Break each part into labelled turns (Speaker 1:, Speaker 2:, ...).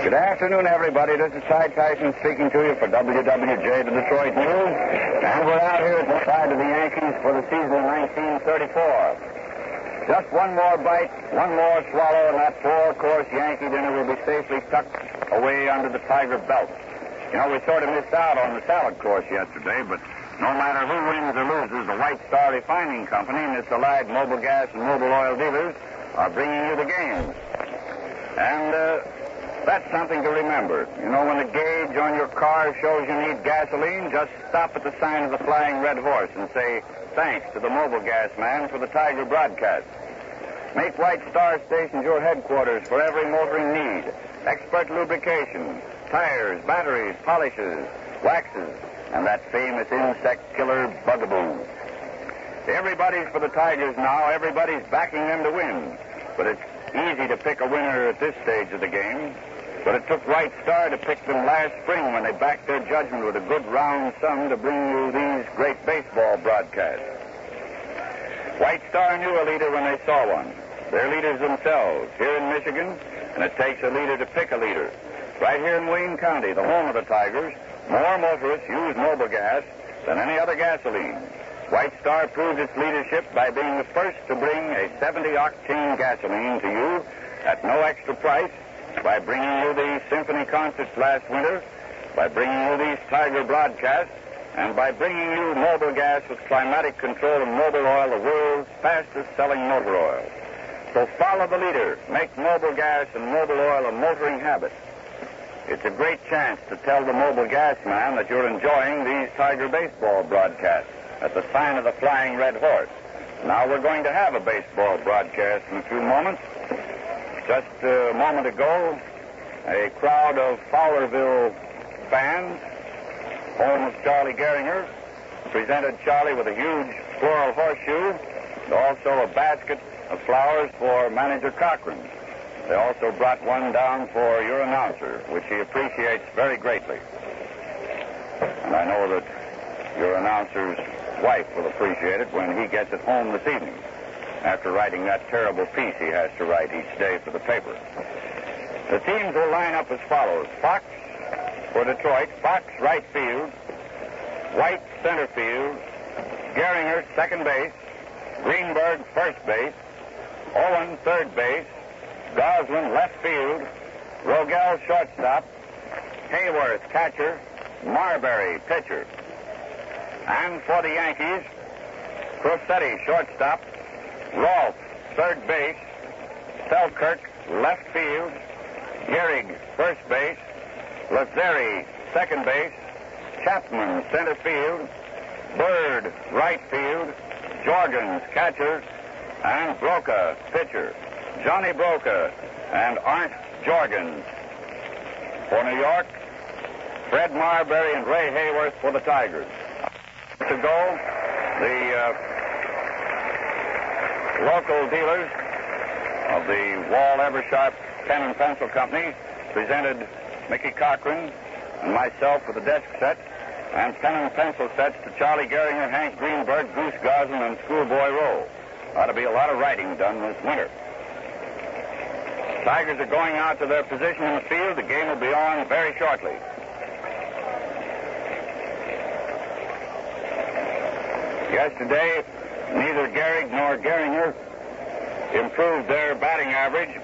Speaker 1: Good afternoon, everybody. This is Tyson speaking to you for WWJ, the Detroit News. And we're out here at the side of the Yankees for the season of 1934. Just one more bite, one more swallow, and that four-course Yankee dinner will be safely tucked away under the Tiger belt. You know, we sort of missed out on the salad course yesterday, but no matter who wins or loses, the White Star Refining Company and its allied mobile gas and mobile oil dealers are bringing you the games. And that's something to remember. You know, when the gauge on your car shows you need gasoline, just stop at the sign of the Flying Red Horse and say, thanks to the mobile gas man for the Tiger broadcast. Make White Star stations your headquarters for every motoring need. Expert lubrication, tires, batteries, polishes, waxes, and that famous insect killer bugaboo. Everybody's for the Tigers now. Everybody's backing them to win. But it's easy to pick a winner at this stage of the game. But it took White Star to pick them last spring when they backed their judgment with a good round sum to bring you these great baseball broadcasts. White Star knew a leader when they saw one. They're leaders themselves here in Michigan, and it takes a leader to pick a leader. Right here in Wayne County, the home of the Tigers, more motorists use mobile gas than any other gasoline. White Star proved its leadership by being the first to bring a 70-octane gasoline to you at no extra price, by bringing you the symphony concerts last winter, by bringing you these Tiger broadcasts, and by bringing you mobile gas with climatic control and mobile oil, the world's fastest-selling motor oil. So follow the leader. Make mobile gas and mobile oil a motoring habit. It's a great chance to tell the mobile gas man that you're enjoying these Tiger baseball broadcasts at the sign of the Flying Red Horse. Now we're going to have a baseball broadcast in a few moments. Just a moment ago, a crowd of Fowlerville fans, home of Charlie Gehringer, presented Charlie with a huge floral horseshoe and also a basket of flowers for manager Cochrane. They also brought one down for your announcer, which he appreciates very greatly. And I know that your announcer's wife will appreciate it when he gets it home this evening, after writing that terrible piece he has to write each day for the paper. The teams will line up as follows. Fox for Detroit, Fox right field, White center field, Gehringer second base, Greenberg first base, Owen third base, Goslin left field, Rogel shortstop, Hayworth catcher, Marberry pitcher. And for the Yankees, Crosetti shortstop, Rolfe third base, Selkirk left field, Gehrig first base, Lazzeri second base, Chapman center field, Bird right field, Jorgens catcher, and Broca pitcher. Johnny Broca and Arndt Jorgens. For New York, Fred Marberry and Ray Hayworth for the Tigers. To go, the local dealers of the Wall Eversharp Pen and Pencil Company presented Mickey Cochrane and myself with the desk sets and pen and pencil sets to Charlie Gehringer, Hank Greenberg, Goose Goslin, and Schoolboy Rowe. Ought to be a lot of writing done this winter. Tigers are going out to their position in the field. The game will be on very shortly. Yesterday, neither Gehrig nor Gehringer improved their batting average.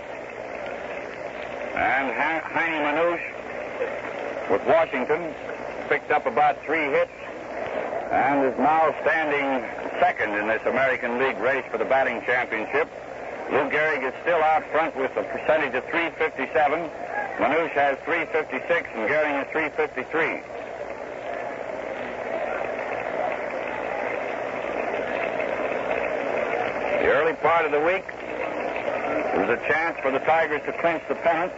Speaker 1: And Heine Manouche with Washington picked up about 3 hits and is now standing second in this American League race for the batting championship. Lou Gehrig is still out front with a percentage of .357. Manouche has .356 and Gehrig has .353. The early part of the week was a chance for the Tigers to clinch the pennant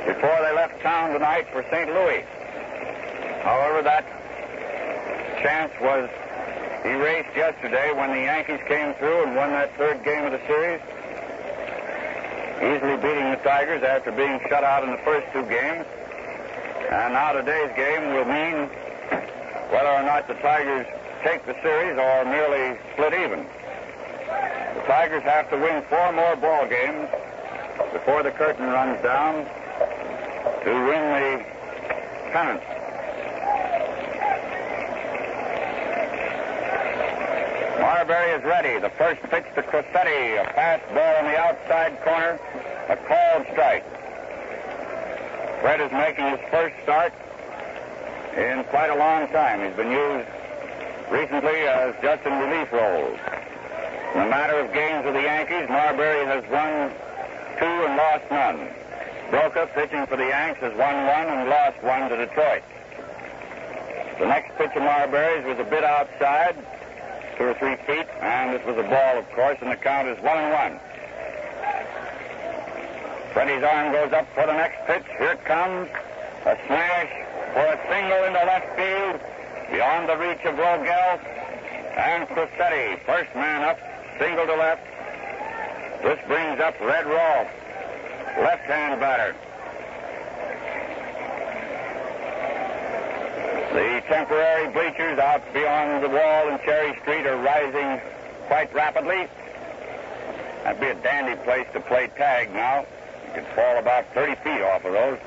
Speaker 1: before they left town tonight for St. Louis. However, that chance was erased yesterday when the Yankees came through and won that third game of the series, easily beating the Tigers after being shut out in the first 2 games. And now today's game will mean whether or not the Tigers take the series or merely split even. The Tigers have to win 4 more ball games before the curtain runs down to win the pennant. Marberry is ready. The first pitch to Crosetti, a fastball on the outside corner, a called strike. Fred is making his first start in quite a long time. He's been used recently as just in relief roles. In the matter of games with the Yankees, Marberry has won 2 and lost none. Broca, pitching for the Yanks, has won 1 and lost 1 to Detroit. The next pitch of Marberry's was a bit outside, 2 or 3 feet, and this was a ball, of course, and the count is 1-1. Freddie's arm goes up for the next pitch. Here it comes. A smash for a single into left field, beyond the reach of Rogel. And Crosetti, first man up, single to left. This brings up Red Rolfe, left-hand batter. The temporary bleachers out beyond the wall in Cherry Street are rising quite rapidly. That'd be a dandy place to play tag now. You could fall about 30 feet off of those.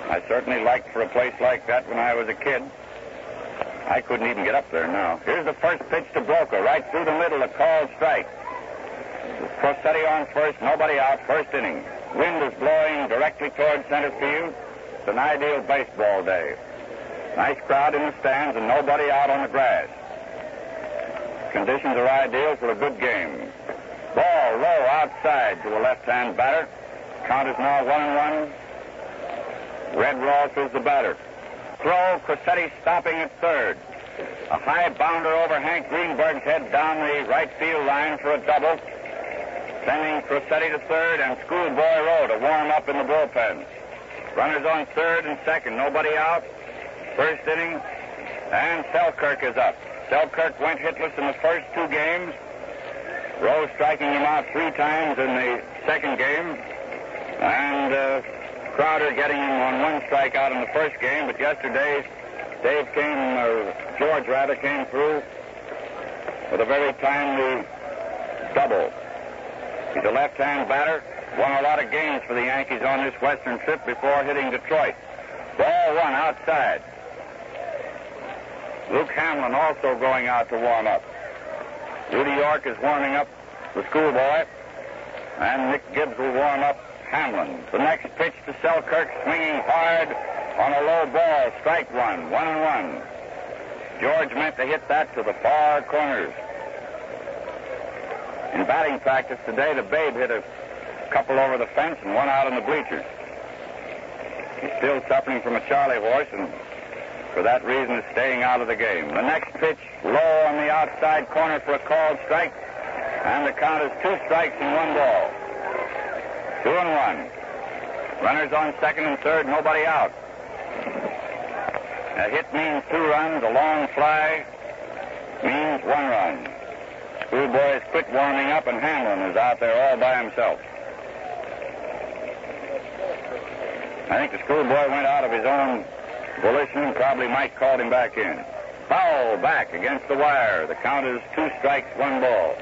Speaker 1: I certainly liked for a place like that when I was a kid. I couldn't even get up there now. Here's the first pitch to Broca, right through the middle, a called strike. Crosetti on first, nobody out, first inning. Wind is blowing directly toward center field. It's an ideal baseball day. Nice crowd in the stands and nobody out on the grass. Conditions are ideal for a good game. Ball low outside to a left-hand batter. Count is now 1-1. Red Rolfe is the batter. Throw, Crosetti stopping at third. A high bounder over Hank Greenberg's head down the right field line for a double. Sending Crosetti to third and Schoolboy Rowe to warm up in the bullpen. Runners on third and second, nobody out. First inning, and Selkirk is up. Selkirk went hitless in the first 2 games. Rowe striking him out 3 times in the second game. And Crowder getting him on 1 strikeout in the first game. But yesterday, George rather, came through with a very timely double. He's a left-hand batter. Won a lot of games for the Yankees on this western trip before hitting Detroit. Ball 1 outside. Luke Hamlin also going out to warm up. Rudy York is warming up the Schoolboy. And Nick Gibbs will warm up Hamlin. The next pitch to Selkirk, swinging hard on a low ball. Strike 1, 1-1. George meant to hit that to the far corners. In batting practice today, the Babe hit a couple over the fence and 1 out on the bleachers. He's still suffering from a Charlie horse, and for that reason is staying out of the game. The next pitch, low on the outside corner for a called strike, and the count is 2 strikes and 1 ball. 2-1. Runners on second and third, nobody out. A hit means 2 runs, a long fly means 1 run. Schoolboy has quit warming up, and Hamlin is out there all by himself. I think the Schoolboy went out of his own volition, and probably Mike called him back in. Foul back against the wire. The count is 2 strikes, 1 ball.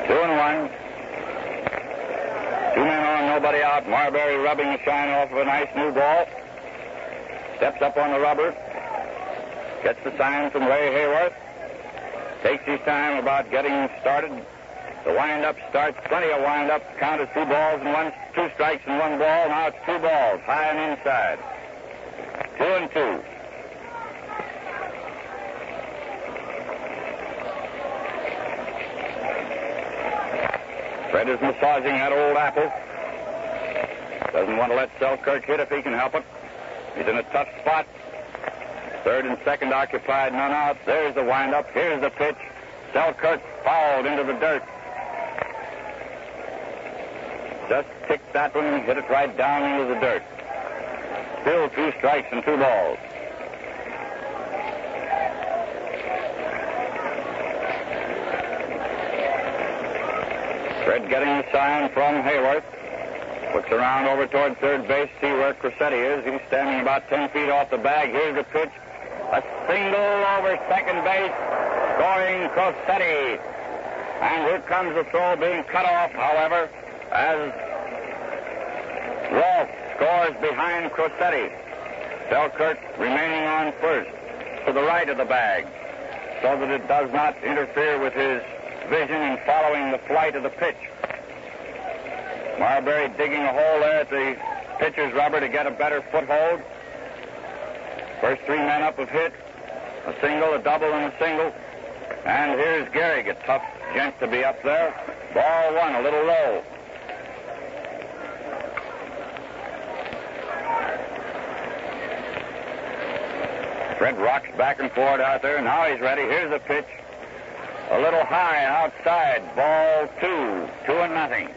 Speaker 1: Two and 1. 2 men on, nobody out. Marberry rubbing the shine off of a nice new ball. Steps up on the rubber. Gets the sign from Ray Hayworth. Takes his time about getting started. The windup starts, plenty of windup. Count is 2 balls and 2 strikes and 1 ball. Now it's 2 balls, high and inside. 2-2. Fred is massaging that old apple. Doesn't want to let Selkirk hit if he can help it. He's in a tough spot. Third and second occupied, none out. There's the windup. Here's the pitch. Selkirk fouled into the dirt. Just kicked that one and hit it right down into the dirt. Still 2 strikes and 2 balls. Fred getting the sign from Hayworth. Looks around over toward third base, see where Crosetti is. He's standing about 10 feet off the bag. Here's the pitch. A single over second base. Scoring Crosetti. And here comes the throw being cut off, however, as Ruth scores behind Crosetti. Selkirk remaining on first, to the right of the bag, so that it does not interfere with his vision in following the flight of the pitch. Marberry digging a hole there at the pitcher's rubber to get a better foothold. First three men up have hit. A single, a double, and a single. And here's Gehrig, a tough gent to be up there. Ball one, a little low. Fred rocks back and forth out there. Now he's ready. Here's the pitch. A little high outside. Ball 2, 2-0.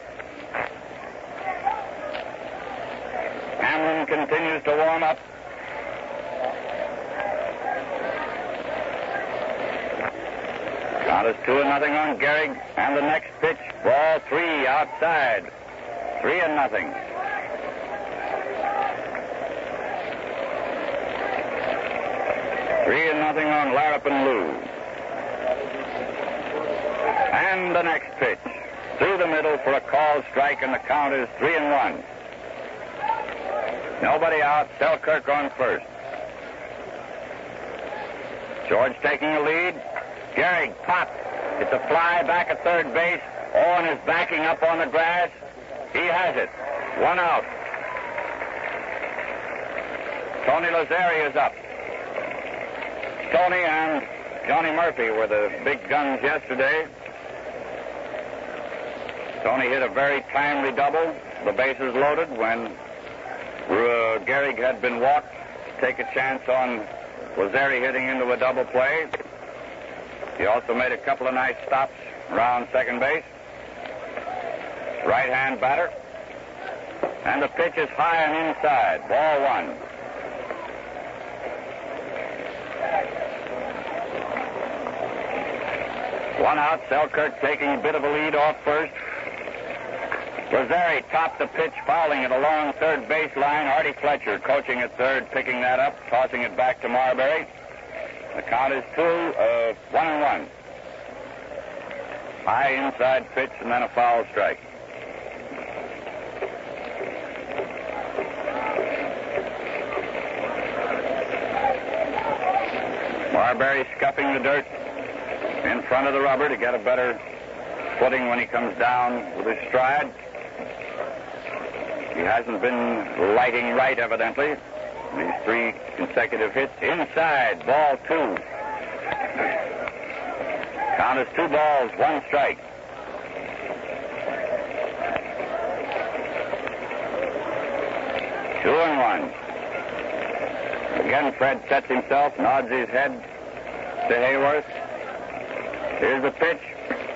Speaker 1: Hamlin continues to warm up. Count is 2-0 on Gehrig. And the next pitch, ball 3 outside. 3-0. Three and nothing on Larrap and Lou. And the next pitch, through the middle for a called strike, and the count is 3-1. Nobody out. Selkirk on first. George taking the lead. Gehrig pops. It's a fly back at third base. Owen is backing up on the grass. He has it. One out. Tony Lazzeri is up. Tony and Johnny Murphy were the big guns yesterday. Tony hit a very timely double. The bases loaded when Gehrig had been walked to take a chance on Lazzeri hitting into a double play. He also made a couple of nice stops around second base. Right-hand batter. And the pitch is high and inside. Ball one. One out. Selkirk taking a bit of a lead off first. Lazzeri topped the pitch, fouling it along third baseline. Artie Fletcher coaching at third, picking that up, tossing it back to Marberry. The count is 1-1. High inside pitch and then a foul strike. Marberry scuffing the dirt in front of the rubber to get a better footing when he comes down with his stride. He hasn't been lighting right, evidently. These three consecutive hits. Inside, ball 2. Count is 2 balls, 1 strike. Two and one. Again, Fred sets himself, nods his head to Hayworth. Here's the pitch.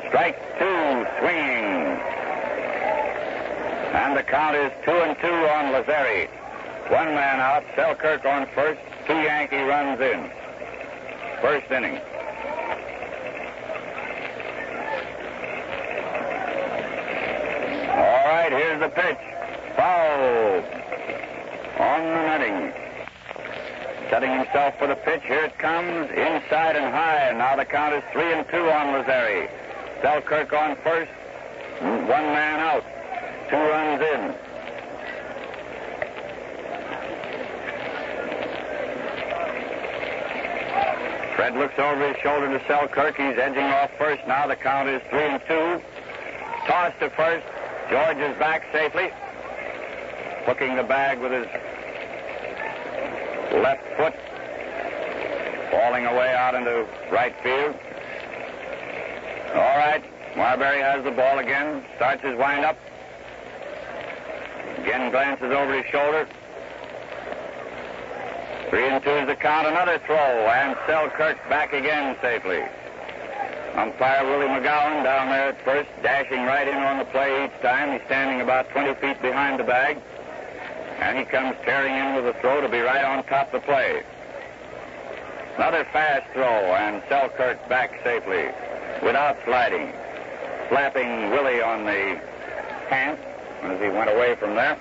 Speaker 1: Strike 2, swinging. And the count is 2-2 on Lazzeri. One man out, Selkirk on first, 2 Yankee runs in. First inning. All right, here's the pitch. Foul. On the netting. Setting himself for the pitch. Here it comes, inside and high. And now the count is 3-2 on Lazzeri. Selkirk on first, 1 man out. 2 runs in. Fred looks over his shoulder to Selkirk. He's edging off first. Now the count is 3-2. Toss to first. George is back safely. Hooking the bag with his left foot. Falling away out into right field. All right. Marberry has the ball again. Starts his windup. Again glances over his shoulder. 3-2 is the count. Another throw, and Selkirk back again safely. Umpire Willie McGowan down there at first, dashing right in on the play each time. He's standing about 20 feet behind the bag. And he comes tearing in with a throw to be right on top of the play. Another fast throw, and Selkirk back safely without sliding. Slapping Willie on the pants as he went away from there.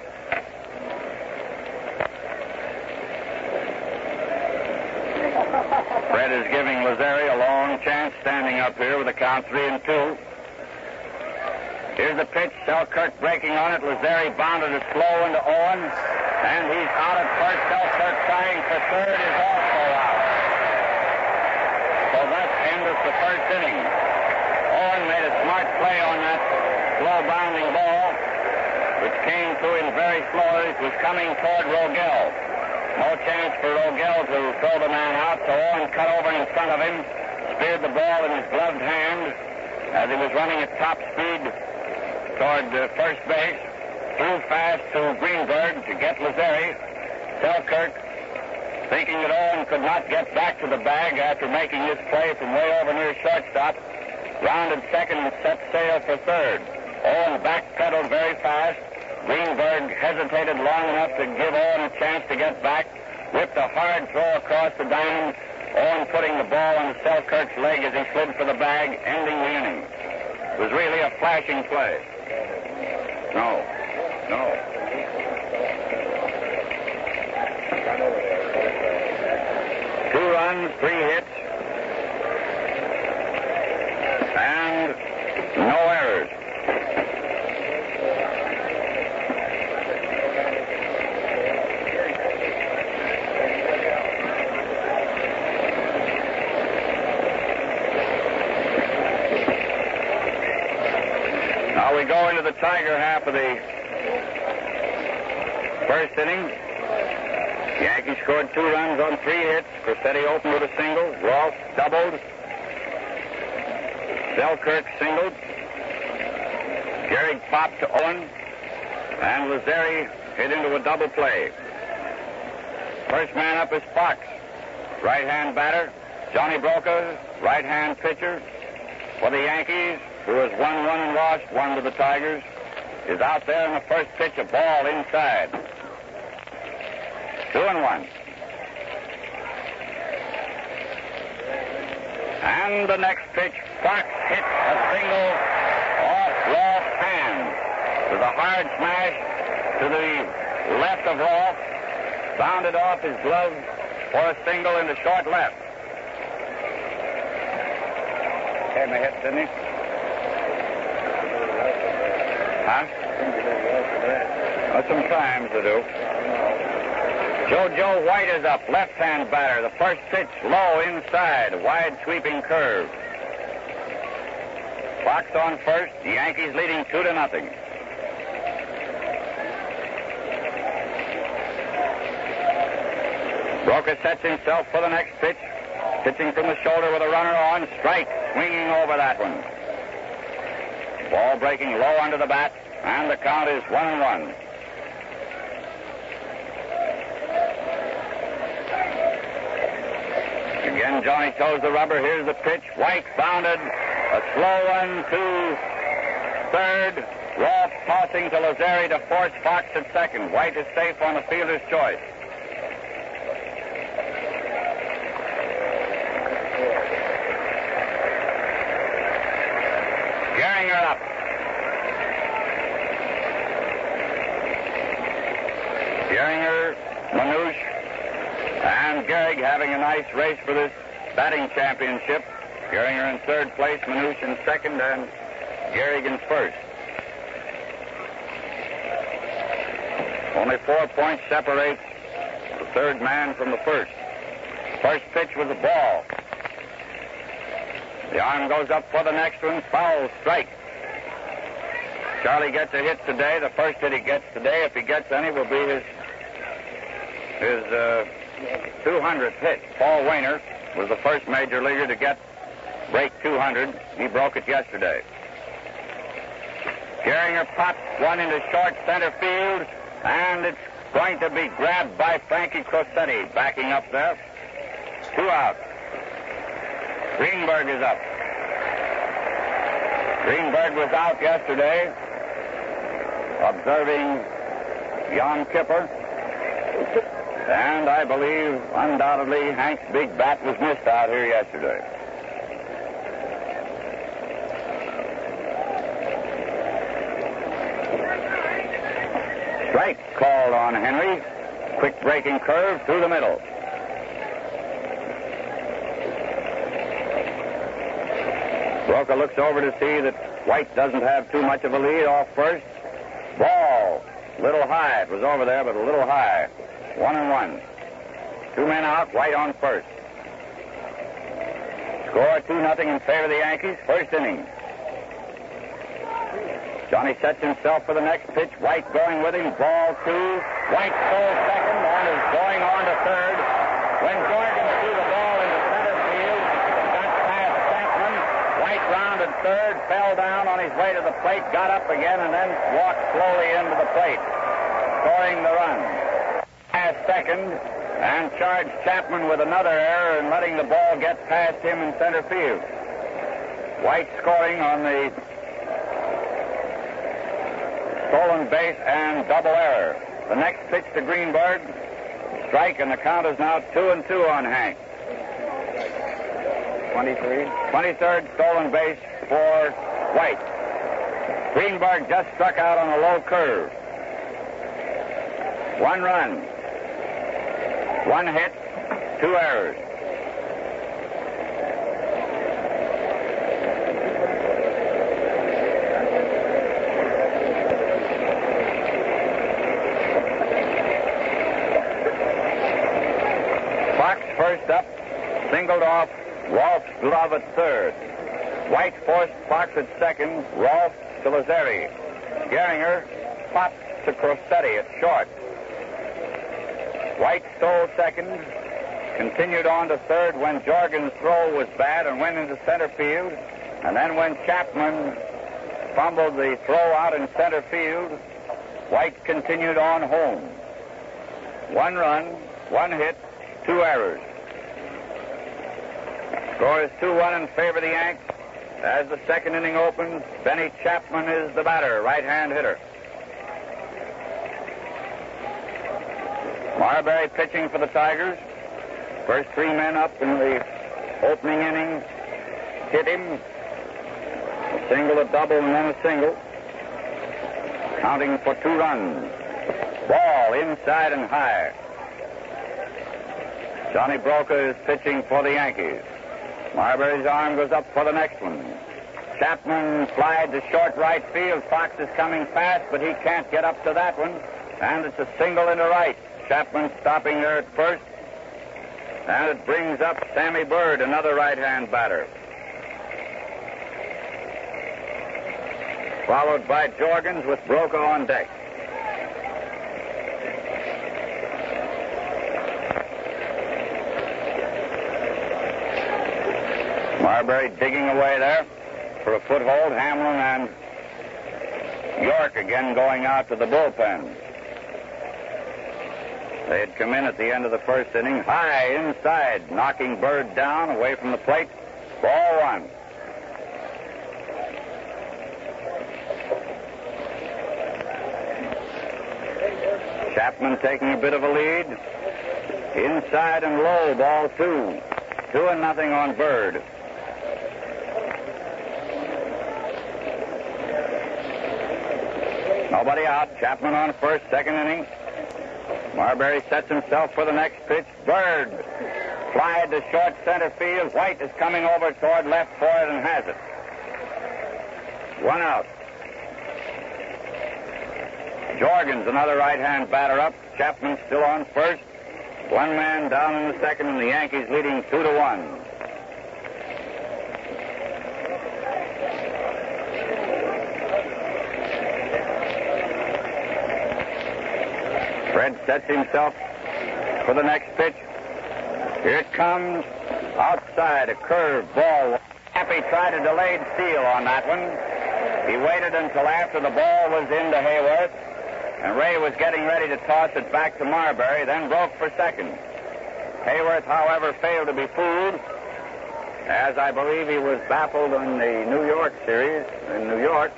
Speaker 1: Fred is giving Lazzeri a long chance standing up here with a count 3-2. Here's the pitch. Selkirk breaking on it. Lazzeri bounded it slow into Owen. And he's out at first. Selkirk trying for third is also out. So that's the end of the first inning. Owen made a smart play on that slow bounding ball, which came to him very slowly. It was coming toward Rogel. No chance for Rogel to throw the man out, so Owen cut over in front of him, speared the ball in his gloved hand as he was running at top speed toward first base. Threw fast to Greenberg to get Lazzeri. Selkirk, thinking that Owen could not get back to the bag after making this play from way over near shortstop, rounded second and set sail for third. Owen backpedaled very fast. Greenberg hesitated long enough to give Owen a chance to get back, whipped a hard throw across the diamond, Owen putting the ball on Selkirk's leg as he slid for the bag, ending the inning. It was really a flashing play. No. 2 runs, 3 hits, and no errors. Now we go into the Tiger half of the first inning. The Yankees scored 2 runs on 3 hits. Crosetti opened with a single. Roth doubled. Selkirk singled. Gehrig popped to Owen. And Lazzeri hit into a double play. First man up is Fox, right-hand batter. Johnny Broca, right-hand pitcher for the Yankees, who has won 1 and lost 1 to the Tigers, is out there in the first pitch, a ball inside. 2-1. And the next pitch, Fox hits a single off Roth's hand. With a hard smash to the left of Roth, bounded off his glove for a single into short left. Came a hit, didn't he? Huh? Well, sometimes they do. Joe White is up, left-hand batter. The first pitch low inside, a wide sweeping curve. Fox on first, the Yankees leading 2-0. Broca sets himself for the next pitch, pitching from the shoulder with a runner on, strike, swinging over that one. Ball breaking low under the bat, and the count is 1-1. Again, Johnny toes the rubber. Here's the pitch. White bounded. A slow run to third. Roth tossing to Lazzeri to force Fox at second. White is safe on the fielder's choice. Gehringer up. Gehringer, Manouche, and Gehrig having a nice race for this batting championship. Gehringer in third place, Manouche in second, and Gehrig in first. Only 4 points separate the third man from the first. First pitch was a ball. The arm goes up for the next one. Foul, strike. Charlie gets a hit today. The first hit he gets today, if he gets any, will be his 200th hit. Paul Wainer was the first major leaguer to break 200. He broke it yesterday. Gehringer pops one into short center field, and it's going to be grabbed by Frankie Crosetti, backing up there. 2 out. Greenberg is up. Greenberg was out yesterday, observing Yom Kippur, and I believe, undoubtedly, Hank's big bat was missed out here yesterday. Strike called on Henry. Quick breaking curve through the middle. Broca looks over to see that White doesn't have too much of a lead off first. Ball. Little high. It was over there, but a little high. 1-1. 2 men out. White on first. Score 2-0 in favor of the Yankees. First inning. Johnny sets himself for the next pitch. White going with him. Ball 2. White stole second and is going on to third. When Jordan threw the ball into center field, got past Chapman. White rounded third, fell down on his way to the plate, got up again, and then walked slowly into the plate, scoring the run. Past second and charged Chapman with another error and letting the ball get past him in center field. White scoring on the stolen base and double error. The next pitch to Greenberg. Strike, and the count is now 2-2 on Hank. 23rd stolen base for White. Greenberg just struck out on a low curve. 1 run. 1 hit. 2 errors. First up, singled off Rolf's glove at third. White forced Fox at second, Rolf to Lazzeri. Gehringer popped to Crosetti at short. White stole second, continued on to third when Jorgen's throw was bad and went into center field. And then when Chapman fumbled the throw out in center field, White continued on home. 1 run, 1 hit, 2 errors. Score is 2-1 in favor of the Yanks. As the second inning opens, Benny Chapman is the batter, right-hand hitter. Marberry pitching for the Tigers. First 3 men up in the opening inning hit him. A single, a double, and then a single. Counting for 2 runs. Ball inside and high. Johnny Broca is pitching for the Yankees. Marberry's arm goes up for the next one. Chapman flied to short right field. Fox is coming fast, but he can't get up to that one. And it's a single into right. Chapman stopping there at first. And it brings up Sammy Bird, another right-hand batter. Followed by Jorgens with Broca on deck. Marberry digging away there for a foothold. Hamlin and York again going out to the bullpen. They had come in at the end of the first inning. High inside, knocking Bird down away from the plate. Ball 1. Chapman taking a bit of a lead. Inside and low, ball 2. 2-0 on Bird. Nobody out. Chapman on first, second inning. Marberry sets himself for the next pitch. Bird flied to short center field. White is coming over toward left for it and has it. 1 out. Jorgens, another right-hand batter up. Chapman still on first. 1 man down in the second, and the Yankees leading 2-1. Fred sets himself for the next pitch. Here it comes. Outside, a curve ball. Happy tried a delayed steal on that one. He waited until after the ball was into Hayworth, and Ray was getting ready to toss it back to Marberry, then broke for second. Hayworth, however, failed to be fooled, as I believe he was baffled in the New York series in New York,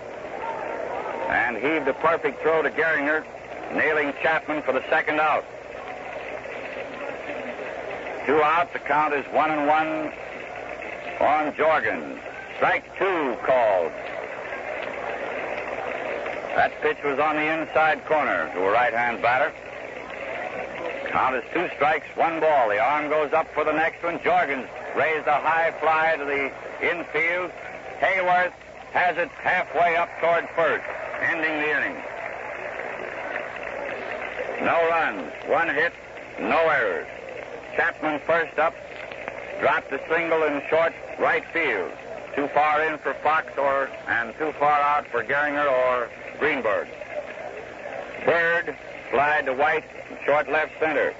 Speaker 1: and heaved a perfect throw to Gehringer, nailing Chapman for the second out. 2 out. The count is 1-1 on Jorgens. Strike 2 called. That pitch was on the inside corner to a right-hand batter. Count is 2 strikes, 1 ball. The arm goes up for the next one. Jorgens raised a high fly to the infield. Hayworth has it halfway up toward first, ending the inning. No runs, one hit, no errors. Chapman first up, dropped a single in short right field. Too far in for Fox and too far out for Gehringer or Greenberg. Bird slide to White, short left center.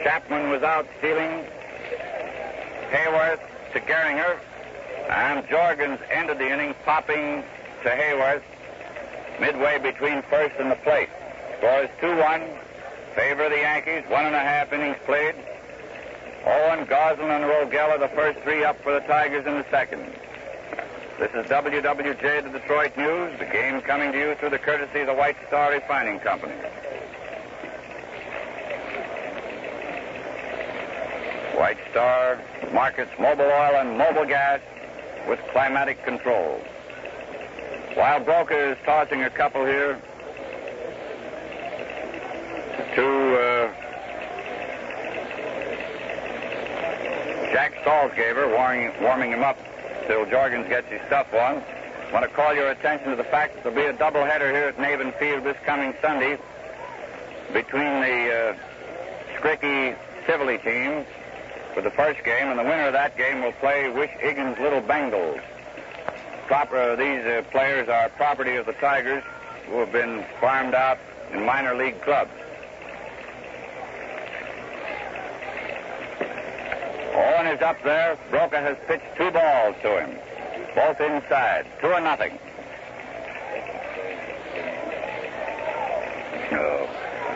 Speaker 1: Chapman was out stealing. Hayworth to Gehringer, and Jorgens ended the inning popping to Hayworth midway between first and the plate. Score is 2-1. Favor of the Yankees, 1.5 innings played. Owen, Goslin, and Rogel the first three up for the Tigers in the second. This is WWJ, the Detroit News, the game coming to you through the courtesy of the White Star Refining Company. White Star markets mobile oil and mobile gas with climatic control. While Broca is tossing a couple here to Jack Salzgaber, warming him up till Jorgens gets his stuff on. I want to call your attention to the fact that there'll be a doubleheader here at Navin Field this coming Sunday between the Scricky Tivoli teams for the first game, and the winner of that game will play Wish-Higgins' Little Bengals. These players are property of the Tigers, who have been farmed out in minor league clubs. Owen is up there. Broca has pitched 2 balls to him, both inside, 2-0.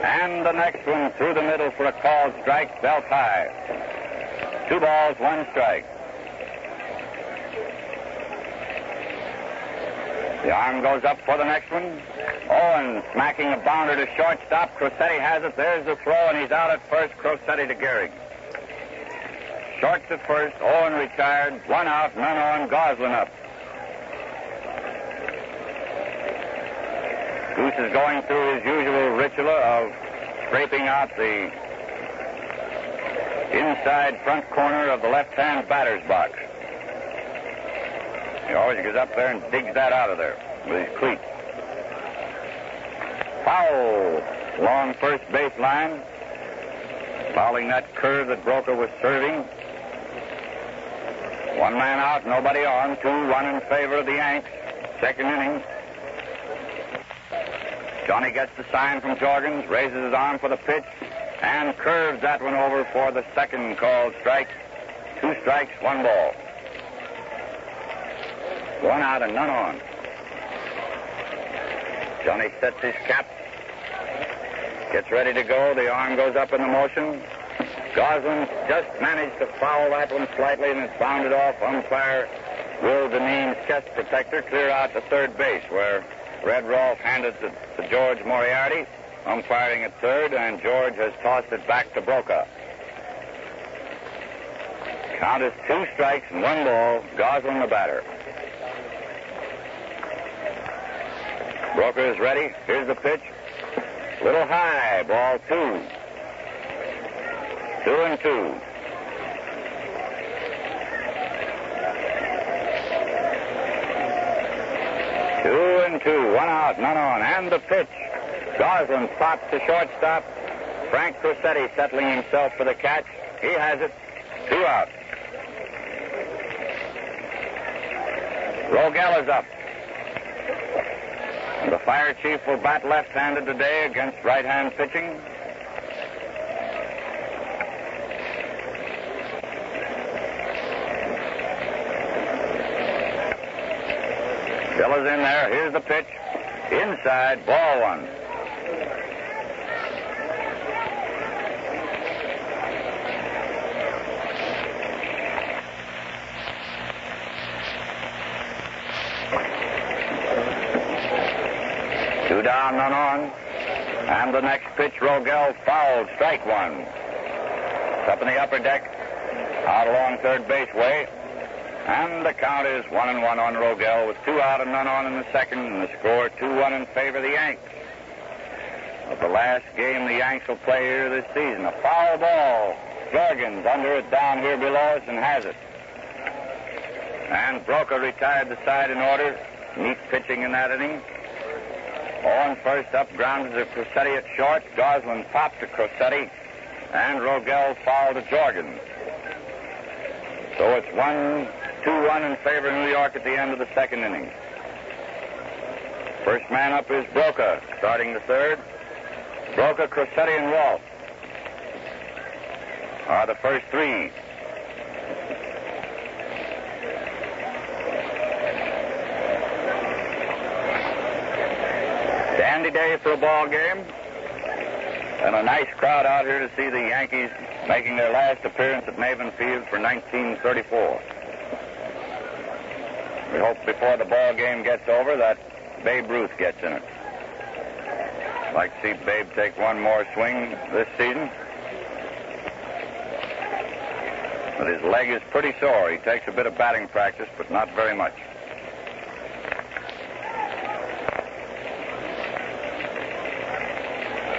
Speaker 1: And the next one through the middle for a called strike, belt high. 2 balls, 1 strike. The arm goes up for the next one. Owen smacking a bounder to shortstop. Crosetti has it. There's the throw, and he's out at first. Crosetti to Gehrig. Short to first. Owen retired. 1 out, none on. Goslin up. Goose is going through his usual ritual of scraping out the inside front corner of the left-hand batter's box. He always goes up there and digs that out of there with his cleat. Foul along first base line, fouling that curve that Broca was serving. 1 man out, nobody on. 2-1 in favor of the Yanks. Second inning. Johnny gets the sign from Jorgens, raises his arm for the pitch, and curves that one over for the second called strike. 2 strikes, 1 ball. 1 out and none on. Johnny sets his cap, gets ready to go. The arm goes up in the motion. Goslin just managed to foul that one slightly, and it's bounded off. Umpire Will Deneen's chest protector clear out to third base, where Red Rolfe handed it to George Moriarty, umpiring at third, and George has tossed it back to Broca. Count is 2 strikes and 1 ball. Goslin the batter. Broca is ready. Here's the pitch. Little high, ball 2. 2-2. Two and 2, 1 out, none on, and the pitch. Goslin pops to shortstop. Frank Crosetti settling himself for the catch. He has it. 2 out. Rogel is up. The fire chief will bat left-handed today against right-hand pitching. Bill is in there. Here's the pitch. Inside, ball 1. Two down, none on. And the next pitch, Rogel fouled, strike 1. It's up in the upper deck, out along third base way. And the count is 1-1 on Rogel with 2 out and none on in the second, and the score 2-1 in favor of the Yanks. Of the last game the Yanks will play here this season. A foul ball. Jorgens under it down here below us and has it. And Broca retired the side in order. Neat pitching in that inning. On first up, grounded to Crosetti at short. Goslin popped to Crosetti. And Rogel fouled to Jorgens. So it's 2-1 in favor of New York at the end of the second inning. First man up is Broca, starting the third. Broca, Crosetti, and Rolfe are the first three. Dandy day for a ball game. And a nice crowd out here to see the Yankees making their last appearance at Navin Field for 1934. We hope before the ball game gets over that Babe Ruth gets in it. I'd like to see Babe take one more swing this season. But his leg is pretty sore. He takes a bit of batting practice, but not very much.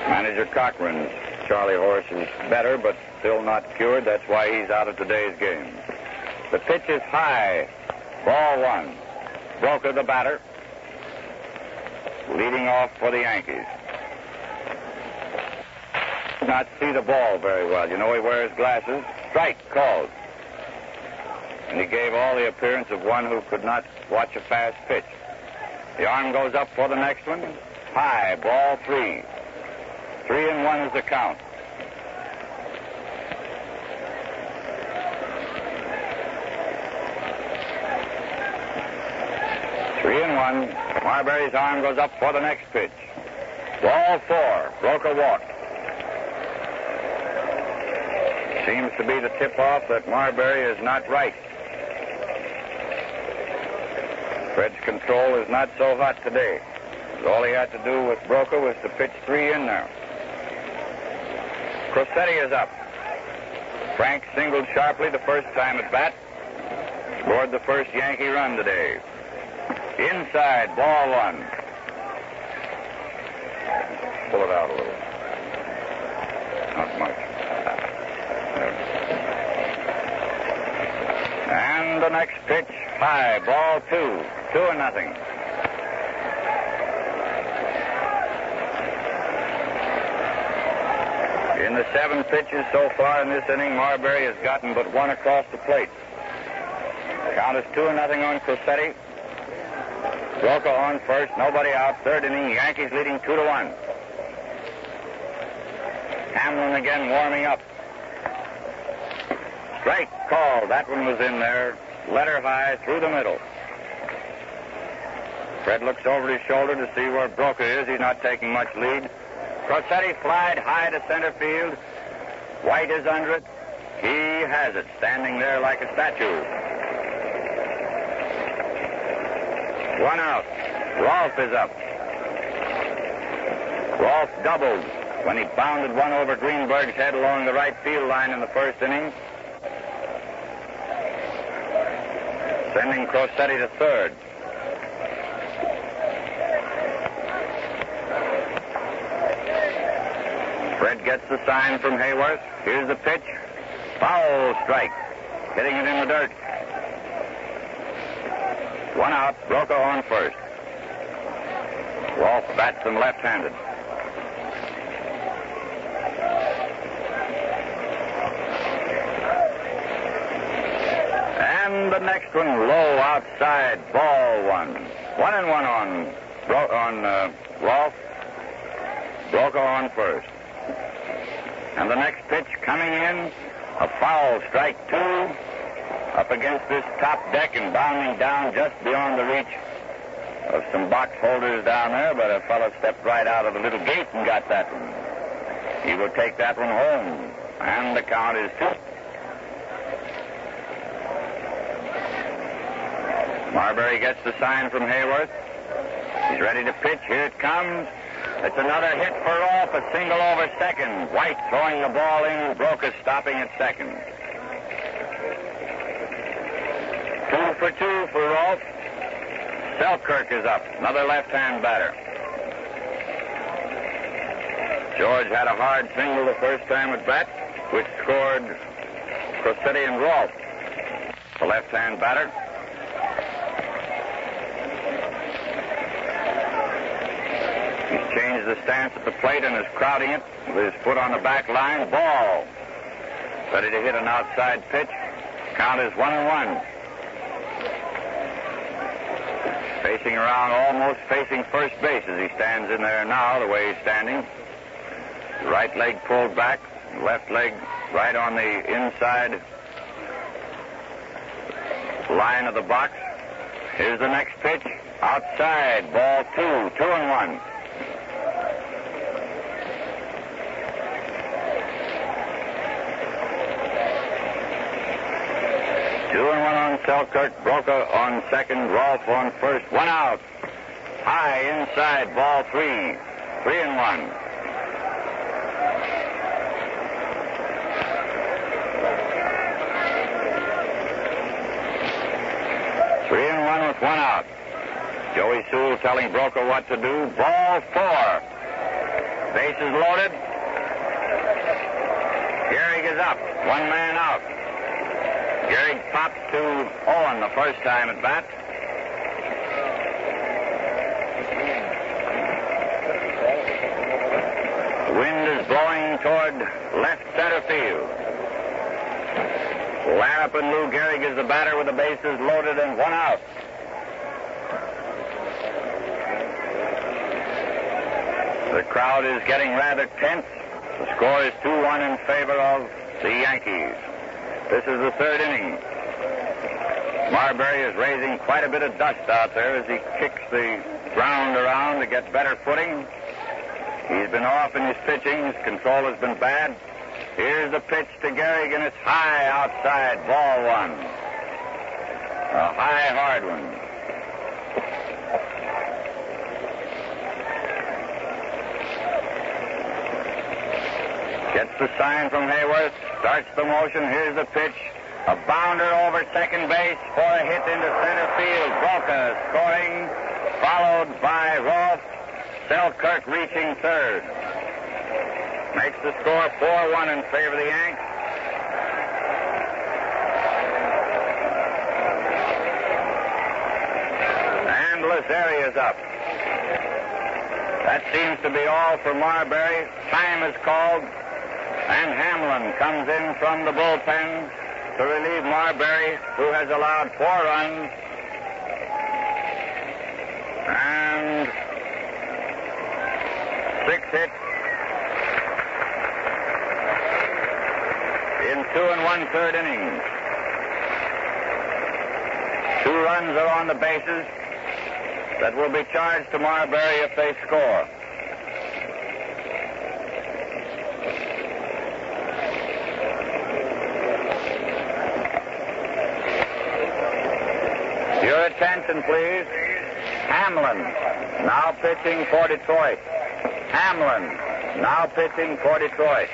Speaker 1: Manager Cochrane's Charlie horse is better, but still not cured. That's why he's out of today's game. The pitch is high. Ball one. Broca, the batter, leading off for the Yankees. Not see the ball very well. You know he wears glasses. Strike called. And he gave all the appearance of one who could not watch a fast pitch. The arm goes up for the next one. High. Ball three. 3-1 is the count. Marberry's arm goes up for the next pitch. Ball four. Broca walked. Seems to be the tip-off that Marberry is not right. Fred's control is not so hot today. All he had to do with Broca was to pitch three in there. Crosetti is up. Frank singled sharply the first time at bat. Scored the first Yankee run today. Inside, ball one. Pull it out a little. Not much. And the next pitch, high, ball two. 2-0. In the 7 pitches so far in this inning, Marberry has gotten but one across the plate. Count is 2-0 on Crosetti. Broca on first, nobody out. Third inning, Yankees leading 2-1. Hamlin again warming up. Strike called. That one was in there. Letter high through the middle. Fred looks over his shoulder to see where Broca is. He's not taking much lead. Crosetti flied high to center field. White is under it. He has it, standing there like a statue. One out. Rolfe is up. Rolfe doubled when he bounded one over Greenberg's head along the right field line in the first inning, sending Crosetti to third. Fred gets the sign from Hayworth. Here's the pitch. Foul strike. Hitting it in the dirt. One out. Broca on first. Rolfe bats him left-handed. And the next one low outside. Ball one. 1-1 on Rolfe. Broca on first. And the next pitch coming in, a foul, strike two, up against this top deck and bounding down just beyond the reach of some box holders down there, but a fellow stepped right out of the little gate and got that one. He will take that one home, and the count is 2. Marberry gets the sign from Hayworth. He's ready to pitch. Here it comes. It's another hit for Rolfe, a single over second. White throwing the ball in, Broca stopping at second. 2 for 2 for Rolfe. Selkirk is up, another left-hand batter. George had a hard single the first time at bat, which scored Crosetti and Rolfe. The left-hand batter. changed the stance at the plate and is crowding it with his foot on the back line. Ball. Ready to hit an outside pitch. Count is 1-1. Facing around, almost facing first base as he stands in there now, the way he's standing. Right leg pulled back, left leg right on the inside line of the box. Here's the next pitch. Outside, ball 2, 2-1. On Selkirk, Broca on second, Rolfe on first, 1 out. High inside, ball 3, 3-1. With 1 out. Joey Sewell telling Broca what to do. Ball 4. Bases loaded. Gehrig is up. 1 man out. Gehrig pops to Owen the first time at bat. The wind is blowing toward left center field. Lapp and Lou Gehrig is the batter with the bases loaded and 1 out. The crowd is getting rather tense. The score is 2-1 in favor of the Yankees. This is the 3rd inning. Marberry is raising quite a bit of dust out there as he kicks the ground around to get better footing. He's been off in his pitching. His control has been bad. Here's the pitch to Gehrig, and it's high outside, ball 1. A high, hard one. Gets the sign from Hayworth, starts the motion. Here's the pitch. A bounder over second base for a hit into center field. Broca scoring, followed by Rolfe. Selkirk reaching third. Makes the score 4-1 in favor of the Yanks. And Lazzeri is up. That seems to be all for Marberry. Time is called. And Hamlin comes in from the bullpen to relieve Marberry, who has allowed 4 runs and 6 hits in 2 1/3 innings. 2 runs are on the bases that will be charged to Marberry if they score. Your attention, please. Hamlin, now pitching for Detroit. Hamlin, now pitching for Detroit.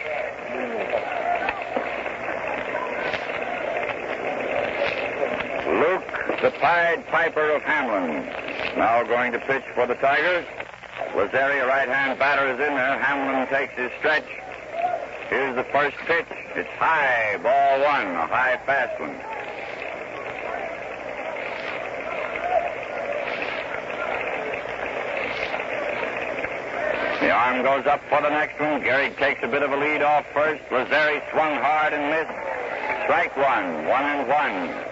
Speaker 1: Luke, the Pied Piper of Hamlin, now going to pitch for the Tigers. Lazzeri, a right-hand batter, is in there. Hamlin takes his stretch. Here's the first pitch. It's high, ball 1, a high, fast one. The arm goes up for the next one. Gehrig takes a bit of a lead off first. Lazzeri swung hard and missed. Strike 1, 1-1.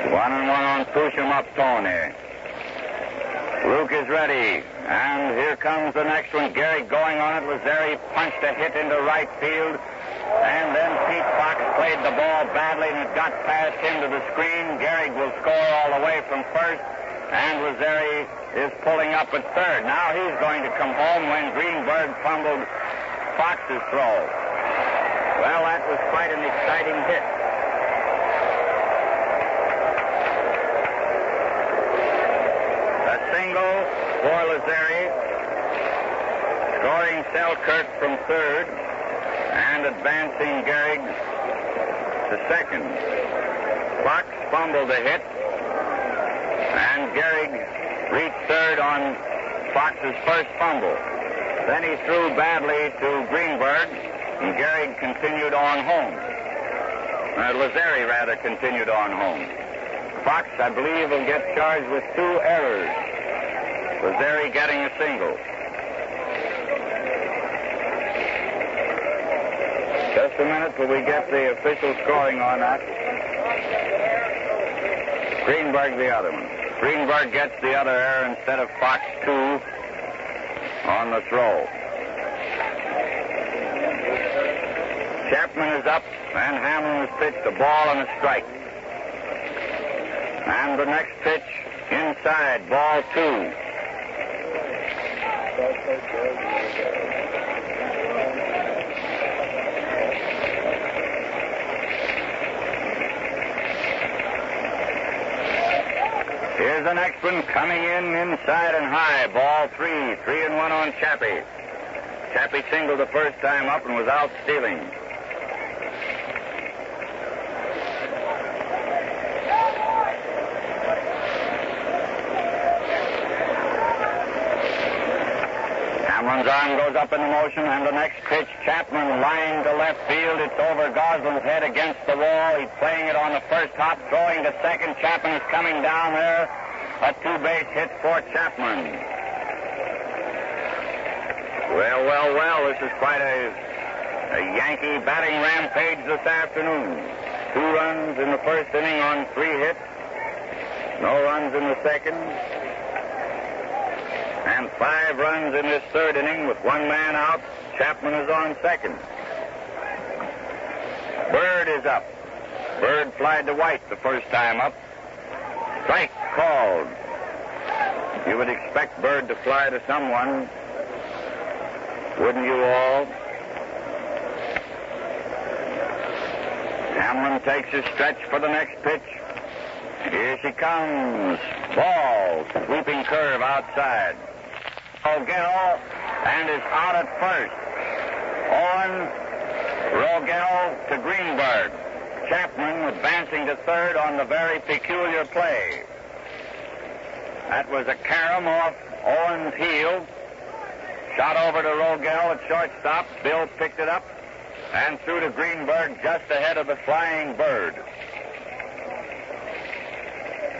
Speaker 1: 1-1 on push him up, Tony. Luke is ready. And here comes the next one. Gehrig going on it. Lazzeri punched a hit into right field. And then Pete Fox played the ball badly and it got past him to the screen. Gehrig will score all the way from first. And Lazzeri is pulling up at third. Now he's going to come home when Greenberg fumbled Fox's throw. Well, that was quite an exciting hit. A single for Lazzeri, scoring Selkirk from third and advancing Gehrig to second. Fox fumbled a hit. And Gehrig reached third on Fox's first fumble. Then he threw badly to Greenberg, and Gehrig continued on home. Lazzeri, rather, continued on home. Fox, I believe, will get charged with 2 errors. Lazzeri getting a single. Just a minute till we get the official scoring on that. Greenberg the other one. Greenberg gets the other error instead of Fox 2 on the throw. Chapman is up, and Hamlin has pitched a ball and a strike. And the next pitch inside, ball 2. Here's the next one coming in inside and high, ball 3. 3-1 on Chappie. Chappie singled the first time up and was out stealing. Hamlin's arm goes up into motion, and the next pitch, Chapman line to left field. It's over Goslin's head against the wall. He's playing it on the first hop, throwing to second. Chapman is coming down there. A 2-base hit for Chapman. Well, this is quite a Yankee batting rampage this afternoon. 2 runs in the first inning on 3 hits. No runs in the second. And 5 runs in this third inning with 1 man out. Chapman is on second. Bird is up. Bird flied to White the first time up. Strike called. You would expect Bird to fly to someone, wouldn't you all? Hamlin takes his stretch for the next pitch. Here she comes. Ball. Sweeping curve outside. Rogel, and is out at first. On Rogel to Greenberg. Chapman advancing to third on the very peculiar play. That was a carom off Owen's heel. Shot over to Rogel at shortstop. Bill picked it up and threw to Greenberg just ahead of the flying Bird.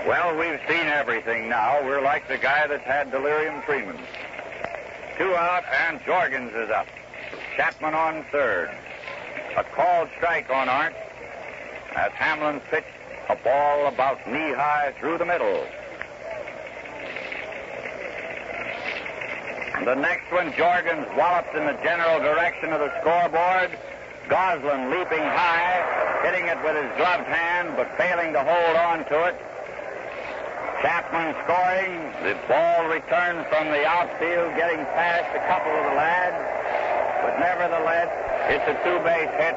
Speaker 1: Well, we've seen everything now. We're like the guy that's had delirium tremens. 2 out, and Jorgens is up. Chapman on third. A called strike on Arndt as Hamlin pitched a ball about knee-high through the middle. The next one, Jorgens wallops in the general direction of the scoreboard. Goslin leaping high, hitting it with his gloved hand, but failing to hold on to it. Chapman scoring. The ball returned from the outfield, getting past a couple of the lads. But nevertheless, it's a 2-base hit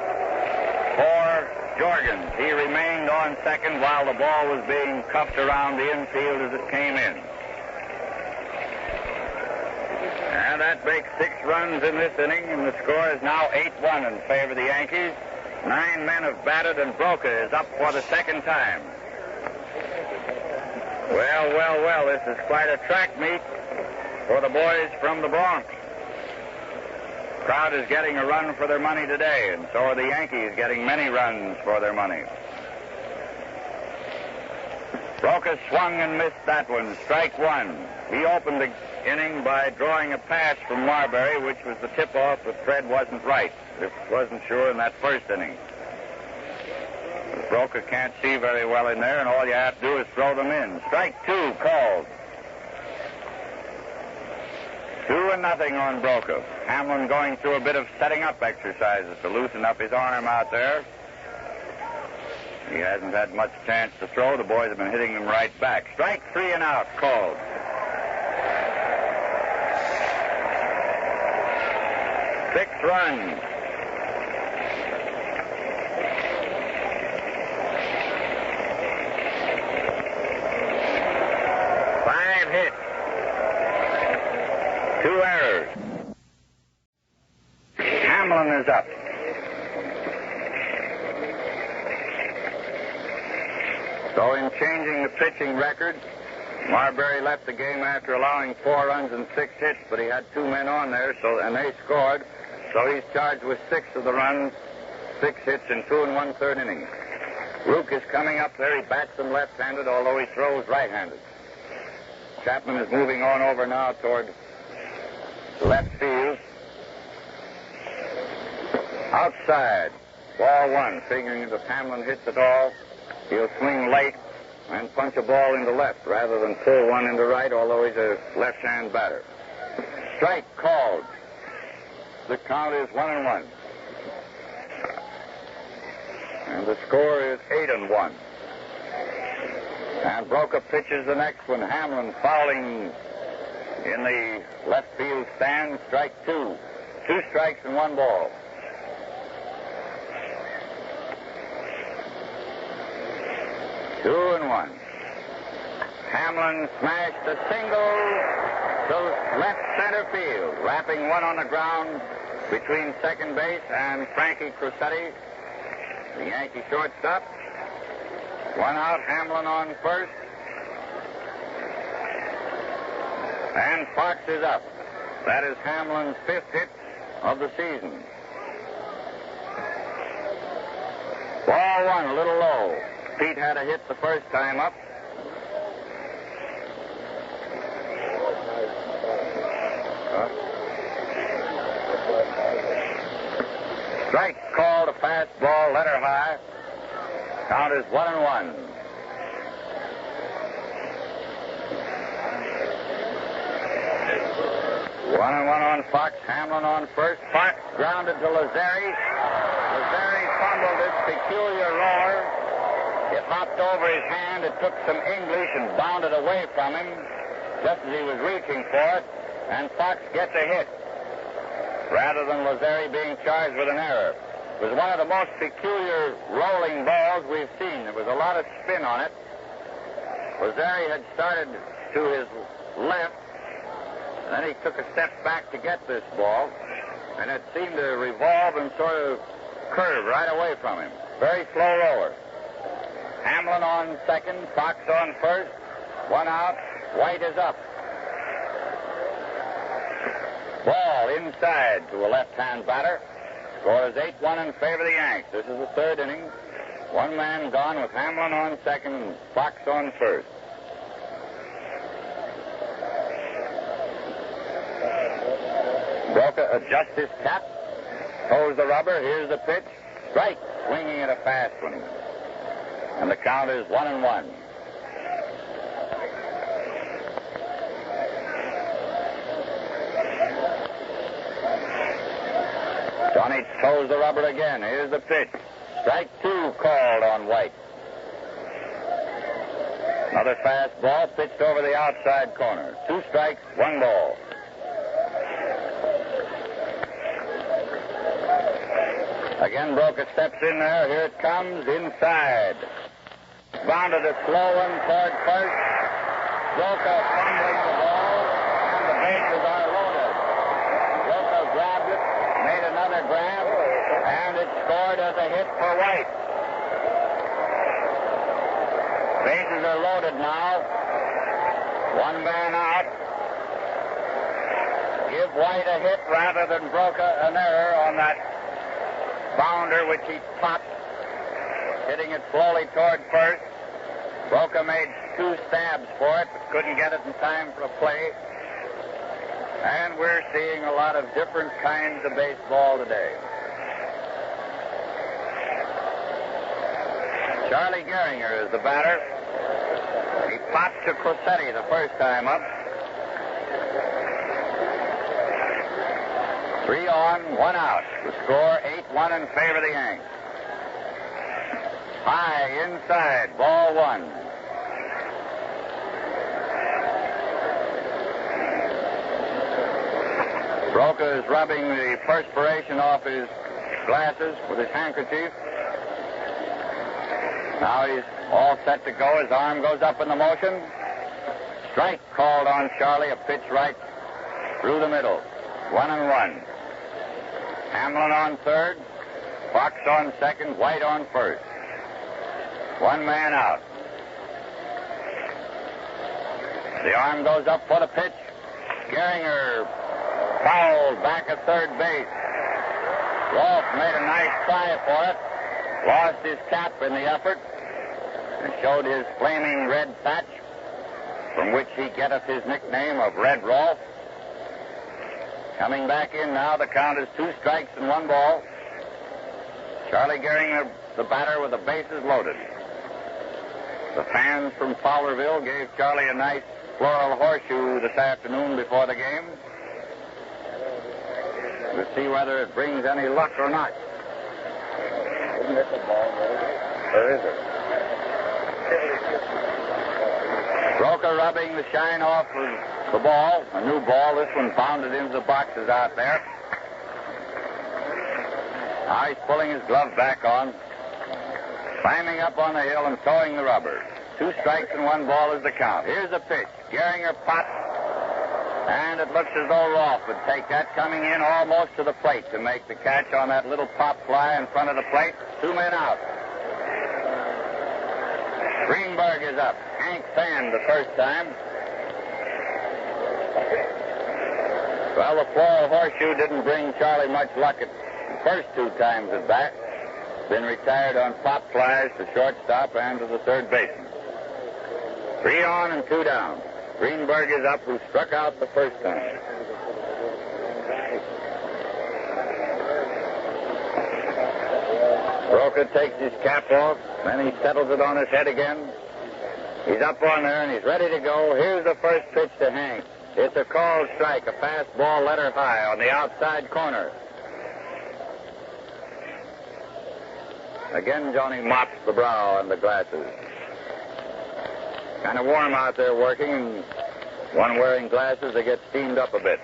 Speaker 1: for Jorgens. He remained on second while the ball was being cuffed around the infield as it came in. And that makes 6 runs in this inning, and the score is now 8-1 in favor of the Yankees. 9 men have batted, and Broca is up for the second time. Well, this is quite a track meet for the boys from the Bronx. The crowd is getting a run for their money today, and so are the Yankees getting many runs for their money. Broca swung and missed that one. Strike 1. He opened the inning by drawing a pass from Marberry, which was the tip-off, but Fred wasn't right. It wasn't sure in that first inning. Broca can't see very well in there, and all you have to do is throw them in. Strike 2 called. 2-0 on Broca. Hamlin going through a bit of setting up exercises to loosen up his arm out there. He hasn't had much chance to throw. The boys have been hitting him right back. Strike 3 and out called. Six runs. Hit. 2 errors. Hamlin is up. So in changing the pitching record, Marberry left the game after allowing 4 runs and 6 hits, but he had 2 men on there, and they scored. So he's charged with 6 of the runs, 6 hits in 2 1/3 innings. Ruth is coming up there. He bats them left-handed, although he throws right-handed. Chapman is moving on over now toward left field. Outside, ball one, figuring if Hamlin hits it all, he'll swing late and punch a ball into left rather than pull one into right, although he's a left-hand batter. Strike called. The count is 1-1. And the score is 8-1. And Broca pitches the next one. Hamlin fouling in the left field stand. Strike two. 2 strikes and 1 ball. Two and 1. Hamlin smashed a single to left center field, wrapping one on the ground between second base and Frankie Crosetti, the Yankee shortstop. 1 out, Hamlin on first. And Fox is up. That is Hamlin's 5th hit of the season. Ball one, a little low. Pete had a hit the first time up. Strike called, a fastball, letter high. Count is 1-1. One and one on Fox. Hamlin on first. Fox grounded to Lazzeri. Lazzeri fumbled this peculiar roller. It hopped over his hand. It took some English and bounded away from him just as he was reaching for it. And Fox gets a hit rather than Lazzeri being charged with an error. It was one of the most peculiar rolling balls we've seen. There was a lot of spin on it. Lazzeri had started to his left, and then he took a step back to get this ball, and it seemed to revolve and sort of curve right away from him. Very slow roller. Hamlin on second, Fox on first. 1 out, White is up. Ball inside to a left-hand batter. Score is 8-1 in favor of the Yanks. This is the 3rd inning. 1 man gone with Hamlin on second and Fox on first. Broca adjusts his cap, toes the rubber. Here's the pitch. Strike, swinging at a fast one. And the count is 1-1. Johnny toes the rubber again. Here's the pitch. Strike 2 called on White. Another fastball pitched over the outside corner. 2 strikes, 1 ball. Again, Broca steps in there. Here it comes, inside. Bounded a slow one toward first. Broca fumbling the ball, and the bases are loaded. Broca grabbed it, made another grab, and it scored as a hit for White. Bases are loaded now. 1 man out. Give White a hit rather than Broca an error on that bounder which he topped, hitting it slowly toward first. Broca made 2 stabs for it, but couldn't get it in time for a play. And we're seeing a lot of different kinds of baseball today. Charlie Gehringer is the batter. He popped to Crosetti the first time up. 3 on, 1 out. The score 8-1 in favor of the Yanks. High inside, ball 1. Broca is rubbing the perspiration off his glasses with his handkerchief. Now he's all set to go. His arm goes up in the motion. Strike called on Charlie, a pitch right through the middle. 1-1. Hamlin on third, Fox on second, White on first. 1 man out. The arm goes up for the pitch. Gehringer fouled back at third base. Rolfe made a nice try for it, lost his cap in the effort and showed his flaming red patch, from which he getteth his nickname of Red Rolf. Coming back in now, the count is 2 strikes and 1 ball. Charlie Gehringer, the batter, with the bases loaded. The fans from Fowlerville gave Charlie a nice floral horseshoe this afternoon before the game. We'll see whether it brings any luck or not.
Speaker 2: Isn't it the ball, or is it?
Speaker 1: Broker rubbing the shine off of the ball. A new ball. This one bounded into the boxes out there. Now he's pulling his glove back on, climbing up on the hill and throwing the rubber. 2 strikes and 1 ball is the count. Here's the pitch. Gehringer pops, and it looks as though Rolf would take that, coming in almost to the plate to make the catch on that little pop fly in front of the plate. 2 men out. Greenberg is up. Hank fanned the first time. Well, the floral horseshoe didn't bring Charlie much luck at the first 2 times at bat. Been retired on pop flies to shortstop and to the third baseman. 3 on and 2 down. Greenberg is up, who struck out the first time. Broker takes his cap off, then he settles it on his head again. He's up on there and he's ready to go. Here's the first pitch to Hank. It's a called strike, a fastball letter high on the outside corner. Again, Johnny mops the brow and the glasses. Kind of warm out there working, and one wearing glasses, they get steamed up a bit.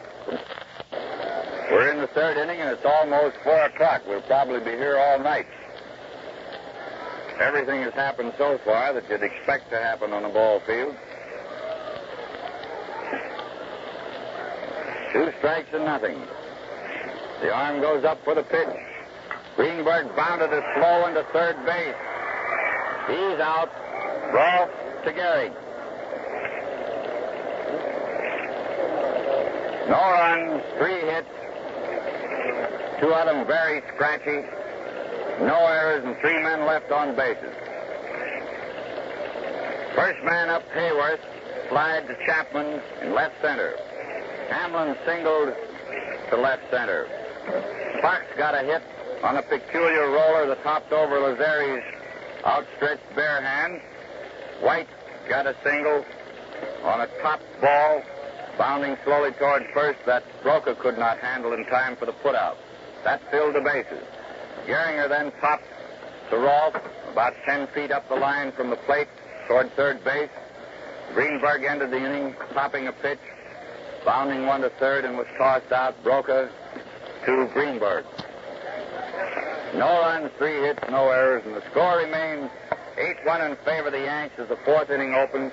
Speaker 1: We're in the 3rd inning, and it's almost 4 o'clock. We'll probably be here all night. Everything has happened so far that you'd expect to happen on a ball field. 2 strikes and nothing. The arm goes up for the pitch. Greenberg bounded it slow into third base. He's out. Rolf to Gehrig. No runs, 3 hits. 2 of them very scratchy. No errors and 3 men left on bases. First man up, Hayworth, flied to Chapman in left center. Hamlin singled to left center. Fox got a hit on a peculiar roller that hopped over Lazzeri's outstretched bare hand. White got a single on a top ball, bounding slowly toward first, that Broker could not handle in time for the putout. That filled the bases. Gehringer then popped to Rolf about 10 feet up the line from the plate toward third base. Greenberg ended the inning popping a pitch, bounding 1 to third, and was tossed out. Broker to Greenberg. No runs, 3 hits, no errors, and the score remains 8-1 in favor of the Yanks as the 4th inning opens.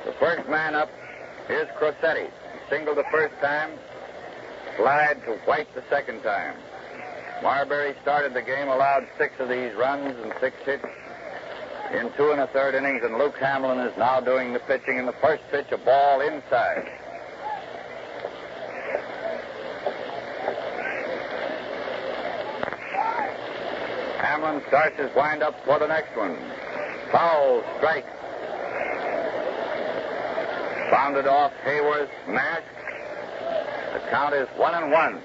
Speaker 1: The first man up is Crosetti. He singled the first time, flied to White the second time. Marberry started the game, allowed 6 of these runs and 6 hits in 2 1/3 innings, and Luke Hamlin is now doing the pitching. In the first pitch, a ball inside. Hamlin starts his windup for the next one. Foul, strike. Bounded off Hayworth's mask. The count is 1-1.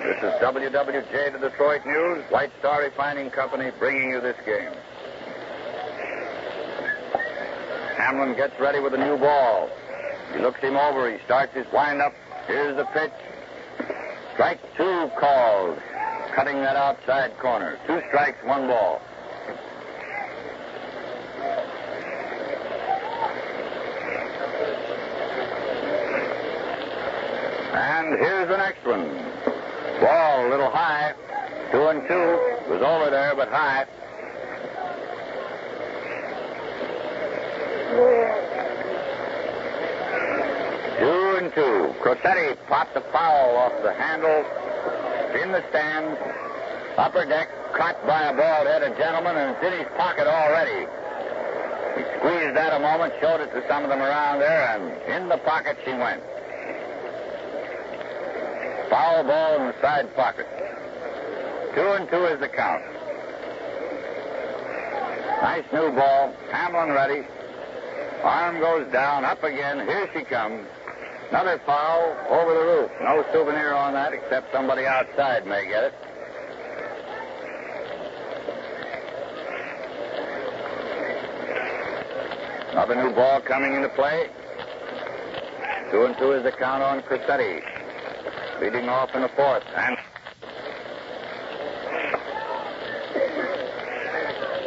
Speaker 1: This is WWJ, the Detroit News, White Star Refining Company, bringing you this game. Hamlin gets ready with a new ball. He looks him over. He starts his windup. Here's the pitch. Strike 2 called, cutting that outside corner. 2 strikes, 1 ball. And here's the next one. Ball a little high. 2-2. It was over there, but high. Two and two. Crosetti popped the foul off the handle in the stands. Upper deck, caught by a bald-headed gentleman, and it's in his pocket already. He squeezed that a moment, showed it to some of them around there, and in the pocket she went. Foul ball in the side pocket. 2-2 is the count. Nice new ball. Hamlin ready. Arm goes down, up again. Here she comes. Another foul over the roof. No souvenir on that except somebody outside may get it. Another new ball coming into play. 2-2 is the count on Crosetti. Leading off in the fourth. And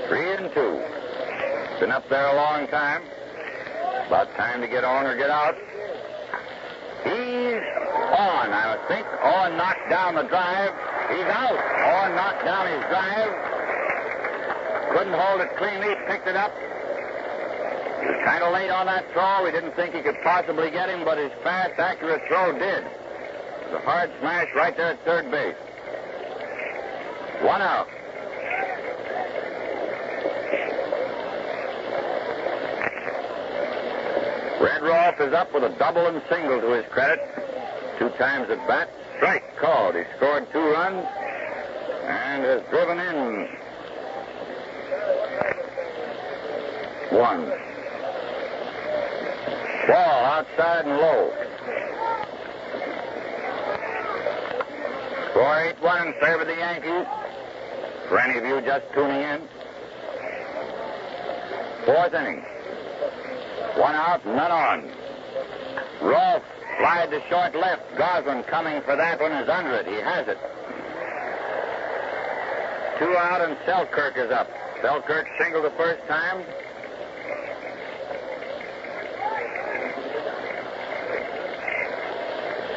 Speaker 1: 3-2. Been up there a long time. About time to get on or get out. He's on, I think. On knocked down the drive. He's out. On knocked down his drive. Couldn't hold it cleanly. Picked it up. He was kind of late on that throw. We didn't think he could possibly get him, but his fast, accurate throw did. It was a hard smash right there at third base. 1 out. Red Rolfe is up with a double and single to his credit. 2 times at bat. Strike called. He scored 2 runs and has driven in 1. Ball outside and low. Score 8-1 in favor of the Yankees. For any of you just tuning in. 4th inning. 1 out, none on. Rolfe flied to short left. Goslin coming for that one is under it. He has it. 2 out and Selkirk is up. Selkirk singled the first time.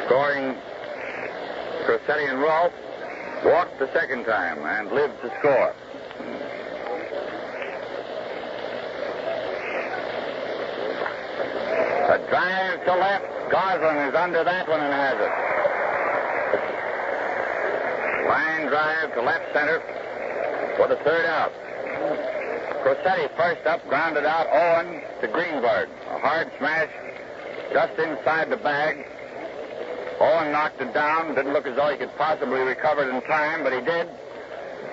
Speaker 1: Scoring Crosetti and Rolfe. Walked the second time and lived to score. A drive to left. Goslin is under that one and has it. Line drive to left center for the 3rd out. Crosetti first up, grounded out. Owen to Greenberg. A hard smash just inside the bag. Owen knocked it down. Didn't look as though he could possibly recover it in time, but he did.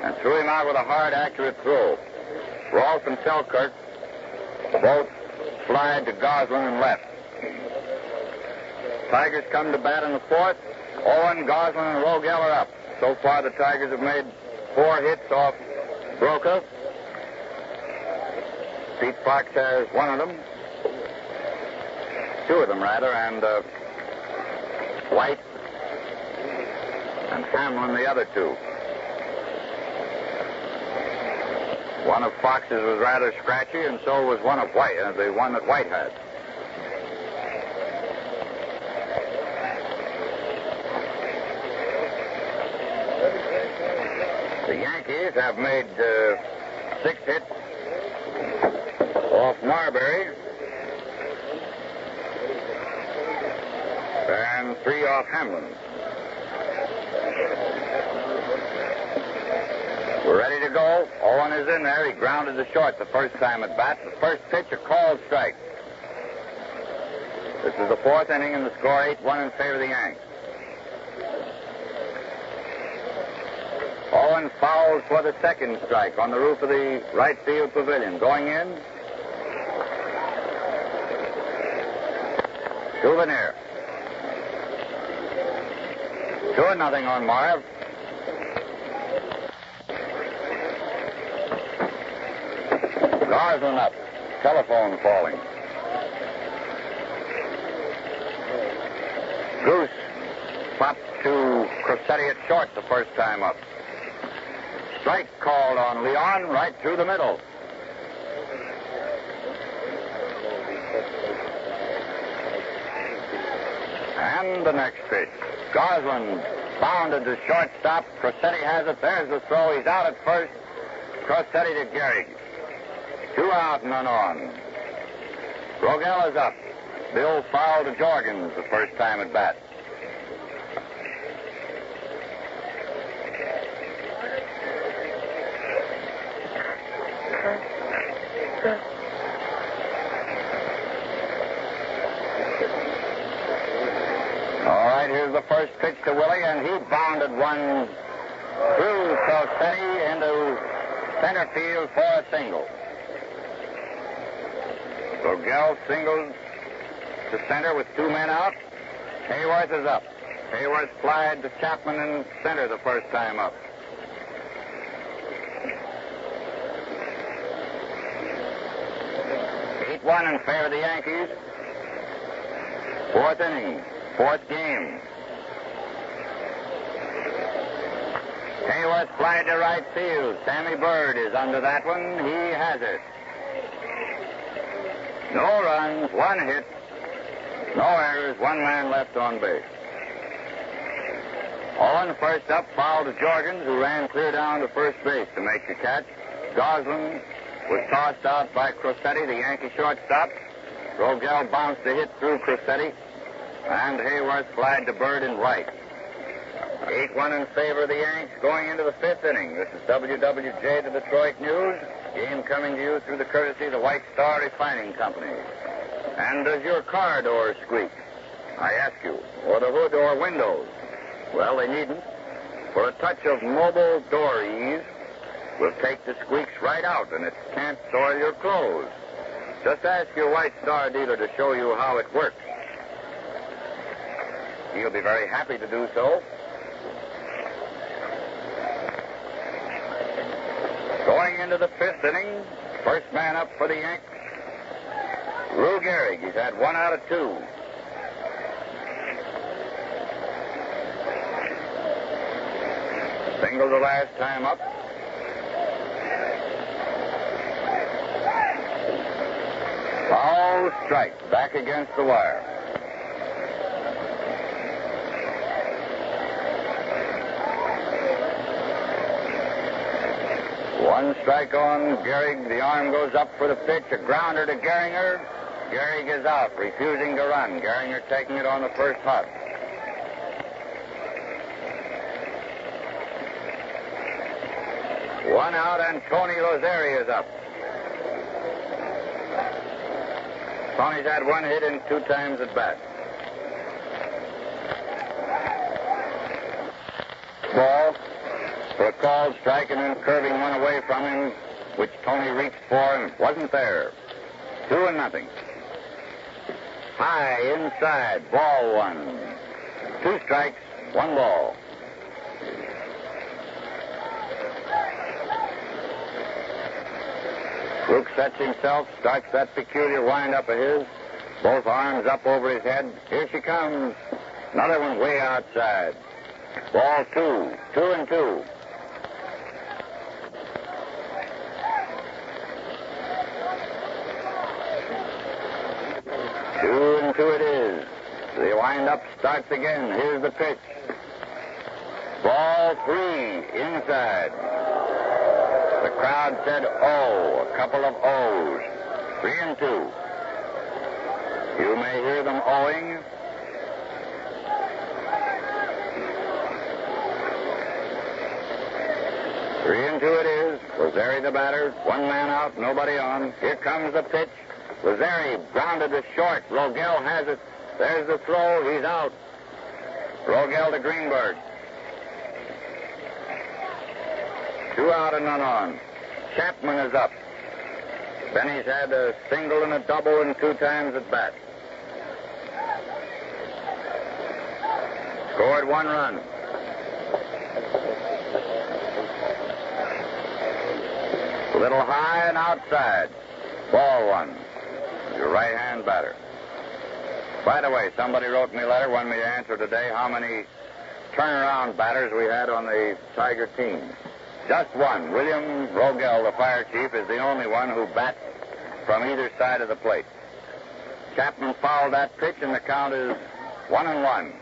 Speaker 1: And threw him out with a hard, accurate throw. Rolfe and Selkirk both slide to Goslin and left. Tigers come to bat in the 4th. Owen, Goslin, and Rogel are up. So far, the Tigers have made 4 hits off Broca. Pete Fox has 1 of them. 2 of them, rather, and White and Hamlin the other 2. One of Fox's was rather scratchy, and so was one of White, the one that White had. The Yankees have made 6 hits off Marberry and 3 off Hamlin. We're ready to go. Owen is in there. He grounded to short the first time at bat. The first pitch, a called strike. This is the 4th inning, and the score 8-1 in favor of the Yanks. Owen fouls for the 2nd strike on the roof of the right field pavilion. Going in. Souvenir. 2-0 on Marv. Goslin up. Telephone falling. Goose popped to Crosetti at short the first time up. Strike called on Leon right through the middle. And the next pitch. Goslin bounded to shortstop. Crosetti has it. There's the throw. He's out at first. Crosetti to Gehrig. 2 out, none on. Rogel is up. Bill fouled to Jorgens the first time at bat. All right, here's the first pitch to Willie, and he bounded one through Crosetti into center field for a single. Rogel singled to center with 2 men out. Hayworth is up. Hayworth flied to Chapman in center the first time up. One in favor of the Yankees. 4th inning, 4th game. Hayworth flied to right field. Sammy Bird is under that one. He has it. No runs, 1 hit, no errors, 1 man left on base. Owen first up, fouled to Jorgens, who ran clear down to first base to make the catch. Goslin was tossed out by Crosetti, the Yankee shortstop. Rogel bounced a hit through Crosetti, and Hayworth flied to Bird in right. 8-1 in favor of the Yanks going into the 5th inning. This is WWJ, the Detroit News. Game coming to you through the courtesy of the White Star Refining Company. And does your car door squeak? I ask you. Or the hood or windows? Well, they needn't. For a touch of mobile door ease will take the squeaks right out, and it can't soil your clothes. Just ask your White Star dealer to show you how it works. He'll be very happy to do so. Going into the 5th inning, first man up for the Yanks, Lou Gehrig. He's had 1 out of 2. Single the last time up. Foul strike, back against the wire. One strike on Gehrig. The arm goes up for the pitch. A grounder to Gehringer. Gehrig is out, refusing to run. Gehringer taking it on the first hop. One out, and Tony Lazzeri is up. Tony's had 1 hit in 2 times at bat. Ball for a called strike, and then curving one away from him, which Tony reached for and wasn't there. 2-0. High inside, ball 1. 2 strikes, 1 ball. Ruth sets himself, starts that peculiar wind-up of his. Both arms up over his head. Here she comes. Another one way outside. Ball 2. 2-2. Two and two it is. The wind-up starts again. Here's the pitch. Ball 3 inside. The crowd said, oh, a couple of O's. 3-2. You may hear them owing. Three and 2 it is. Lazzeri the batter. 1 man out, nobody on. Here comes the pitch. Lazzeri grounded to short. Rogel has it. There's the throw. He's out. Rogel to Greenberg. 2 out and none on. Chapman is up. Benny's had a single and a double and 2 times at bat. Scored 1 run. A little high and outside. Ball 1. Your right-hand batter. By the way, somebody wrote me a letter, wanted me to answer today how many turnaround batters we had on the Tiger team. Just 1. William Rogel, the fire chief, is the only one who bats from either side of the plate. Chapman fouled that pitch, and the count is 1-1.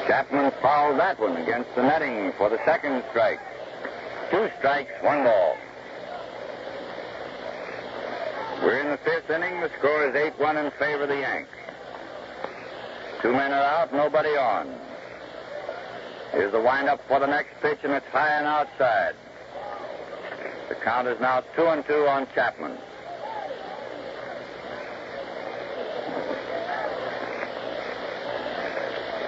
Speaker 1: Chapman fouled that one against the netting for the 2nd strike. 2 strikes, 1 ball. We're in the 5th inning. The score is 8-1 in favor of the Yanks. 2 men are out, nobody on. Here's the windup for the next pitch, and it's high and outside. The count is now 2-2 on Chapman.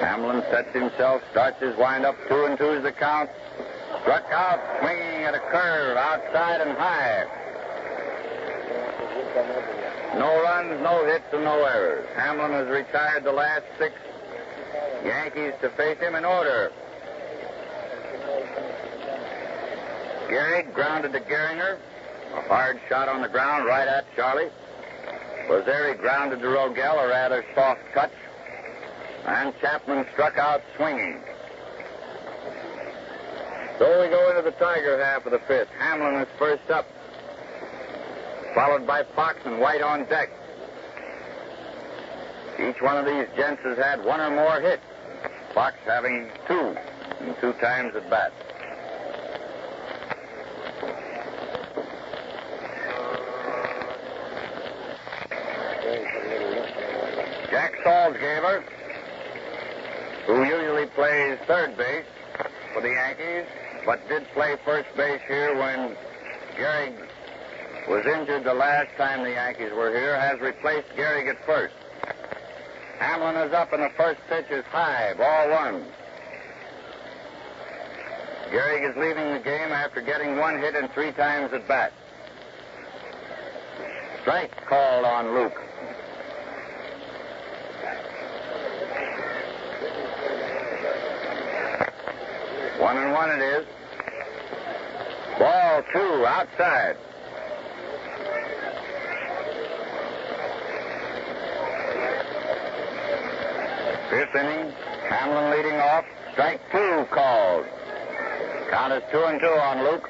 Speaker 1: Hamlin sets himself, starts his windup. 2-2 is the count. Struck out swinging at a curve outside and high. No runs, no hits, and no errors. Hamlin has retired the last 6 Yankees to face him in order. Gehrig grounded to Gehringer. A hard shot on the ground right at Charlie. Lazzeri grounded to Rogel, a rather soft touch. And Chapman struck out swinging. So we go into the Tiger half of the 5th. Hamlin is first up, followed by Fox and White on deck. Each one of these gents has had 1 or more hits. Fox having 2 and 2 times at bat. Jack Salzgeber, who usually plays third base for the Yankees, but did play first base here when Gehrig was injured the last time the Yankees were here, has replaced Gehrig at first. Hamlin is up, and the first pitch is high, ball 1. Gehrig is leaving the game after getting 1 hit and 3 times at bat. Strike called on Luke. One and 1 it is. Ball 2 outside. Fifth inning, Hamlin leading off. Strike 2 called. Count is 2-2 on Luke.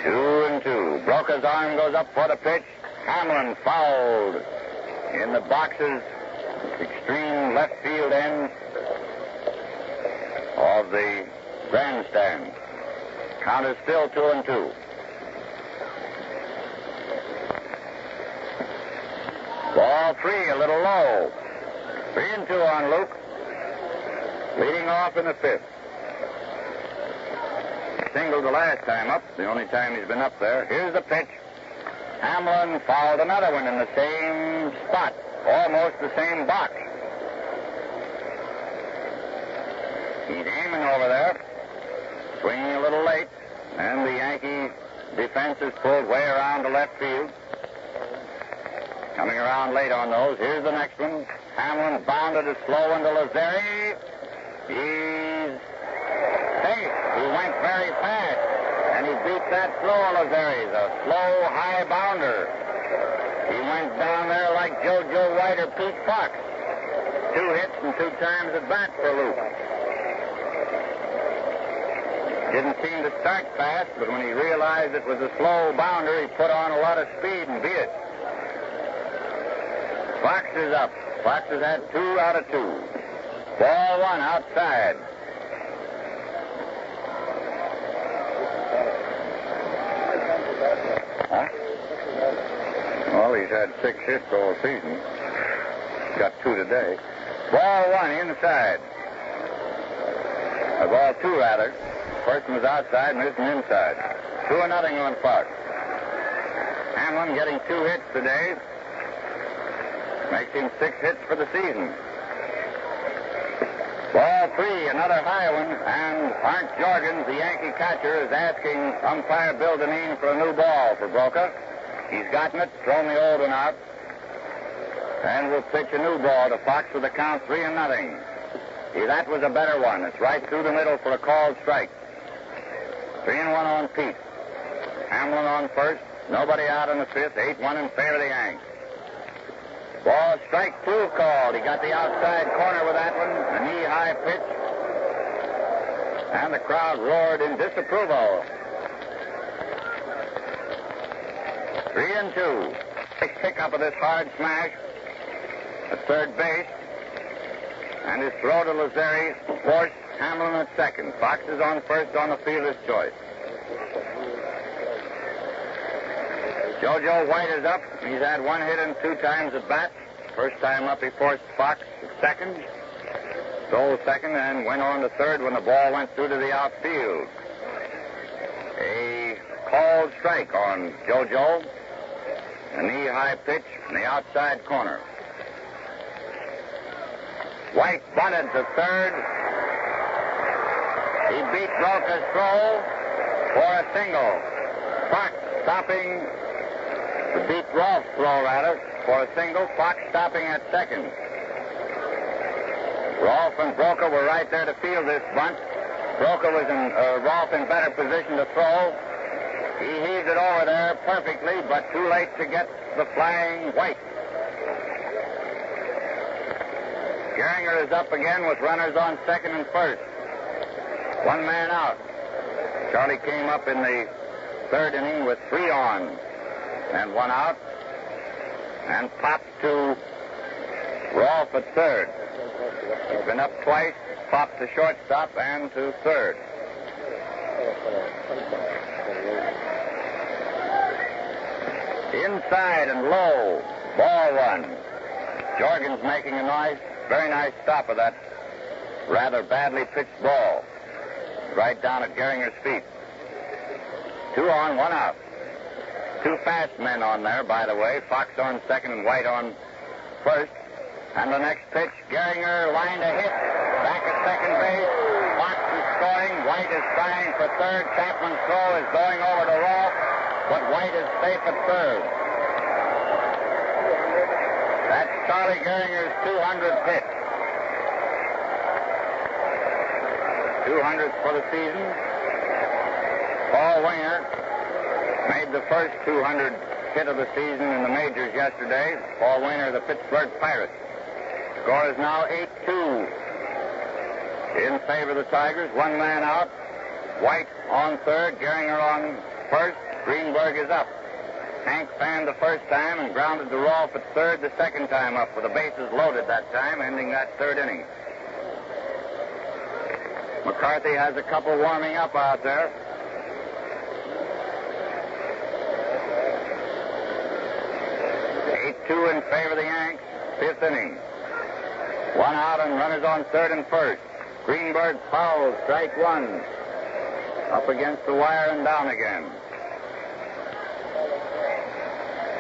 Speaker 1: 2-2. Broca's arm goes up for the pitch. Hamlin fouled in the boxes, extreme left field end of the grandstand. Count is still 2-2. Ball 3, a little low. 3-2 on Luke. Leading off in the 5th. Singled the last time up, the only time he's been up there. Here's the pitch. Hamlin fouled another one in the same spot, almost the same box. He's aiming over there, swinging a little late, and the Yankee defense is pulled way around to left field. Coming around late on those. Here's the next one. Hamlin bounded it slow into Lazzeri. He's safe. He went very fast, and he beat that slow Lazzeri, the slow high bounder. He went down there like JoJo White or Pete Fox. 2 hits and 2 times at bat for Luke. Didn't seem to start fast, but when he realized it was a slow bounder, he put on a lot of speed and beat it. Fox is up. Fox has had 2 out of 2. Ball 1 outside. Huh? Well, he's had 6 hits all season. Got 2 today. Ball 1 inside. Ball 2 rather. First one was outside and this one inside. 2-0 on Fox. Hamlin getting 2 hits today. Makes him 6 hits for the season. Ball 3, another high one, and Arndt Jorgens, the Yankee catcher, is asking umpire Bill Dineen for a new ball for Broca. He's gotten it, thrown the old one out, and will pitch a new ball to Fox with a count 3-0. See, that was a better one. It's right through the middle for a called strike. 3-1 on Pete. Hamlin on first. Nobody out in the 5th. 8-1 in favor of the Yanks. Ball strike 2 called. He got the outside corner with that one. A knee-high pitch. And the crowd roared in disapproval. 3-2. Nice pickup of this hard smash at third base. And his throw to Lazzeri forced Hamlin at second. Fox is on first on the fielder's choice. JoJo White is up. He's had 1 hit and 2 times at bat. First time up, he forced Fox at second. Stole second and went on to third when the ball went through to the outfield. A called strike on JoJo. A knee-high pitch in the outside corner. White bunted to third. He beat Broca's throw for a single. Fox stopping, beat Rolf's throw, rather, for a single. Fox stopping at second. Rolf and Broca were right there to field this bunt. Rolf in better position to throw. He heaved it over there perfectly, but too late to get the flying white. Gehringer is up again with runners on second and first. One man out. Charlie came up in the third inning with 3 on and 1 out, and popped to Rolf at third. He's been up twice, popped to shortstop and to third. Inside and low, ball 1. Jorgen's making a very nice stop of that rather badly pitched ball. Right down at Gehringer's feet. 2 on, 1 out. 2 fast men on there, by the way. Fox on second and White on first. And the next pitch, Gehringer lined a hit. Back at second base. Fox is scoring. White is trying for third. Chapman's throw is going over to Rolf, but White is safe at third. That's Charlie Gehringer's 200th hit. 200th for the season. Paul Winger made the first 200 hit of the season in the majors yesterday. Paul Winger, the Pittsburgh Pirates. Score is now 8-2 in favor of the Tigers. 1 man out. White on third. Gehringer on first. Greenberg is up. Hank fanned the first time and grounded to Rolf at third the second time up with the bases loaded that time, ending that third inning. McCarthy has a couple warming up out there. Two in favor of the Yanks. 5th inning. 1 out and runners on third and first. Greenberg fouls, strike 1. Up against the wire and down again.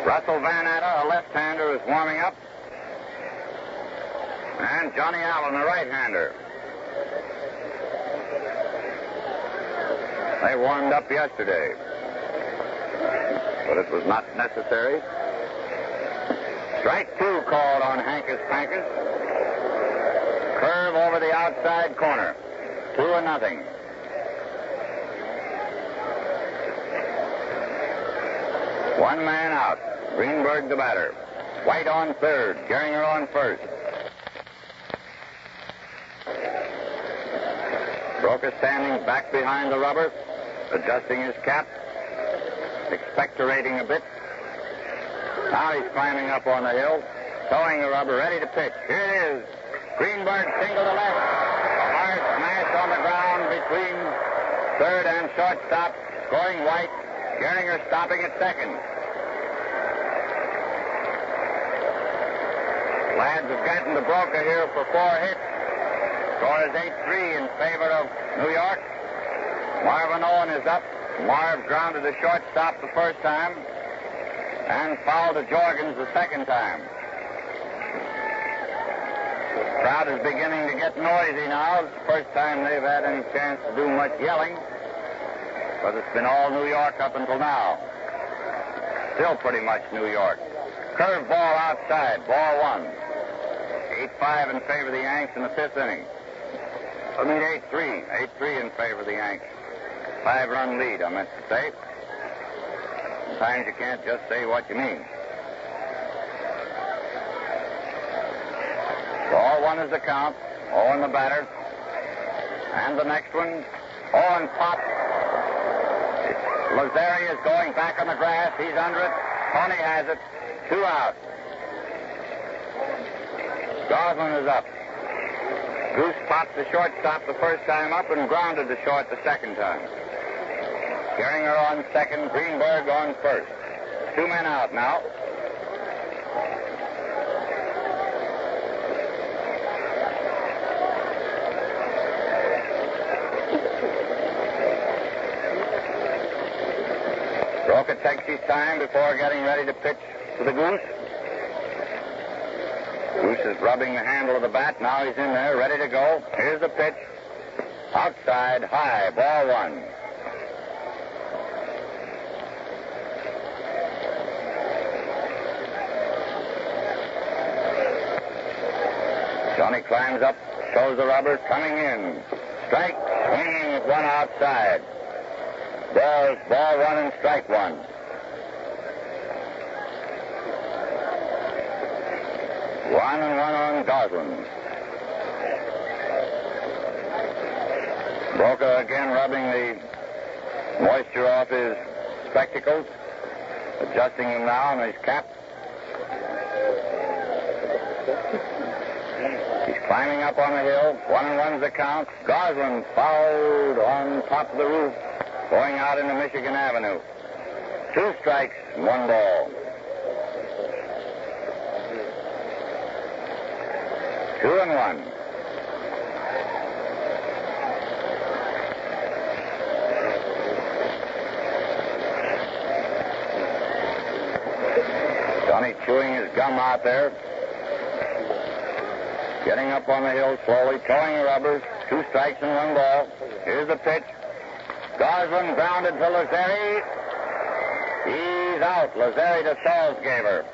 Speaker 1: Russell Van Atta, a left-hander, is warming up. And Johnny Allen, a right-hander. They warmed up yesterday, but it was not necessary. Strike 2 called on Hankus Pankus. Curve over the outside corner. 2-0. One man out. Greenberg the batter. White on third. Gehringer on first. Broca standing back behind the rubber, adjusting his cap, expectorating a bit. Now he's climbing up on the hill, towing the rubber, ready to pitch. Here it is. Greenberg single to left. A hard smash on the ground between third and shortstop. Scoring White. Gehringer stopping at second. Lads have gotten to Broca here for 4 hits. Score is 8-3 in favor of New York. Marvin Owen is up. Marv grounded to shortstop the first time and fouled to Jorgens the second time. The crowd is beginning to get noisy now. It's the first time they've had any chance to do much yelling, but it's been all New York up until now. Still pretty much New York. Curve ball outside, ball 1. 8-5 in favor of the Yanks in the 5th inning. 8-3. 8-3 in favor of the Yanks. 5-run lead, I meant to say. Sometimes you can't just say what you mean. Ball 1 is the count. Owen the batter. And the next one, Owen pops. Lazzeri is going back on the grass. He's under it. Tony has it. 2 out. Goslin is up. Goose popped the shortstop the first time up and grounded to short the second time. Gehringer on second, Greenberg on first. 2 men out now. Broca takes his time before getting ready to pitch to the Goose. Goose is rubbing the handle of the bat. Now he's in there, ready to go. Here's the pitch. Outside, high, ball one. Johnny climbs up, shows the rubber, coming in. Strike, swinging with one outside. Balls, ball one and strike one. One and one on Goslin. Broca again rubbing the moisture off his spectacles, adjusting them now on his cap. He's climbing up on the hill. 1-1's the count. Goslin fouled on top of the roof, going out into Michigan Avenue. 2 strikes, 1 ball. 2-1. Johnny chewing his gum out there. Getting up on the hill slowly, towing the rubbers. 2 strikes and 1 ball. Here's the pitch. Goslin grounded to Lazzeri. He's out. Lazzeri to Salzgeber.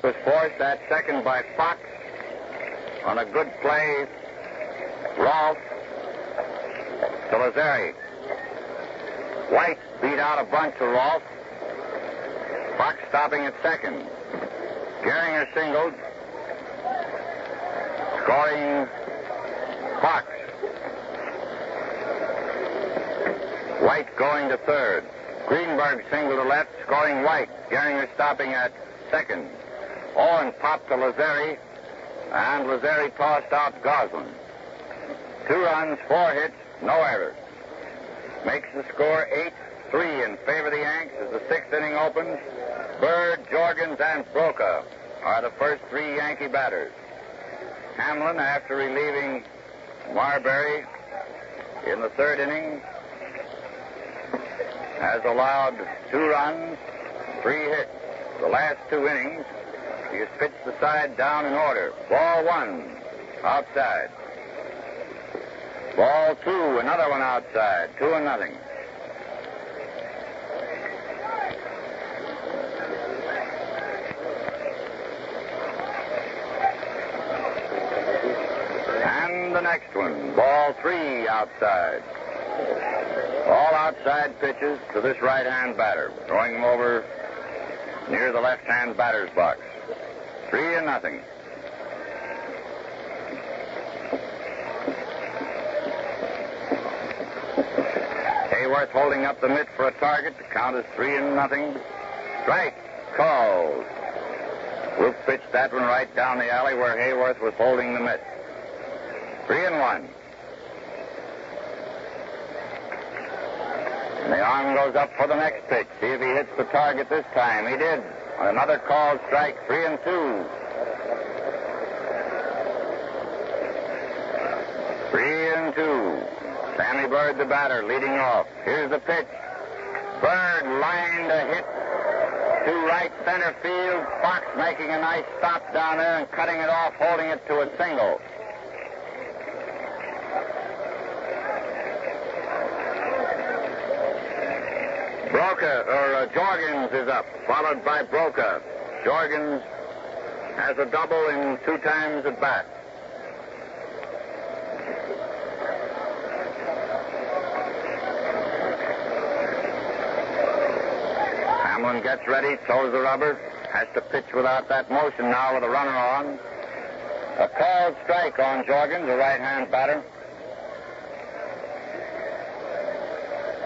Speaker 1: Was forced at second by Fox on a good play. Rolfe to Lazzeri. White beat out a bunch of Rolfe. Fox stopping at second. Gehringer singled. Scoring Fox. White going to third. Greenberg single to left, scoring White. Gehringer stopping at second. Owen popped to Lazzeri, and Lazzeri tossed out Goslin. 2 runs, 4 hits, no errors. Makes the score 8-3 in favor of the Yanks as the 6th inning opens. Bird, Jorgens, and Broca are the first 3 Yankee batters. Hamlin, after relieving Marberry in the 3rd inning, has allowed 2 runs, 3 hits. The last 2 innings, he has pitched the side down in order. Ball 1, outside. Ball 2, another one outside. 2-0. And the next one, ball 3, outside. All outside pitches to this right-hand batter, throwing them over near the left-hand batter's box. 3-0. Hayworth holding up the mitt for a target. The count is 3-0. Strike called. Ruth pitched that one right down the alley where Hayworth was holding the mitt. 3-1. And the arm goes up for the next pitch. See if he hits the target this time. He did. Another called strike, 3-2. Sammy Bird, the batter, leading off. Here's the pitch. Bird lined a hit to right center field. Fox making a nice stop down there and cutting it off, holding it to a single. Jorgens is up, followed by Broca. Jorgens has a double in 2 times at bat. Hamlin gets ready, throws the rubber, has to pitch without that motion now with a runner on. A called strike on Jorgens, the right-hand batter.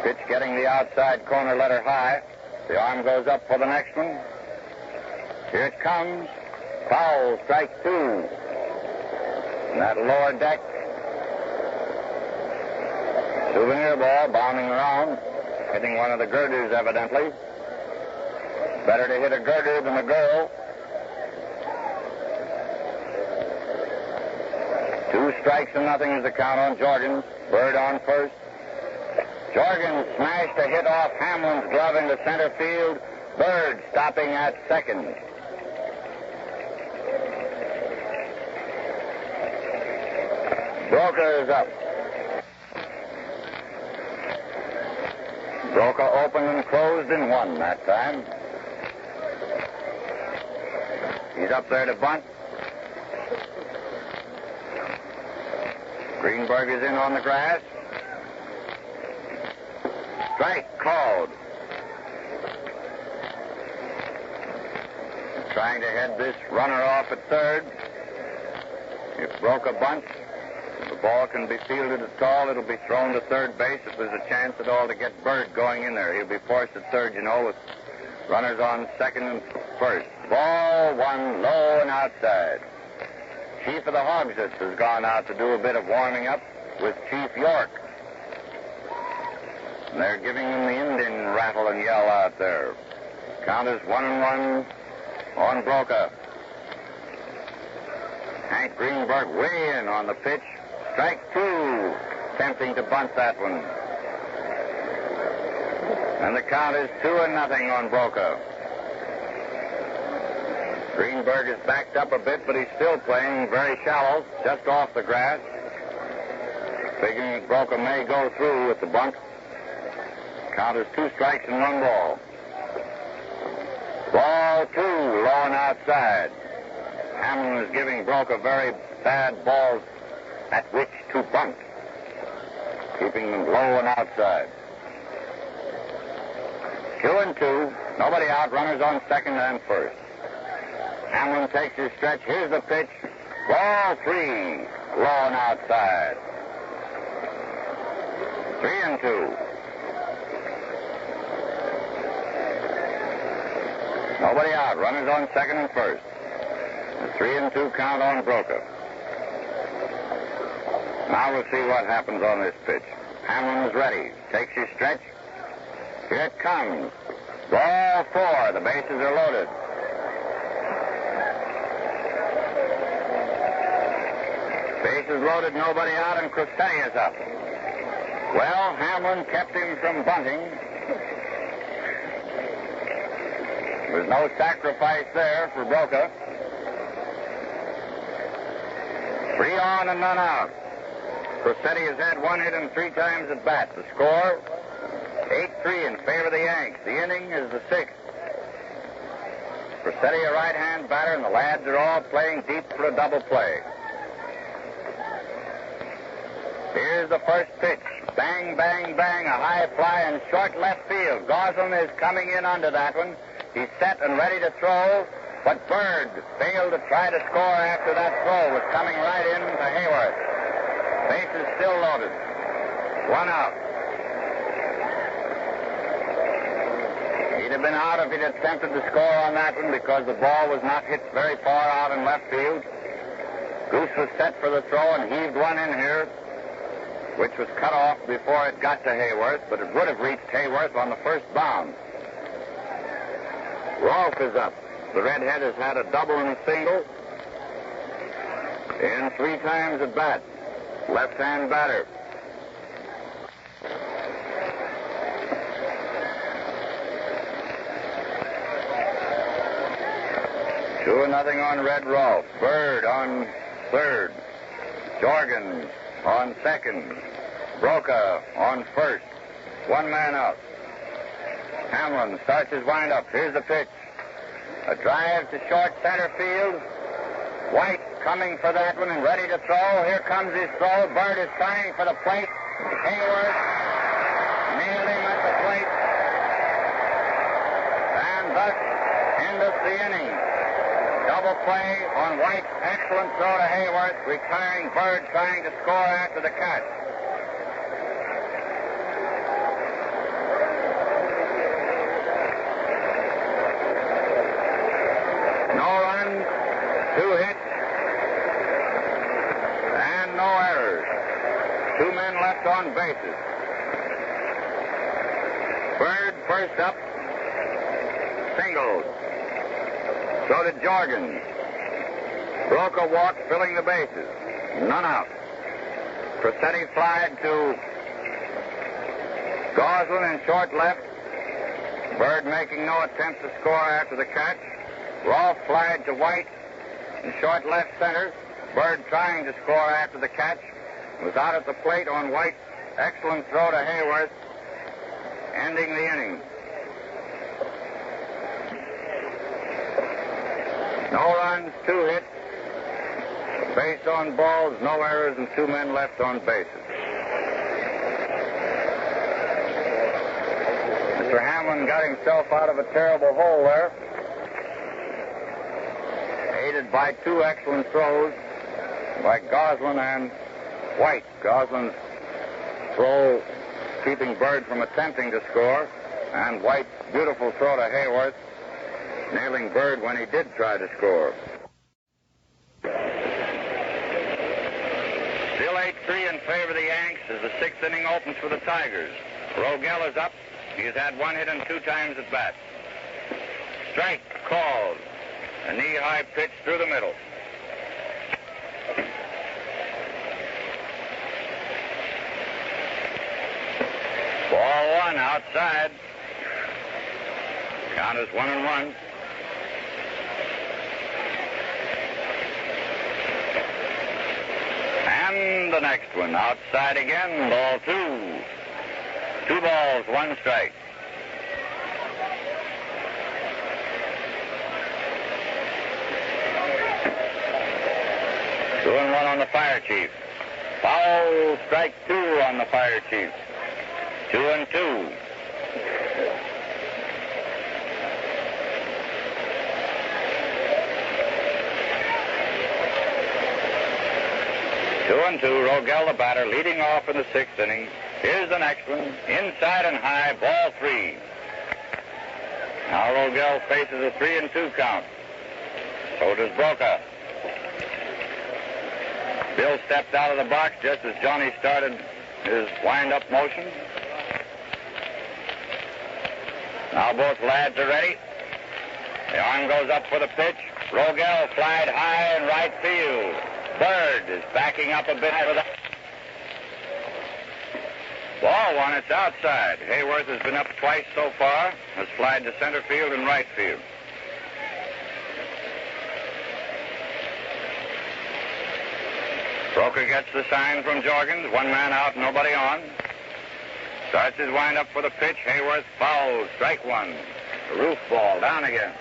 Speaker 1: Pitch getting the outside corner letter high. The arm goes up for the next one. Here it comes. Foul, strike 2. And that lower deck. Souvenir ball bounding around, hitting one of the girders evidently. Better to hit a girder than a girl. 2 strikes and nothing is the count on Jorgens. Bird on first. Jorgens smashed a hit off Hamlin's glove into center field. Bird stopping at second. Broca is up. Broca opened and closed in one that time. He's up there to bunt. Greenberg is in on the grass. Strike called. Trying to head this runner off at third. If Broca bunts, the ball can be fielded at all. It'll be thrown to third base if there's a chance at all to get Bird going in there. He'll be forced at third, you know, with runners on second and first. Ball one, low and outside. Chief of the Hogsets has gone out to do a bit of warming up with Chief York. And they're giving him the Indian rattle and yell out there. Count is 1-1 on Broca. Hank Greenberg way in on the pitch. Strike two. Attempting to bunt that one. And the count is 2-0 on Broca. Greenberg is backed up a bit, but he's still playing very shallow, just off the grass. Figuring Broca may go through with the bunt. Count is 2 strikes and 1 ball. Ball 2, low and outside. Hamlin is giving Broca very bad balls at which to bunt, keeping them low and outside. 2-2, nobody out, runners on second and first. Hamlin takes his stretch. Here's the pitch. Ball 3, low and outside. 3-2. Nobody out, runners on second and first. A 3-2 count on Broca. Now we'll see what happens on this pitch. Hamlin is ready. Takes his stretch. Here it comes. Ball 4. The bases are loaded. Bases loaded, nobody out, and Crosetti is up. Well, Hamlin kept him from bunting. There's no sacrifice there for Broca. 3 on and none out. Crosetti has had 1 hit and 3 times at bat. The score, 8-3 in favor of the Yanks. The inning is the 6th. Crosetti a right-hand batter, and the lads are all playing deep for a double play. Here's the first pitch. Bang, bang, bang, a high fly in short left field. Gosselin is coming in under that one. He's set and ready to throw, but Bird failed to try to score after that throw. Was coming right in to Hayworth. Bases still loaded. 1 out. He'd have been out if he'd attempted to score on that one because the ball was not hit very far out in left field. Goose was set for the throw and heaved one in here, which was cut off before it got to Hayworth, but it would have reached Hayworth on the first bound. Rolfe is up. The redhead has had a double and a single and 3 times at bat. Left-hand batter. Two or nothing on Red Rolfe. Bird on third. Jorgens on second. Broca on first. 1 man out. Hamlin starts his windup. Here's the pitch. A drive to short center field. White coming for that one and ready to throw. Here comes his throw. Bird is trying for the plate. Hayworth nailed him at the plate. And thus endeth the inning. Double play on White's excellent throw to Hayworth, retiring Bird trying to score after the catch. No runs, 2 hits, and no errors. 2 men left on bases. Bird first up, singled. So did Jorgens. Broca walked, filling the bases. None out. Crosetti flied to Gosselin in short left. Bird making no attempt to score after the catch. Rolfe flied to White in short left center. Bird trying to score after the catch. Was out at the plate on White's excellent throw to Hayworth. ending the inning. No runs, 2 hits, a base on balls, no errors, and 2 men left on bases. Mr. Hamlin got himself out of a terrible hole there, aided by 2 excellent throws by Goslin and White. Goslin's throw keeping Bird from attempting to score, and White's beautiful throw to Hayworth, nailing Bird when he did try to score. Still 8-3 in favor of the Yanks as the 6th inning opens for the Tigers. Rogel is up. He has had 1 hit and 2 times at bat. Strike called. A knee-high pitch through the middle. Ball 1 outside. Count is 1-1. And the next one outside again. Ball 2. 2 balls, 1 strike. Two and 1 on the Fire Chief. Foul, strike 2 on the Fire Chief. 2-2. Rogel, the batter, leading off in the 6th inning. Here's the next one. Inside and high, ball 3. Now Rogel faces a 3-2 count. So does Broca. Bill stepped out of the box just as Johnny started his wind-up motion. Now both lads are ready. The arm goes up for the pitch. Rogel flied high in right field. Bird is backing up a bit for the... Ball 1, it's outside. Hayworth has been up twice so far, has flied to center field and right field. Broca gets the sign from Jorgens. 1 man out, nobody on. Starts his wind-up for the pitch. Hayworth fouls. Strike 1. The Ruth ball down again.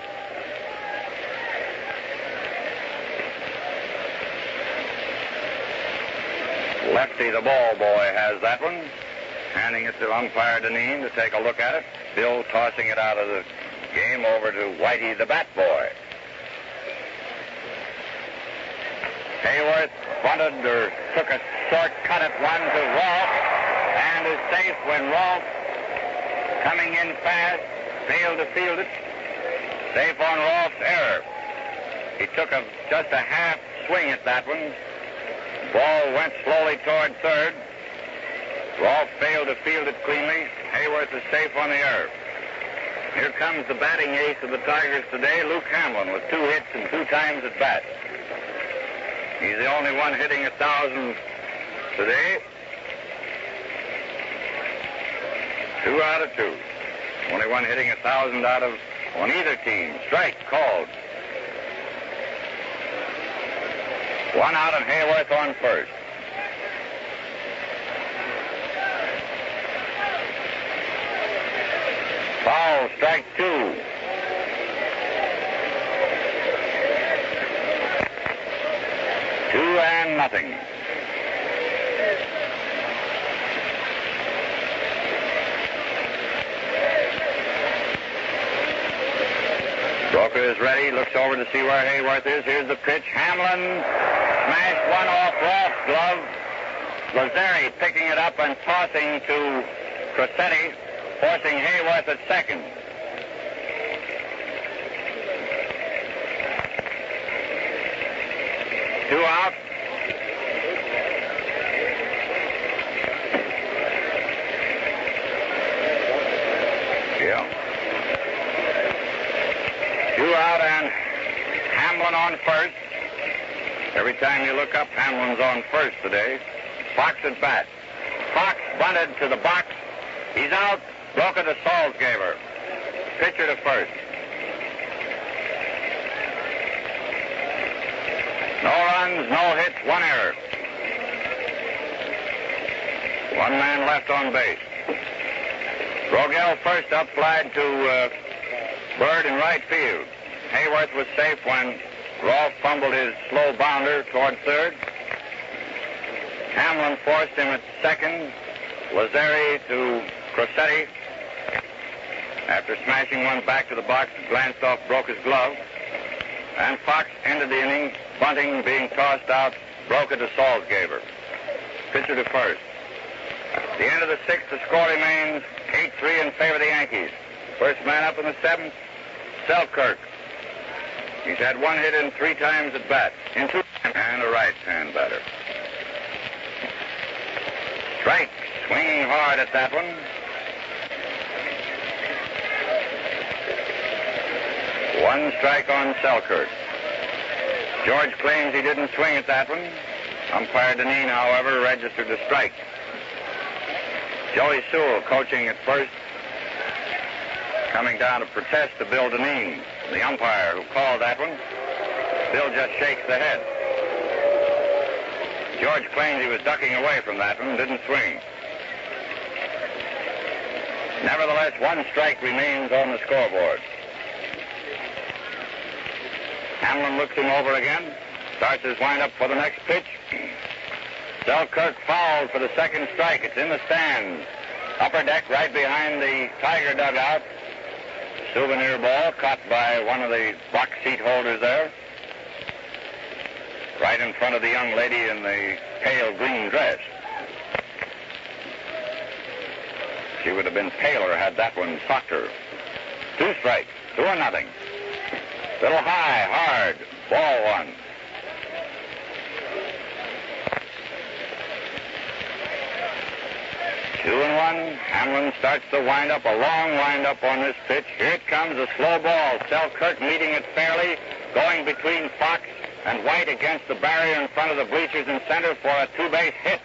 Speaker 1: Lefty, the ball boy, has that one. Handing it to umpire Deneen to take a look at it. Bill tossing it out of the game over to Whitey, the bat boy. Hayworth bunted or took a short cut at one to Rolfe and is safe when Rolfe, coming in fast, failed to field it. Safe on Rolfe's error. He took just a half swing at that one. Ball went slowly toward third. Rolfe failed to field it cleanly. Hayworth is safe on the error. Here comes the batting ace of the Tigers today, Luke Hamlin, with 2 hits and 2 times at bat. He's the only one hitting 1,000 today. 2 out of 2. Only one hitting 1,000 out of on either team. Strike called. 1 out and Hayworth on first. Foul, strike 2. 2-0. Broca is ready, looks over to see where Hayworth is. Here's the pitch. Hamlin smashed one off Rolfe's glove. Lazzeri picking it up and tossing to Crosetti, forcing Hayworth at second. Two out. Yeah. 2 out and Hamlin on first. Every time you look up, Hamlin's on first today. Fox at bat. Fox bunted to the box. He's out. Broca to Salzgeber. Pitcher to first. No runs, no hits, 1 error. 1 man left on base. Rogel first up, flied to Bird in right field. Hayworth was safe when Rolfe fumbled his slow bounder toward third. Hamlin forced him at second. Lazzeri to Crosetti. After smashing one back to the box, it glanced off, broke his glove. And Fox ended the inning, bunting, being tossed out, broke it to Salzgeber. Pitcher to first. At the end of the sixth, the score remains 8-3 in favor of the Yankees. First man up in the seventh, Selkirk. He's had one hit in 3 times at bat. And a right-hand batter. Strike, swinging hard at that one. One strike on Selkirk. George claims he didn't swing at that one. Umpire Deneen, however, registered a strike. Joey Sewell coaching at first, coming down to protest to Bill Deneen, the umpire who called that one. Bill just shakes the head. George claims he was ducking away from that one, didn't swing. Nevertheless, one strike remains on the scoreboard. Hamlin looks him over again, starts his windup for the next pitch. Selkirk fouled for the second strike. It's in the stands. Upper deck right behind the Tiger dugout. Souvenir ball caught by one of the box seat holders there. Right in front of the young lady in the pale green dress. She would have been paler had that one socked her. 2 strikes, 2-0. Little high, hard, ball one. Two and one. Hamlin starts the windup, a long windup on this pitch. Here it comes, a slow ball. Selkirk meeting it fairly, going between Fox and White against the barrier in front of the bleachers in center for a 2-base hit.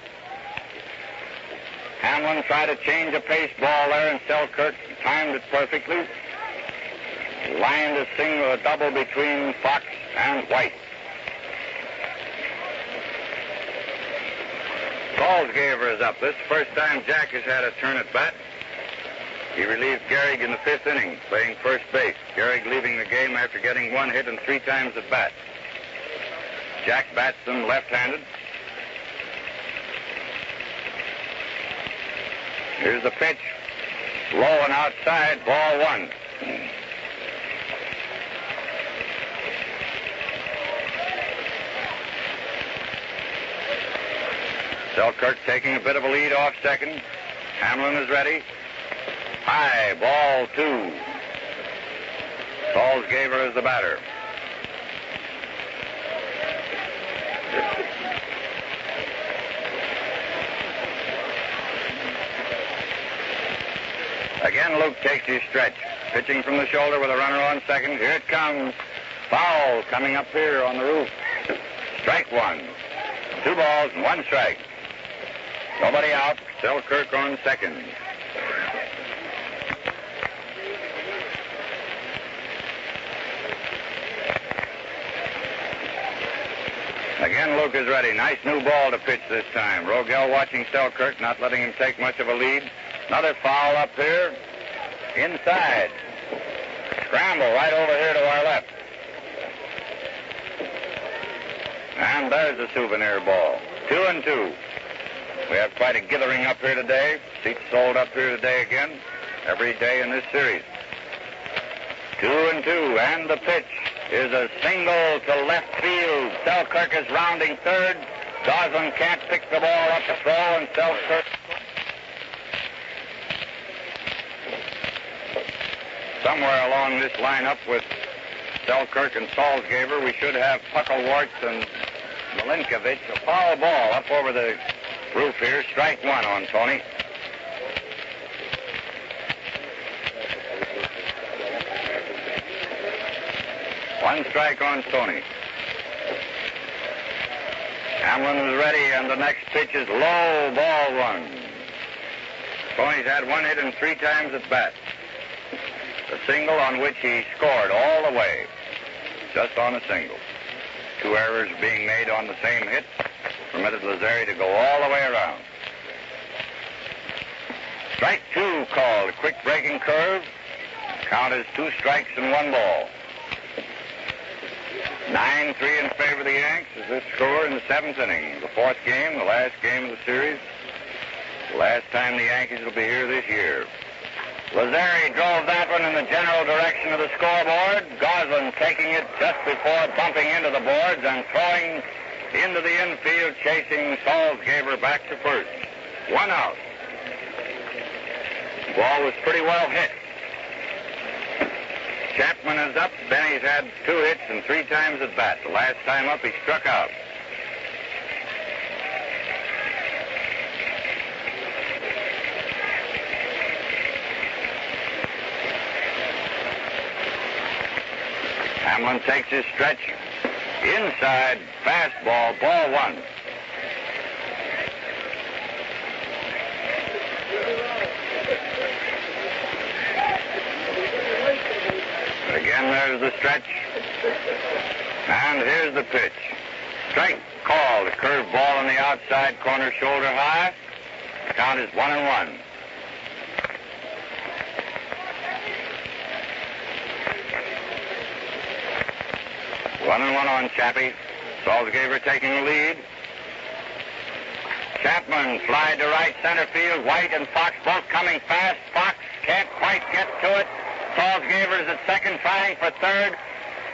Speaker 1: Hamlin tried to change a pace ball there, and Selkirk timed it perfectly. Lined a single, a double between Fox and White. Salzgeber is up. This is the first time Jack has had a turn at bat. He relieved Gehrig in the 5th inning, playing first base. Gehrig leaving the game after getting 1 hit and 3 times at bat. Jack bats them left-handed. Here's the pitch. Low and outside, ball 1. Selkirk taking a bit of a lead off second. Hamlin is ready. High, ball 2. Salzgeber is the batter. Again, Luke takes his stretch. Pitching from the shoulder with a runner on second. Here it comes. Foul coming up here on the roof. Strike 1. 2 balls and 1 strike. Nobody out. Selkirk on second. Again, Luke is ready. Nice new ball to pitch this time. Rogel watching Selkirk, not letting him take much of a lead. Another foul up here. Inside. Scramble right over here to our left. And there's the souvenir ball. 2-2. We have quite a gathering up here today. Seats sold up here today again. Every day in this series. 2-2. And the pitch is a single to left field. Selkirk is rounding third. Goslin can't pick the ball up to throw, and Selkirk. Somewhere along this lineup with Selkirk and Salzgeber, we should have Pucklewarts and Milinkovic. A foul ball up over the roof here. Strike 1 on Tony. One strike on Tony. Hamlin is ready, and the next pitch is low, ball 1. Tony's had 1 hit and 3 times at bat. A single on which he scored all the way, just on a single. 2 errors being made on the same hit permitted Lazzeri to go all the way around. Strike two called. A quick breaking curve. Count is 2 strikes and 1 ball. 9-3 in favor of the Yanks is this score in the 7th inning. The 4th game, the last game of the series. The last time the Yankees will be here this year. Lazzeri drove that one in the general direction of the scoreboard. Goslin taking it just before bumping into the boards and throwing into the infield, chasing Gehringer back to first. 1 out. The ball was pretty well hit. Chapman is up. Benny's had 2 hits and 3 times at bat. The last time up, he struck out. Hamlin takes his stretch. Inside fastball, ball 1. Again, there's the stretch. And here's the pitch. Strike called. A curved ball on the outside corner, shoulder high. The count is 1-1. One on Chappie. Gehringer taking the lead. Chapman fly to right center field. White and Fox both coming fast. Fox can't quite get to it. Gehringer is at second, trying for third.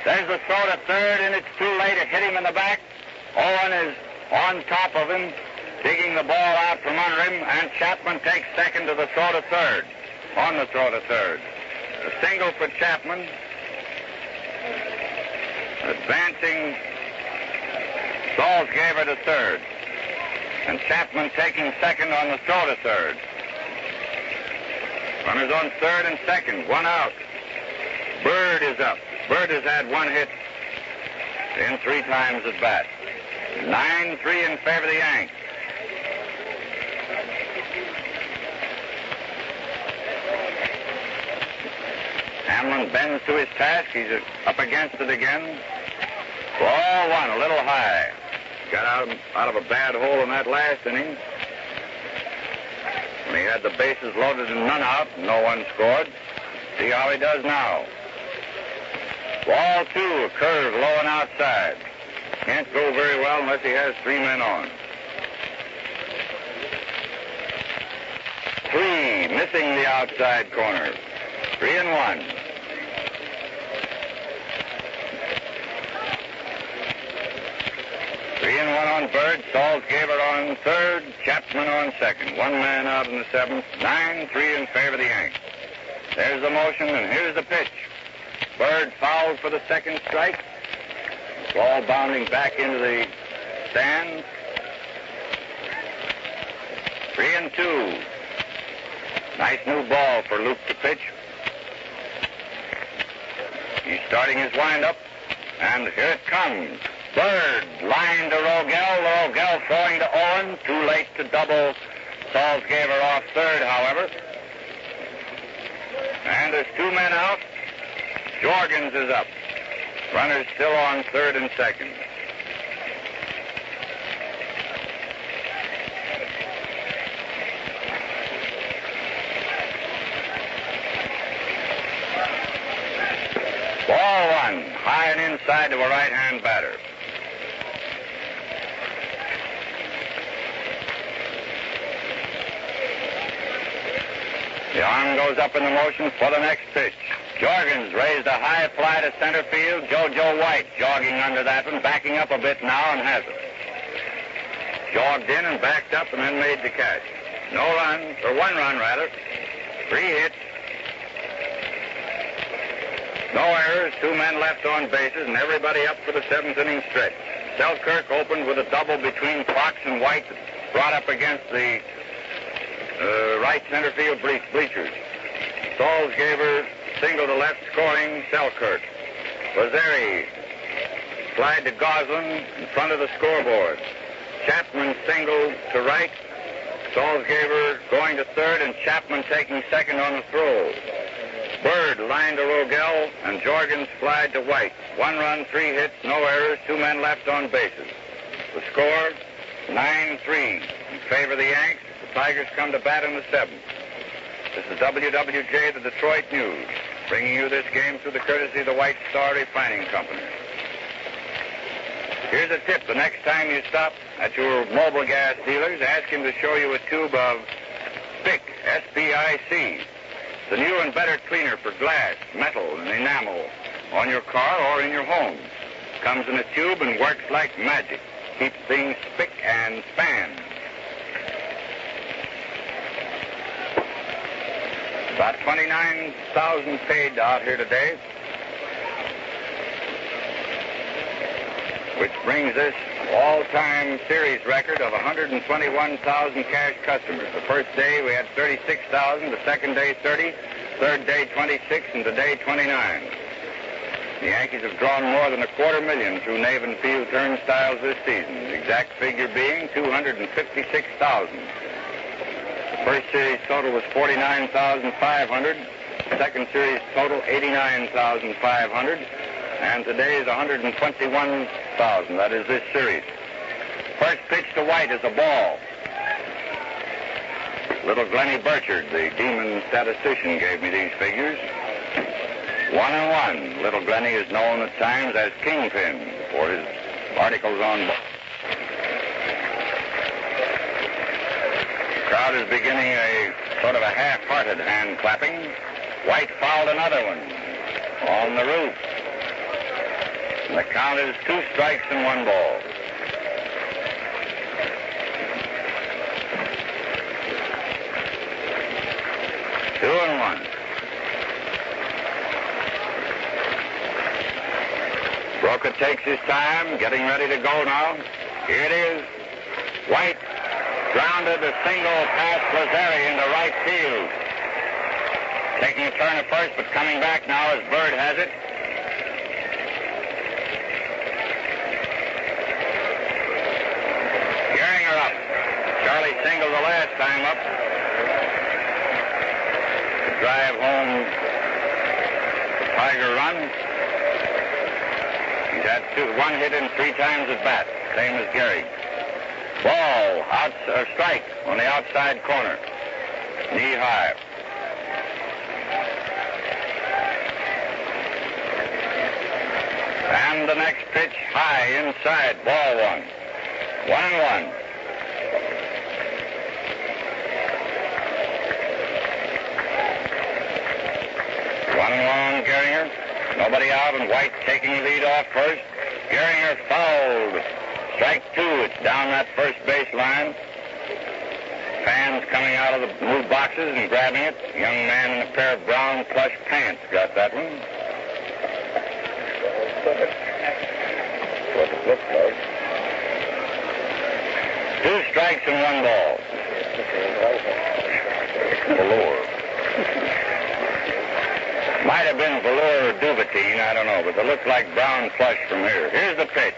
Speaker 1: There's the throw to third, and it's too late. It hit him in the back. Owen is on top of him, digging the ball out from under him, and Chapman takes second to the throw to third. On the throw to third. A single for Chapman. Advancing Gehringer to third. And Chapman taking second on the throw to third. Runners on third and second. 1 out. Bird is up. Bird has had 1 hit in 3 times at bat. 9-3 in favor of the Yanks. Hamlin bends to his task. He's up against it again. Ball 1, a little high. Got out of a bad hole in that last inning. When he had the bases loaded and none out, no one scored. See how he does now. Ball 2, a curve low and outside. Can't go very well unless he has 3 men on. 3, missing the outside corner. 3-1. On Bird, Gehringer on third, Chapman on second. 1 man out in the 7th. 9-3 in favor of the Yanks. There's the motion, and here's the pitch. Bird fouled for the second strike. Ball bounding back into the stands. 3-2. Nice new ball for Luke to pitch. He's starting his windup, and here it comes. Bird, line to Rogel. Rogel throwing to Owen. Too late to double Gehringer off third, however. And there's 2 men out. Jorgens is up. Runners still on third and second. Ball 1, high and inside to a right-hand batter. The arm goes up in the motion for the next pitch. Jorgens raised a high fly to center field. JoJo White jogging under that one, backing up a bit now and has it. Jogged in and backed up and then made the catch. No run, or 1 run rather. 3 hits. No errors, 2 men left on bases, and everybody up for the 7th inning stretch. Selkirk opened with a double between Fox and White, brought up against the right center field bleachers. Gehringer single to left, scoring Selkirk. Lazzeri slide to Goslin in front of the scoreboard. Chapman single to right. Gehringer going to third, and Chapman taking second on the throw. Bird line to Rogel, and Jorgens flied to White. 1 run, 3 hits, no errors, 2 men left on bases. The score, 9-3 in favor of the Yanks. The Tigers come to bat in the 7th. This is WWJ, the Detroit News, bringing you this game through the courtesy of the White Star Refining Company. Here's a tip. The next time you stop at your mobile gas dealers, ask him to show you a tube of SPIC, S-P-I-C. It's a new and better cleaner for glass, metal, and enamel on your car or in your home. Comes in a tube and works like magic. Keeps things spick and span. About 29,000 paid out here today, which brings us all-time series record of 121,000 cash customers. The first day we had 36,000, the second day 30, third day 26, and today 29. The Yankees have drawn more than 250,000 through Navin Field turnstiles this season, the exact figure being 256,000. The first series total was 49,500, second series total 89,500, and today is 121,000. That is this series. First pitch to White is a ball. Little Glenny Burchard, the demon statistician, gave me these figures. 1-1. Little Glenny is known at times as Kingpin for his articles on ball. The crowd is beginning a sort of a half-hearted hand clapping. White fouled another one on the roof. And the count is 2 strikes and 1 ball. Two and one. Broca takes his time, getting ready to go now. Here it is. White grounded a single past Lazzeri into right field. Taking a turn at first, but coming back now as Bird has it. Gehringer up. Charlie singled the last time up to drive home the Tiger run. He's had 1 hit and 3 times at bat, same as Gehrig. Ball, strike on the outside corner, knee high. And the next pitch high inside, ball 1. 1-1. On Gehringer. Nobody out, and White taking the lead off first. Gehringer fouled. Strike 2. It's down that first base line. Fans coming out of the move boxes and grabbing it. A young man in a pair of brown plush pants got that one. What it looks like. 2 strikes and 1 ball. Velour. Might have been velour or duvetine, I don't know, but they look like brown plush from here. Here's the pitch.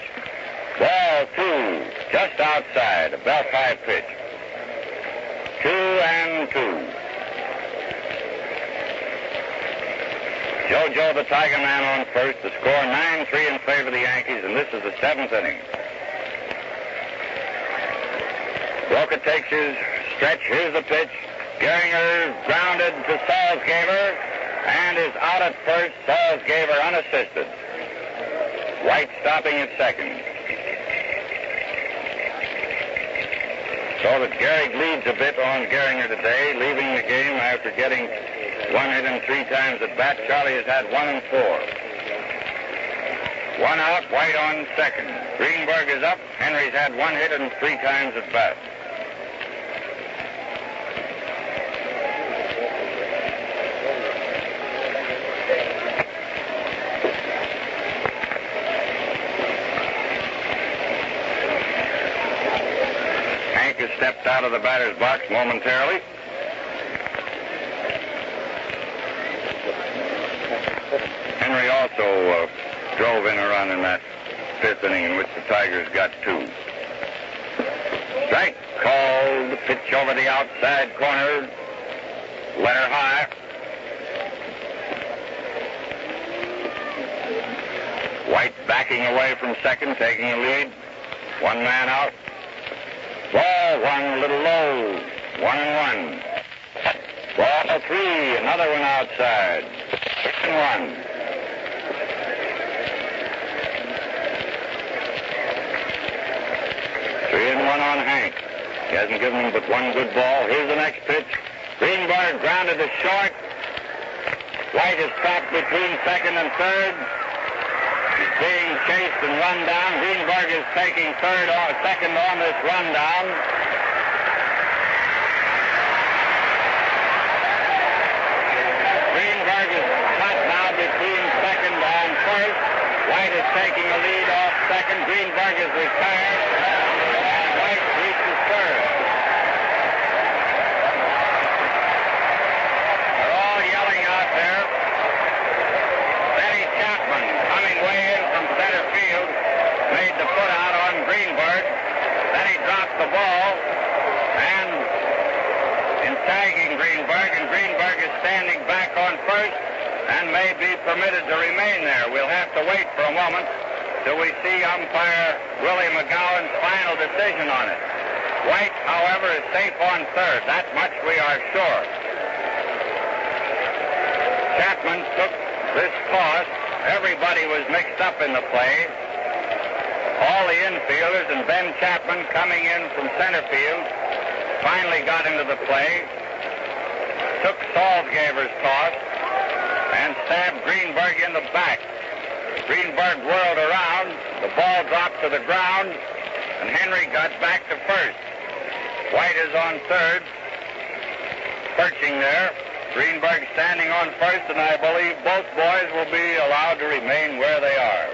Speaker 1: Ball 2, just outside, a belt high pitch. 2-2. JoJo the Tiger Man on first. The score 9-3 in favor of the Yankees, and this is the 7th inning. Broca takes his stretch. Here's the pitch. Gehringer grounded to Salzgeber and is out at first. Salzgeber unassisted. White stopping at second. So that Gehrig leads a bit on Gehringer today, leaving the game after getting 1 hit and 3 times at bat. Charlie has had 1 and 4. 1 out, White on second. Greenberg is up. Henry's had 1 hit and 3 times at bat. Hank has stepped out of the batter's box momentarily. Henry also drove in a run in that 5th inning in which the Tigers got 2. Strike called. The pitch over the outside corner. Letter high. White backing away from second, taking a lead. 1 man out. Ball 1, a little low. 1-1. Ball 3, another one outside. 3-1. On Hank. He hasn't given him but one good ball. Here's the next pitch. Greenberg grounded to short. White is trapped between second and third. He's being chased and run down. Greenberg is taking second on this rundown. Greenberg is caught now between second and first. White is taking a lead off second. Greenberg is retired. White reaches third. They're all yelling out there. Benny Chapman, coming way in from center field, made the put out on Greenberg. Then he dropped the ball, and in tagging Greenberg, and Greenberg is standing back on first and may be permitted to remain there. We'll have to wait for a moment till we see umpire Willie McGowan's final decision on it. White, however, is safe on third. That much we are sure. Chapman took this toss. Everybody was mixed up in the play. All the infielders and Ben Chapman coming in from center field finally got into the play, took Salzgeber's toss, and stabbed Greenberg in the back. Greenberg whirled around, the ball dropped to the ground, and Henry got back to first. White is on third, perching there. Greenberg standing on first, and I believe both boys will be allowed to remain where they are.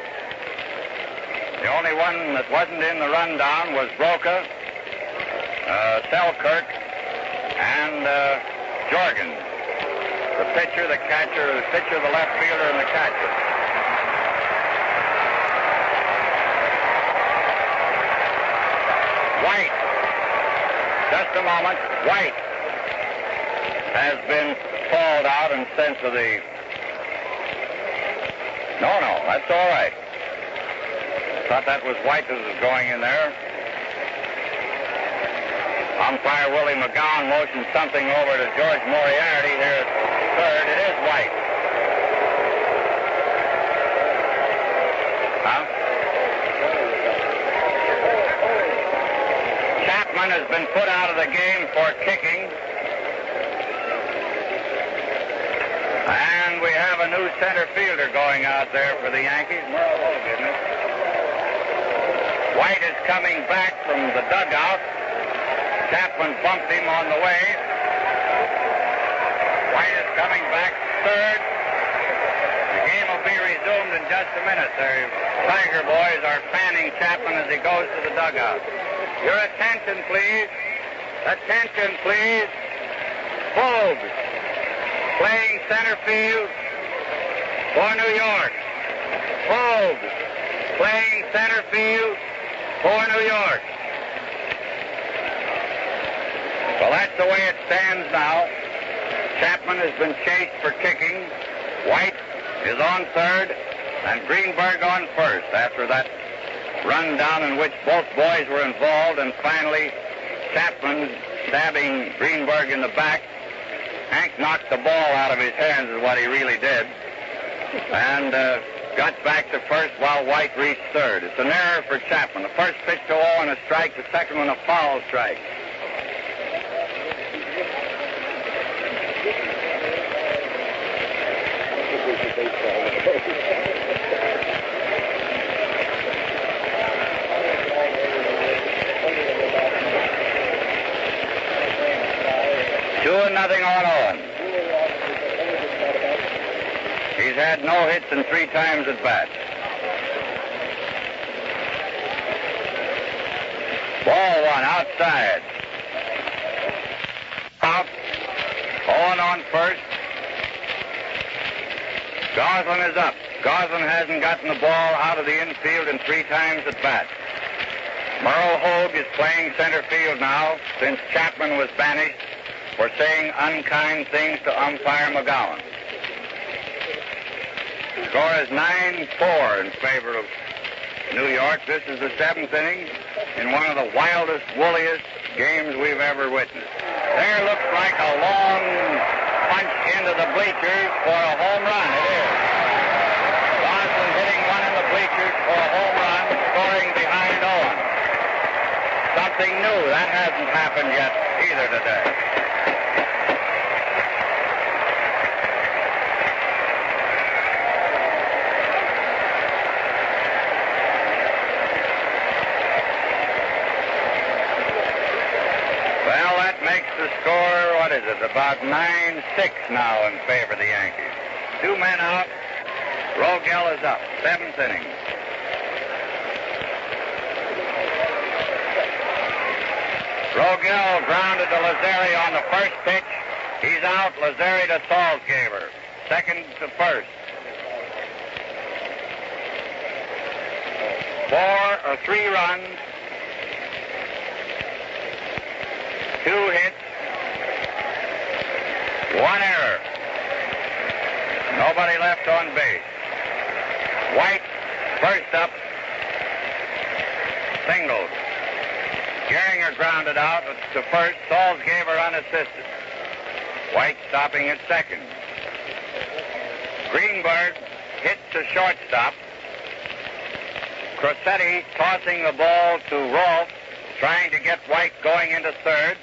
Speaker 1: The only one that wasn't in the rundown was Broca, Selkirk, and Jorgen. The pitcher, the catcher, the left fielder, and the catcher. White. Just a moment. White has been called out and sent to the... No, that's all right. Thought that was White that was going in there. Umpire Willie McGowan motioned something over to George Moriarty here at third. It is White. Huh? Chapman has been put out of the game for kicking. And we have a new center fielder going out there for the Yankees. Oh, goodness. White is coming back from the dugout. Chapman bumped him on the way. White is coming back third. The game will be resumed in just a minute. The Tiger boys are fanning Chapman as he goes to the dugout. Your attention, please. Attention, please. Fogue, playing center field for New York. Fogue, playing center field for New York. Well, that's the way it stands now. Chapman has been chased for kicking. White is on third, and Greenberg on first after that rundown in which both boys were involved, and finally Chapman stabbing Greenberg in the back. Hank knocked the ball out of his hands is what he really did, and got back to first while White reached third. It's an error for Chapman. The first pitch to 0 and a strike, the second one a foul strike. Nothing on Owen. He's had no hits and 3 times at bat. Ball 1 outside. Out. Owen on first. Goslin is up. Goslin hasn't gotten the ball out of the infield in 3 times at bat. Merle Hogue is playing center field now since Chapman was banished for saying unkind things to umpire McGowan. The score is 9-4 in favor of New York. This is the 7th inning in one of the wildest, woolliest games we've ever witnessed. There looks like a long bleachers for a home run. It is. Gosling hitting one in the bleachers for a home run, scoring behind Owen. Something new. That hasn't happened yet either today. Well, that makes the score, what is it, about 9-6 now in favor of the Yankees. 2 men out. Rogel is up. 7th inning. Rogel grounded to Lazzeri on the first pitch. He's out. Lazzeri to Gehringer. Second to first. 3 runs. 2 hits. 1 error. Nobody left on base. White first up. Singled. Gehringer grounded out to first. Gehringer unassisted. White stopping at second. Greenberg hits to shortstop. Crosetti tossing the ball to Ruth, trying to get White going into third,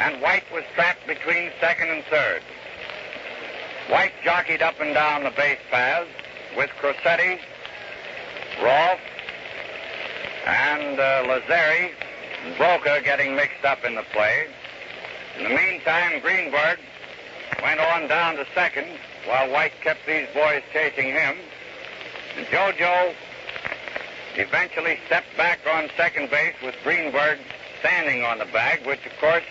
Speaker 1: and White was trapped between second and third. White jockeyed up and down the base paths with Crosetti, Ruth, and Lazzeri, Broca getting mixed up in the play. In the meantime, Greenberg went on down to second while White kept these boys chasing him. And JoJo eventually stepped back on second base with Greenberg standing on the bag, which, of course,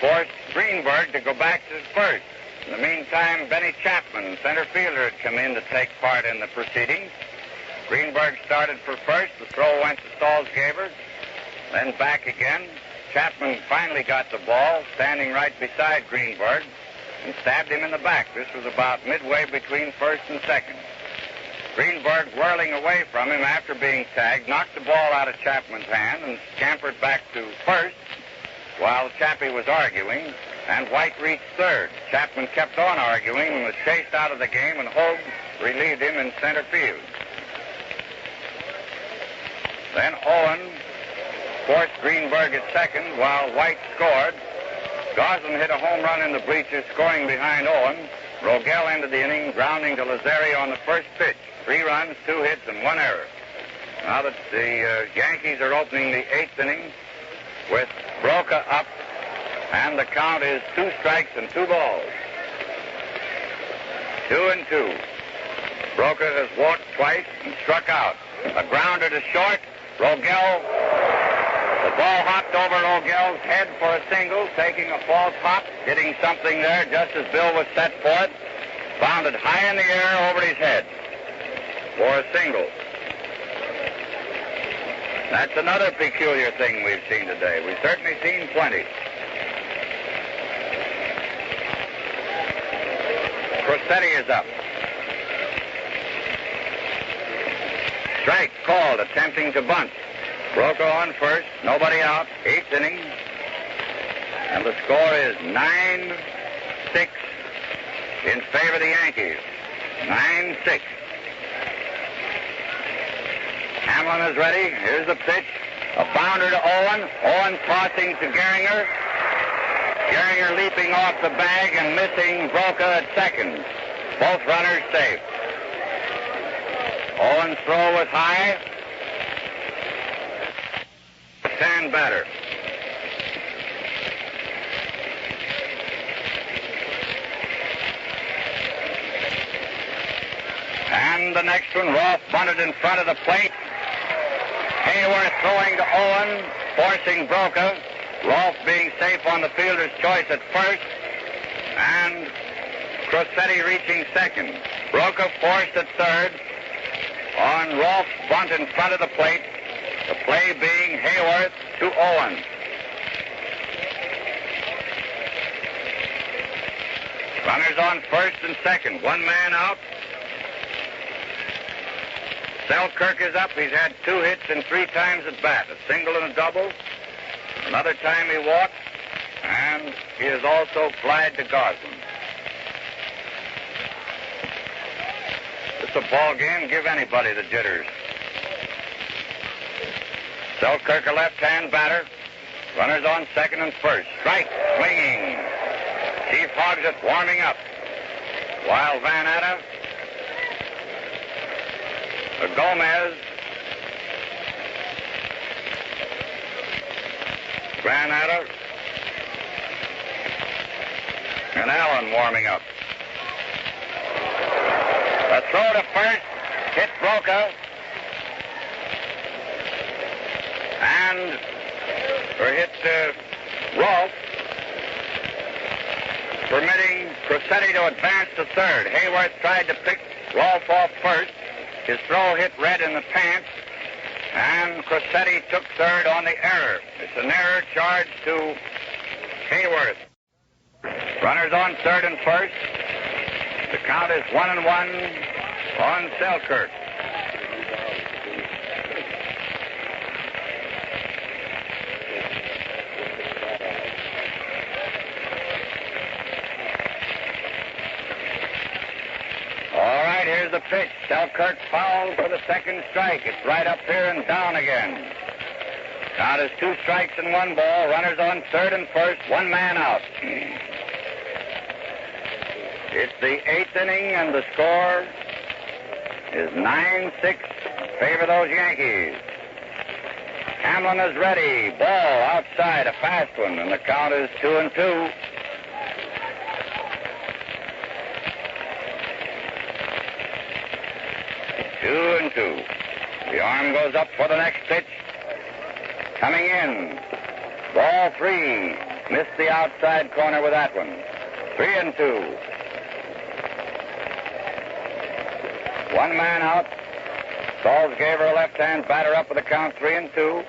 Speaker 1: forced Greenberg to go back to first. In the meantime, Benny Chapman, center fielder, had come in to take part in the proceedings. Greenberg started for first. The throw went to Gehringer, then back again. Chapman finally got the ball, standing right beside Greenberg, and stabbed him in the back. This was about midway between first and second. Greenberg, whirling away from him after being tagged, knocked the ball out of Chapman's hand and scampered back to first while Chappie was arguing, and White reached third. Chapman kept on arguing and was chased out of the game, and Hogue relieved him in center field. Then Owen forced Greenberg at second while White scored. Gosling hit a home run in the bleachers, scoring behind Owen. Rogel ended the inning, grounding to Lazzeri on the first pitch. 3 runs, 2 hits, and 1 error. Now that the Yankees are opening the 8th inning with Broca up, and the count is 2 strikes and 2 balls. 2-2. Broca has walked twice and struck out. A grounder to short. Rogel. The ball hopped over Rogel's head for a single, taking a false hop, hitting something there just as Bill was set for it. Bounded high in the air over his head for a single. That's another peculiar thing we've seen today. We've certainly seen plenty. Crosetti is up. Strike called, attempting to bunt. Broca on first, nobody out, 8th inning. And the score is 9-6 in favor of the Yankees. 9-6. Hamlin is ready. Here's the pitch. A bounder to Owen. Owen tossing to Gehringer. Gehringer leaping off the bag and missing Broca at second. Both runners safe. Owen's throw was high. Stand batter. And the next one, Ruth bunted in front of the plate. Hayworth throwing to Owen, forcing Broca. Ruth being safe on the fielder's choice at first. And Crosetti reaching second. Broca forced at third on Ruth's bunt in front of the plate. The play being Hayworth to Owen. Runners on first and second. 1 man out. Selkirk is up. He's had 2 hits and 3 times at bat. A single and a double. Another time he walked. And he has also flied to Gosling. the ball game, give anybody the jitters. Selkirk, a left-hand batter. Runners on second and first. Strike, swinging. Chief hogs it, warming up. While Van Atta, Gomez, Van Atta, and Allen warming up. A throw to first, hit Broca, and hit Rolfe, permitting Crosetti to advance to third. Hayworth tried to pick Rolfe off first. His throw hit Red in the pants, and Crosetti took third on the error. It's an error charged to Hayworth. Runners on third and first. The count is 1-1 on Selkirk. All right, here's the pitch. Selkirk fouled for the second strike. It's right up here and down again. Count is 2 strikes and 1 ball. Runners on third and first. 1 man out. It's the 8th inning, and the score is 9-6 in favor of those Yankees. Hamlin is ready. Ball outside, a fast one, and the count is 2-2. The arm goes up for the next pitch. Coming in. Ball 3. Missed the outside corner with that one. 3-2. 1 man out. Salzgeber, a left-hand batter, up with the count 3-2.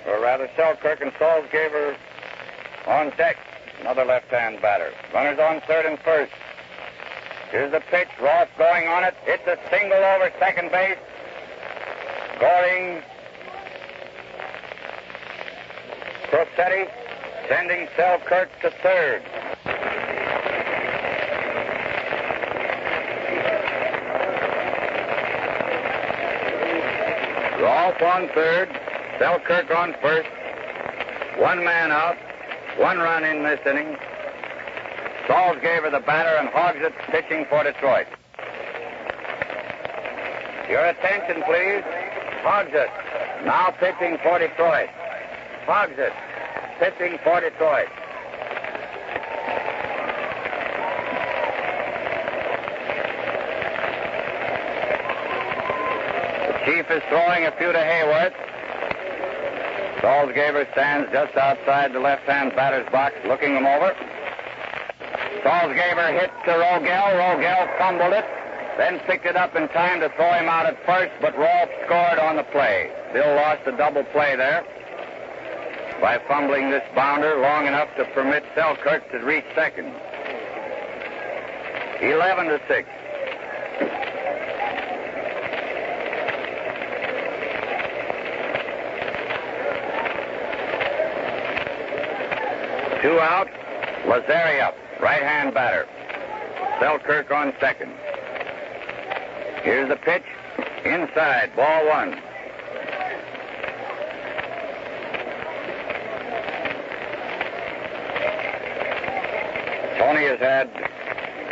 Speaker 1: Or rather, Selkirk and Salzgeber on deck. Another left-hand batter. Runners on third and first. Here's the pitch. Roth going on it. Hits a single over second base. Scoring Crosetti, sending Selkirk to third. Rolfe on third. Selkirk on first. 1 man out. 1 run in this inning. Salzgeber the batter, and hogs it, pitching for Detroit. Your attention, please. Hogs it. Now pitching for Detroit. Hogs it. Pitching for Detroit. The Chief is throwing a few to Hayworth. Salzgeber stands just outside the left-hand batter's box, looking him over. Salzgeber hit to Rogel. Rogel fumbled it, then picked it up in time to throw him out at first, but Rolfe scored on the play. Bill lost a double play there by fumbling this bounder long enough to permit Selkirk to reach second. 11-6. Two out. Lazzeri up. Right-hand batter. Selkirk on second. Here's the pitch. Inside. Ball 1. Tony has had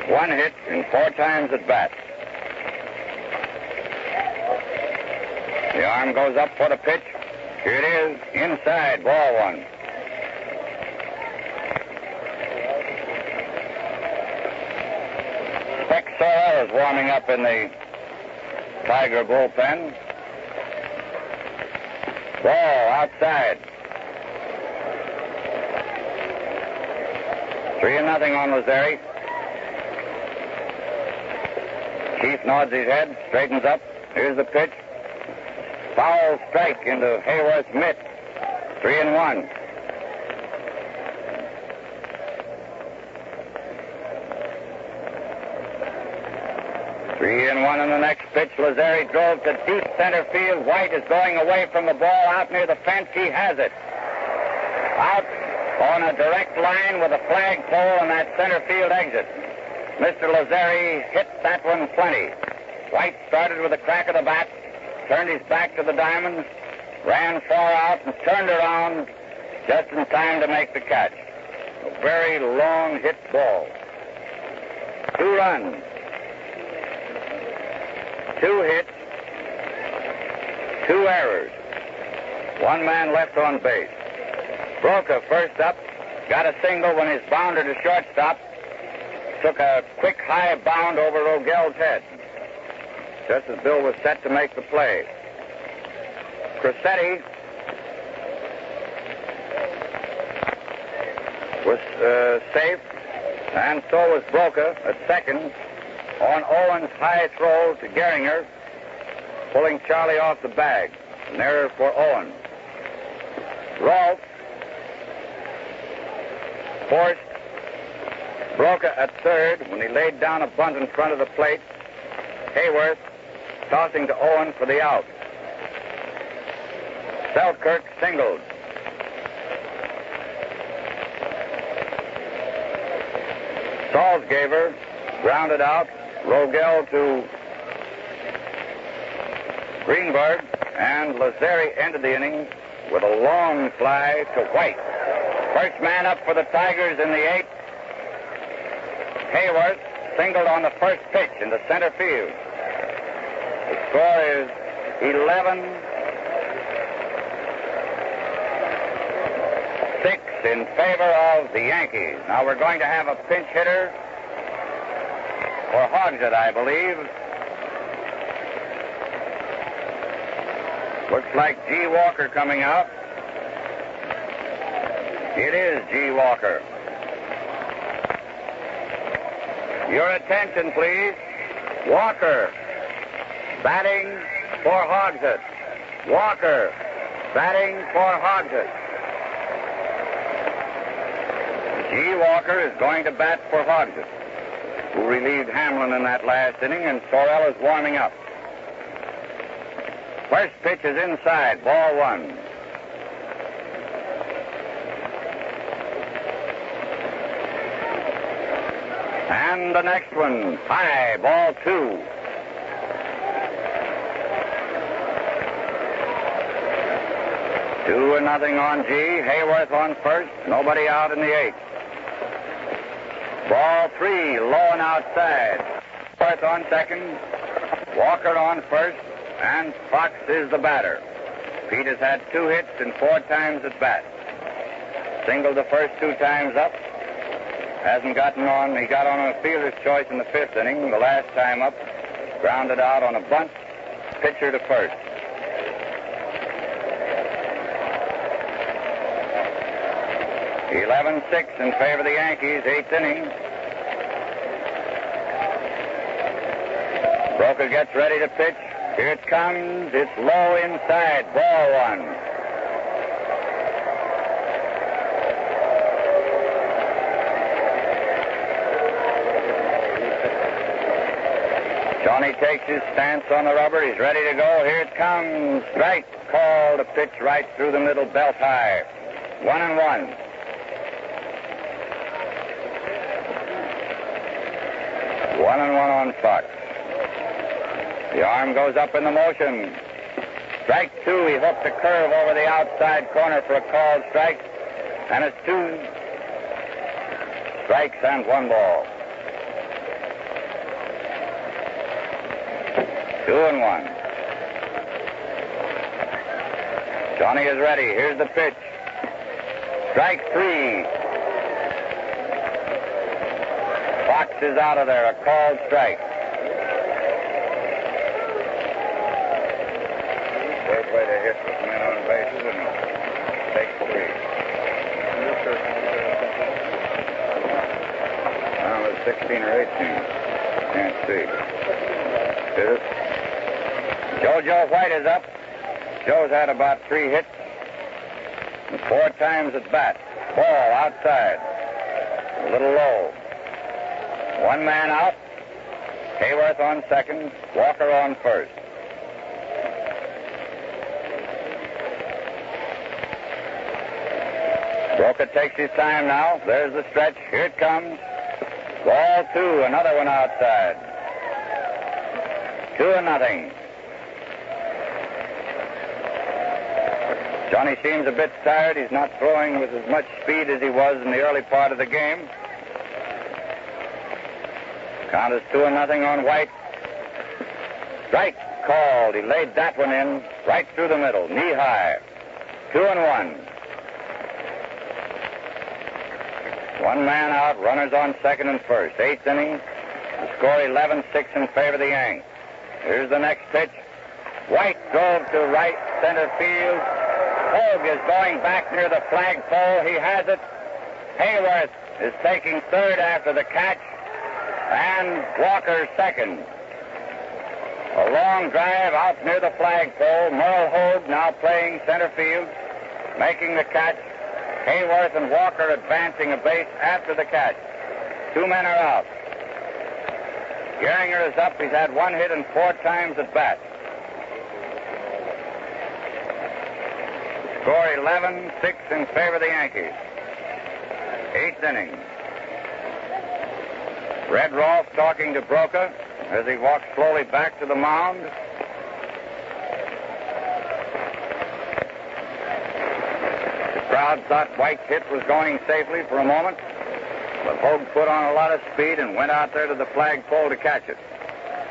Speaker 1: 1 hit in 4 times at bat. The arm goes up for the pitch. Here it is. Inside. Ball 1. Sorrell is warming up in the Tiger bullpen. Ball outside. 3-0 on Lazzeri. Chief nods his head, straightens up. Here's the pitch. Foul strike into Hayworth's mitt. 3-1. In the next pitch, Lazzeri drove to deep center field. White is going away from the ball out near the fence. He has it. Out on a direct line with a flagpole and that center field exit. Mr. Lazzeri hit that one plenty. White started with a crack of the bat, turned his back to the diamond, ran far out, and turned around just in time to make the catch. A very long hit ball. 2 runs. 2 hits. 2 errors. 1 man left on base. Broca first up, got a single when his bounder to shortstop took a quick high bound over Rogel's head, just as Bill was set to make the play. Crosetti was safe, and so was Broca at second on Owen's high throw to Gehringer, pulling Charlie off the bag. An error for Owen. Ruth forced Broca at third when he laid down a bunt in front of the plate. Hayworth tossing to Owen for the out. Selkirk singled. Salzgaver grounded out. Rogel to Greenberg, and Lazzeri ended the inning with a long fly to White. First man up for the Tigers in the 8th. Hayworth singled on the first pitch into center field. The score is 11-6 in favor of the Yankees. Now we're going to have a pinch hitter for Hogsett, I believe. Looks like G. Walker coming out. It is G. Walker. Your attention, please. Walker batting for Hogsett. Walker batting for Hogsett. G. Walker is going to bat for Hogsett, who relieved Hamlin in that last inning, and Sorrell is warming up. First pitch is inside, ball 1. And the next one, high, ball 2. Two and nothing on G. Hayworth on first, nobody out in the 8th. Ball 3, low and outside. Hayworth on second, Walker on first, and Fox is the batter. Pete has had 2 hits and 4 times at bat. Singled the first 2 times up. Hasn't gotten on. He got on a fielder's choice in the 5th inning. The last time up, grounded out on a bunt. Pitcher to first. (11-6) in favor of the Yankees, 8th inning. Broca gets ready to pitch. Here it comes. It's low inside. Ball 1. Johnny takes his stance on the rubber. He's ready to go. Here it comes. Strike called. A pitch right through the middle, belt high. 1-1. One on Fox. The arm goes up in the motion. Strike 2. He hooked a curve over the outside corner for a called strike. And it's 2 strikes and 1 ball. 2-1. Johnny is ready. Here's the pitch. Strike 3. Fox is out of there. A called strike. Third way to hit with men on bases and take 3. Well, it's 16 or 18. Can't see. Is it? Joe White is up. Joe's had about 3 hits and 4 times at bat. Ball outside. A little low. 1 man out. Hayworth on second. Walker on first. Broca takes his time now. There's the stretch. Here it comes. Ball 2. Another one outside. 2-0. Johnny seems a bit tired. He's not throwing with as much speed as he was in the early part of the game. Count is 2-0 on White. Strike called. He laid that one in right through the middle, knee high. 2-1. One man out, runners on second and first. 8th inning. The score 11-6 in favor of the Yanks. Here's the next pitch. White drove to right center field. Hogue is going back near the flagpole. He has it. Hayworth is taking third after the catch. And Walker second. A long drive out near the flagpole. Merle Hogue now playing center field, making the catch. Hayworth and Walker advancing a base after the catch. 2 men are out. Gehringer is up. He's had 1 hit and 4 times at bat. Score 11-6 in favor of the Yankees. 8th inning. Red Rolfe talking to Broca as he walks slowly back to the mound. The crowd thought White's hit was going safely for a moment, but Hogue put on a lot of speed and went out there to the flagpole to catch it.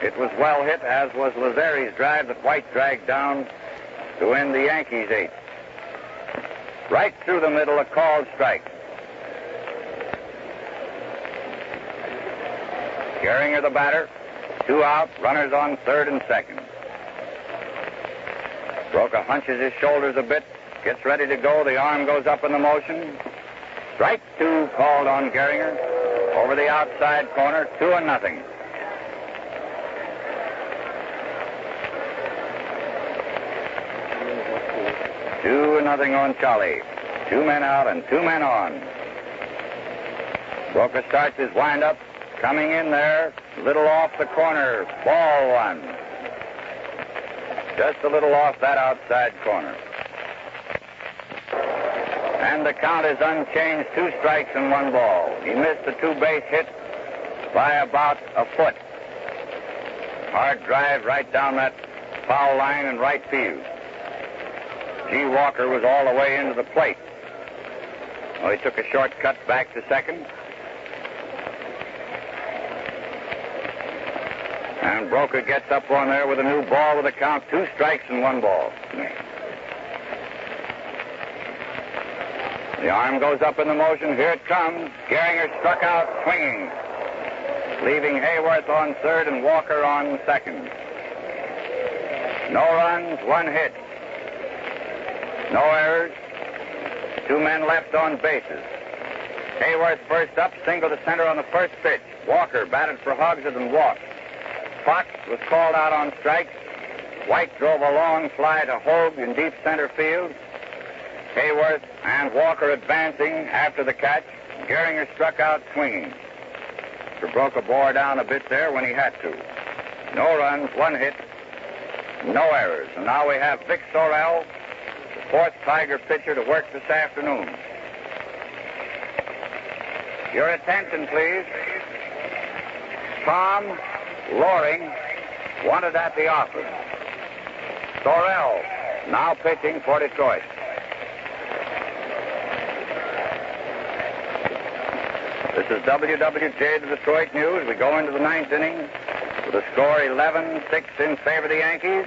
Speaker 1: It was well hit, as was Lazzeri's drive that White dragged down to end the Yankees' 8th. Right through the middle, a called strike. Gehringer the batter. 2 out, runners on third and second. Broca hunches his shoulders a bit, gets ready to go. The arm goes up in the motion. Strike 2 called on Gehringer. Over the outside corner, 2-0. Nothing on Charlie. 2 men out and 2 men on. Broca starts his windup. Coming in there, little off the corner. Ball 1. Just a little off that outside corner. And the count is unchanged. 2 strikes and 1 ball. He missed the 2-base hit by about a foot. Hard drive right down that foul line in right field. G. Walker was all the way into the plate. Well, he took a shortcut back to second. And Broca gets up on there with a new ball with a count. 2 strikes and 1 ball. The arm goes up in the motion. Here it comes. Gehringer struck out swinging, leaving Hayworth on third and Walker on second. No runs, 1 hit. No errors. 2 men left on bases. Hayworth first up, single to center on the first pitch. Walker batted for Hogshead and walked. Fox was called out on strikes. White drove a long fly to Hogue in deep center field. Hayworth and Walker advancing after the catch. Gehringer struck out swinging. Mr. Broca bore down a bit there when he had to. No runs, 1 hit, no errors. And now we have Vic Sorrell, the 4th Tiger pitcher, to work this afternoon. Your attention, please. Tom Loring wanted at the office. Sorrell now pitching for Detroit. This is WWJ, the Detroit News. We go into the 9th inning with a score 11-6 in favor of the Yankees.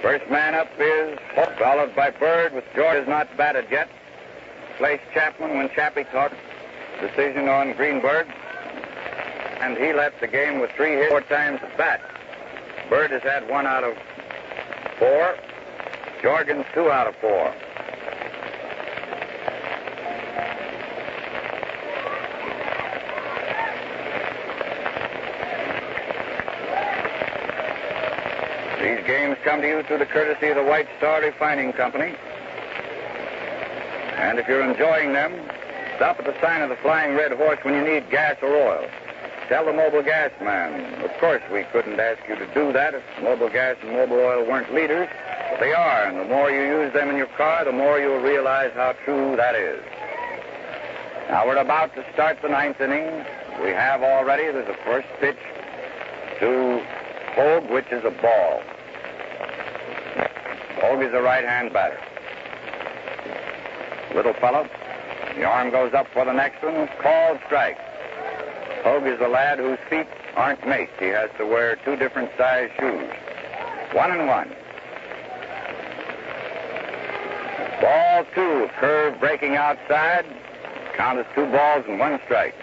Speaker 1: First man up is Hope, followed by Bird, with George has not batted yet. Placed Chapman when Chappie talked. Decision on Greenberg. And he left the game with 3 hits, 4 times at bat. Bird has had 1 out of 4. Jorgens 2 out of 4. These games come to you through the courtesy of the White Star Refining Company. And if you're enjoying them, stop at the sign of the Flying Red Horse when you need gas or oil. Tell the Mobile Gas man. Of course, we couldn't ask you to do that if Mobile Gas and Mobile Oil weren't leaders, but they are, and the more you use them in your car, the more you'll realize how true that is. Now, we're about to start the 9th inning. We have already, there's a first pitch to Hogue, which is a ball. Hogue is a right-hand batter. Little fellow. The arm goes up for the next one. Called strike. Hogue is a lad whose feet aren't mates. He has to wear two different size shoes. 1-1. Ball 2. Curve breaking outside. Count is 2 balls and 1 strike.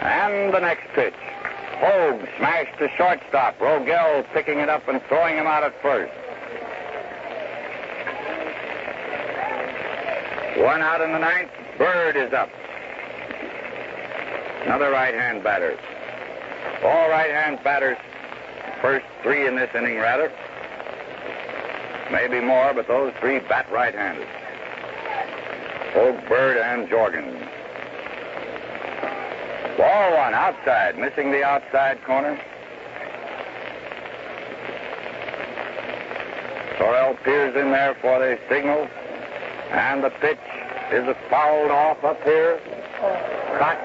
Speaker 1: And the next pitch. Hogue smashed to shortstop. Rogel picking it up and throwing him out at first. 1 out in the 9th. Bird is up. Another right-hand batter. All right-hand batters. First 3 in this inning, rather. Maybe more, but those 3 bat right-handed. Hogue, Bird, and Jorgens. Ball 1 outside, missing the outside corner. Sorrell peers in there for the signal. And the pitch is fouled off up here. Caught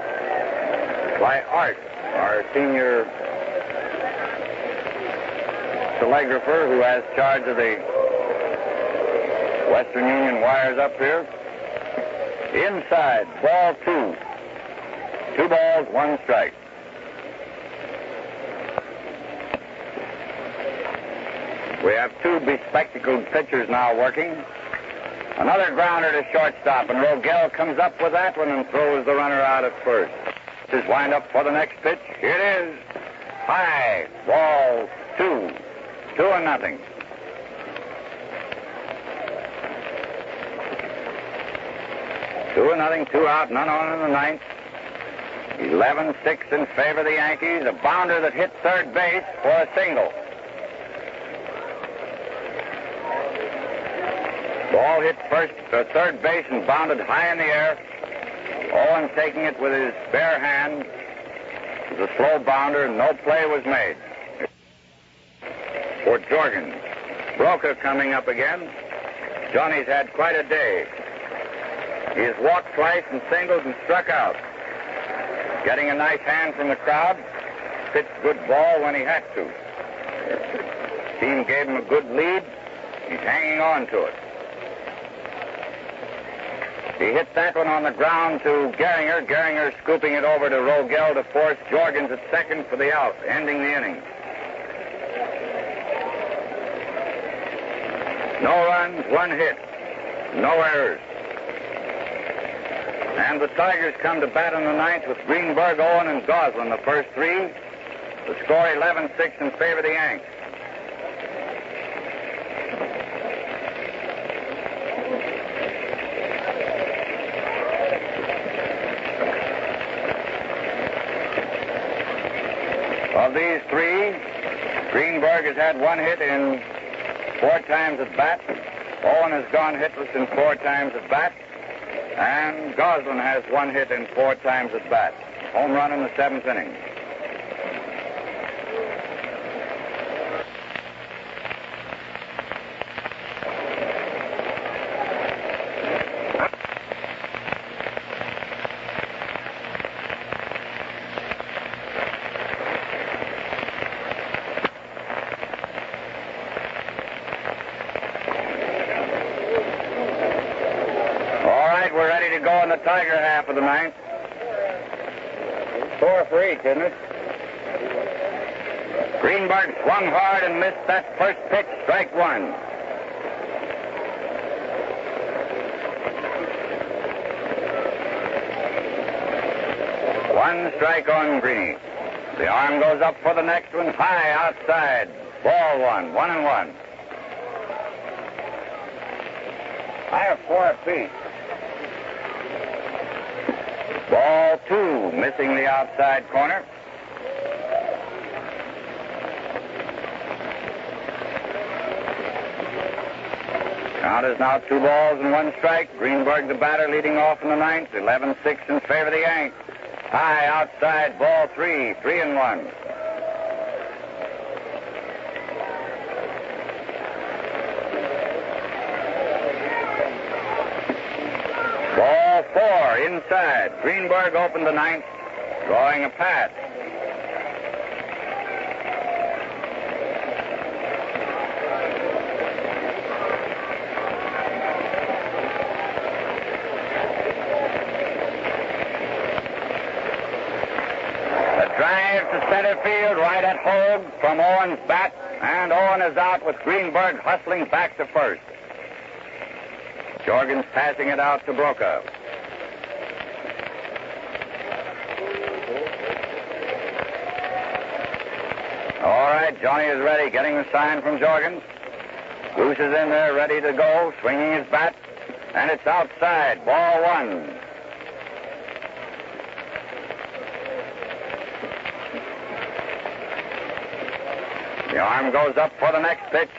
Speaker 1: by Art, our senior telegrapher who has charge of the Western Union wires up here. Inside, ball 2. 2 balls, 1 strike. We have 2 bespectacled pitchers now working. Another grounder to shortstop, and Rogel comes up with that one and throws the runner out at first. His wind up for the next pitch. Here it is. High. Ball 2. 2-0. Two nothing, 2 out, none on in the 9th. 11-6 in favor of the Yankees. A bounder that hit third base for a single. Ball hit third base and bounded high in the air. Owen taking it with his bare hand. It was a slow bounder and no play was made. For Jorgens. Broca coming up again. Johnny's had quite a day. He has walked twice and singled and struck out. Getting a nice hand from the crowd. Pitched good ball when he had to. Team gave him a good lead. He's hanging on to it. He hit that one on the ground to Gehringer. Gehringer scooping it over to Rogel to force Jorgens at second for the out, ending the inning. No runs, 1 hit. No errors. And the Tigers come to bat in the 9th with Greenberg, Owen, and Goslin, the first 3. The score 11-6 in favor of the Yanks. Of these 3, Greenberg has had 1 hit in 4 times at bat. Owen has gone hitless in 4 times at bat. And Goslin has 1 hit in 4 times at bat. Home run in the 7th inning. Tiger half of the 9th. 4 for each, isn't it? Greenberg swung hard and missed that first pitch. Strike 1. One strike on Greeny. The arm goes up for the next one. High outside. Ball 1. 1-1. I have 4 apiece. Ball 2, missing the outside corner. Count is now 2 balls and 1 strike. Greenberg, the batter, leading off in the 9th. 11-6 in favor of the Yanks. High outside, ball 3, 3-1. Ball 4, inside. Greenberg opened the 9th Drawing a pass. Drive to center field, right at Hogue from Owen's bat, and Owen is out with Greenberg hustling back to first. Jorgens passing it out to Brokaw. All right, Johnny is ready, getting the sign from Jorgens. Goose is in there, ready to go, swinging his bat, and it's outside, ball one. The arm goes up for the next pitch.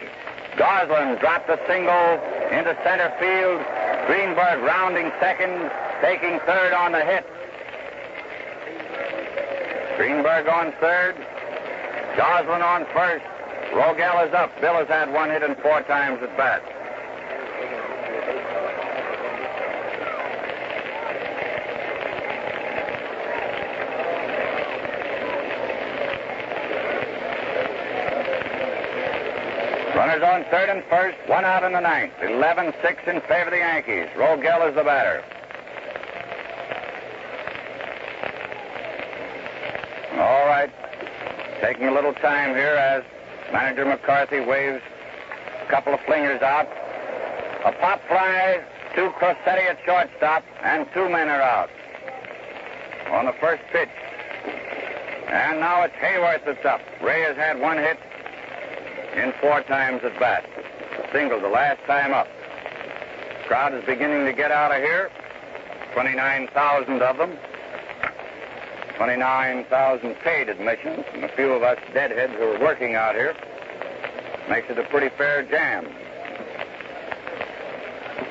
Speaker 1: Goslin dropped a single into center field. Greenberg rounding second, taking third on the hit. Greenberg on third. Goslin on first. Rogel is up. Bill has had one hit and 4 times at bat. Runners on third and first, 1 out in the ninth. 11-6 in favor of the Yankees. Rogel is the batter. All right. Taking a little time here as manager McCarthy waves a couple of flingers out. A pop fly to Crosetti at shortstop, and 2 men are out on the first pitch. And now it's Hayworth that's up. Ray has had 1 hit in 4 times at bat. Single the last time up. Crowd is beginning to get out of here. 29,000 of them. 29,000 paid admissions, and a few of us deadheads who are working out here. Makes it a pretty fair jam.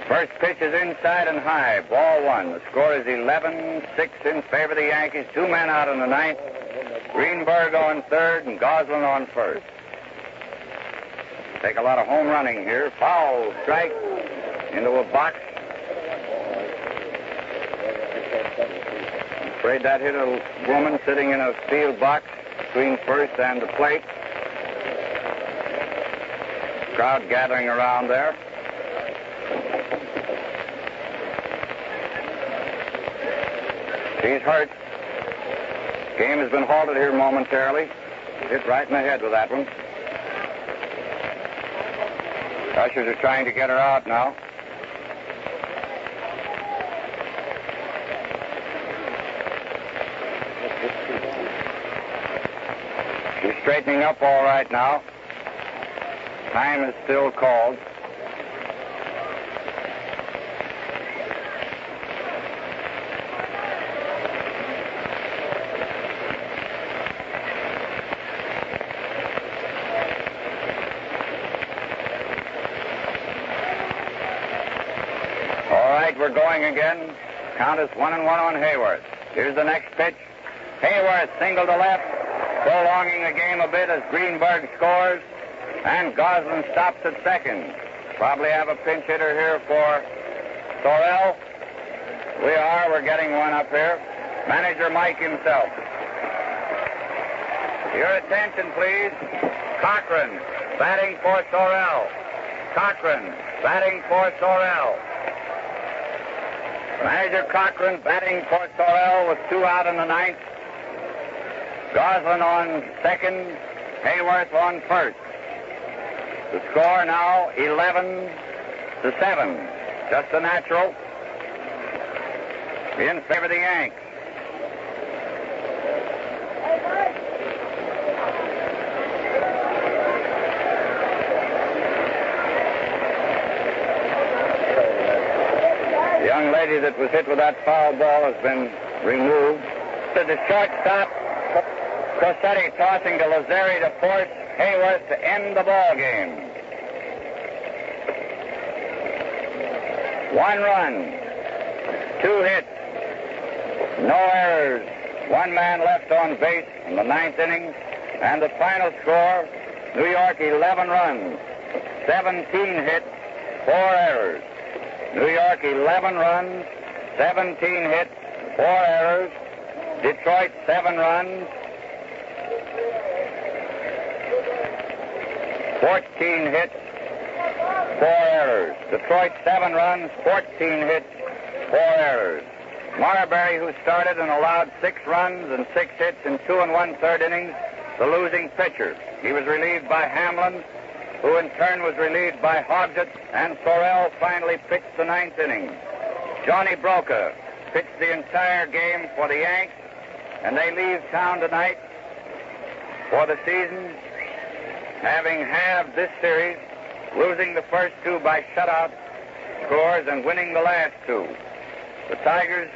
Speaker 1: First pitch is inside and high. Ball 1. The score is 11-6 in favor of the Yankees. 2 men out in the ninth. Greenberg on third and Goslin on first. Take a lot of home running here. Foul strike into a box. I'm afraid that hit a woman sitting in a field box between first and the plate. Crowd gathering around there. She's hurt. Game has been halted here momentarily. Hit right in the head with that one. Ushers are trying to get her out now. She's straightening up all right now. Time is still called. We're going again. Count is 1-1 on Hayworth. Here's the next pitch. Hayworth single to left, prolonging the game a bit as Greenberg scores, and Goslin stops at second. Probably have a pinch hitter here for Sorrell. We are. We're getting one up here. Manager Mike himself. Your attention, please. Cochrane batting for Sorrell. Cochrane batting for Sorrell. Manager Cochrane batting for Sorrell with 2 out in the ninth. Goslin on second, Hayworth on first. The score now 11-7. Just a natural in favor of the Yanks. The young lady that was hit with that foul ball has been removed. To the shortstop, Crosetti tossing to Lazzeri to force Hayworth to end the ball game. 1 run, 2 hits, no errors, 1 man left on base in the 9th inning, and the final score, New York 11 runs, 17 hits, 4 errors. New York 11 runs, 17 hits, 4 errors. Detroit, 7 runs. 14 hits, 4 errors. Detroit, 7 runs, 14 hits, 4 errors. Marberry, who started and allowed 6 runs and 6 hits in 2 1/3 innings, the losing pitcher. He was relieved by Hamlin, who in turn was relieved by Hogsett, and Sorrell finally pitched the 9th inning. Johnny Broca pitched the entire game for the Yanks, and they leave town tonight for the season, having halved this series, losing the first 2 by shutout scores and winning the last 2. The Tigers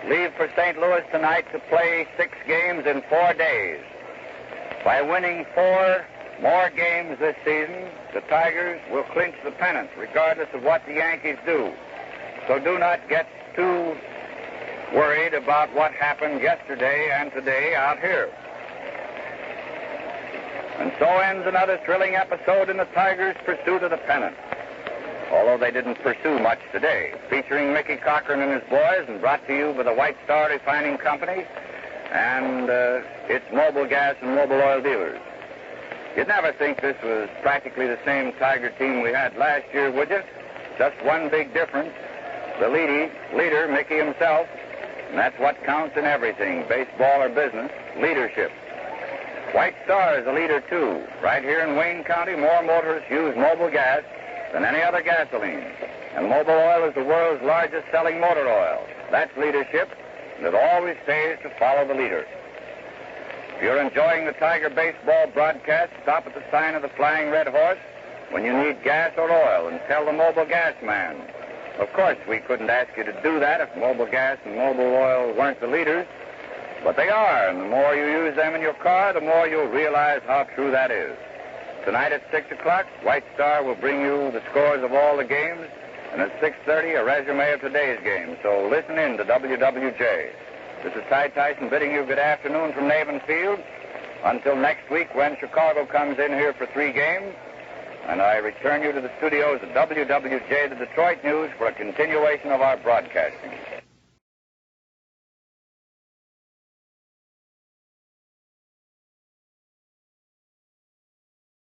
Speaker 1: leave for St. Louis tonight to play 6 games in 4 days. By winning 4 more games this season, the Tigers will clinch the pennant, regardless of what the Yankees do. So do not get too worried about what happened yesterday and today out here. And so ends another thrilling episode in the Tigers' pursuit of the pennant. Although they didn't pursue much today. Featuring Mickey Cochrane and his boys, and brought to you by the White Star Refining Company and its mobile gas and mobile oil dealers. You'd never think this was practically the same Tiger team we had last year, would you? Just one big difference. The leader, Mickey himself, and that's what counts in everything, baseball or business, leadership. White Star is a leader, too. Right here in Wayne County, more motorists use mobile gas than any other gasoline. And mobile oil is the world's largest selling motor oil. That's leadership, and it always pays to follow the leader. If you're enjoying the Tiger baseball broadcast, stop at the sign of the Flying Red Horse when you need gas or oil and tell the mobile gas man. Of course, we couldn't ask you to do that if mobile gas and mobile oil weren't the leaders, but they are, and the more you use them in your car, the more you'll realize how true that is. Tonight at 6 o'clock, White Star will bring you the scores of all the games, and at 6:30, a resume of today's game. So listen in to WWJ. This is Tyson bidding you good afternoon from Navin Field. Until next week when Chicago comes in here for 3 games, and I return you to the studios of WWJ, the Detroit News, for a continuation of our broadcasting.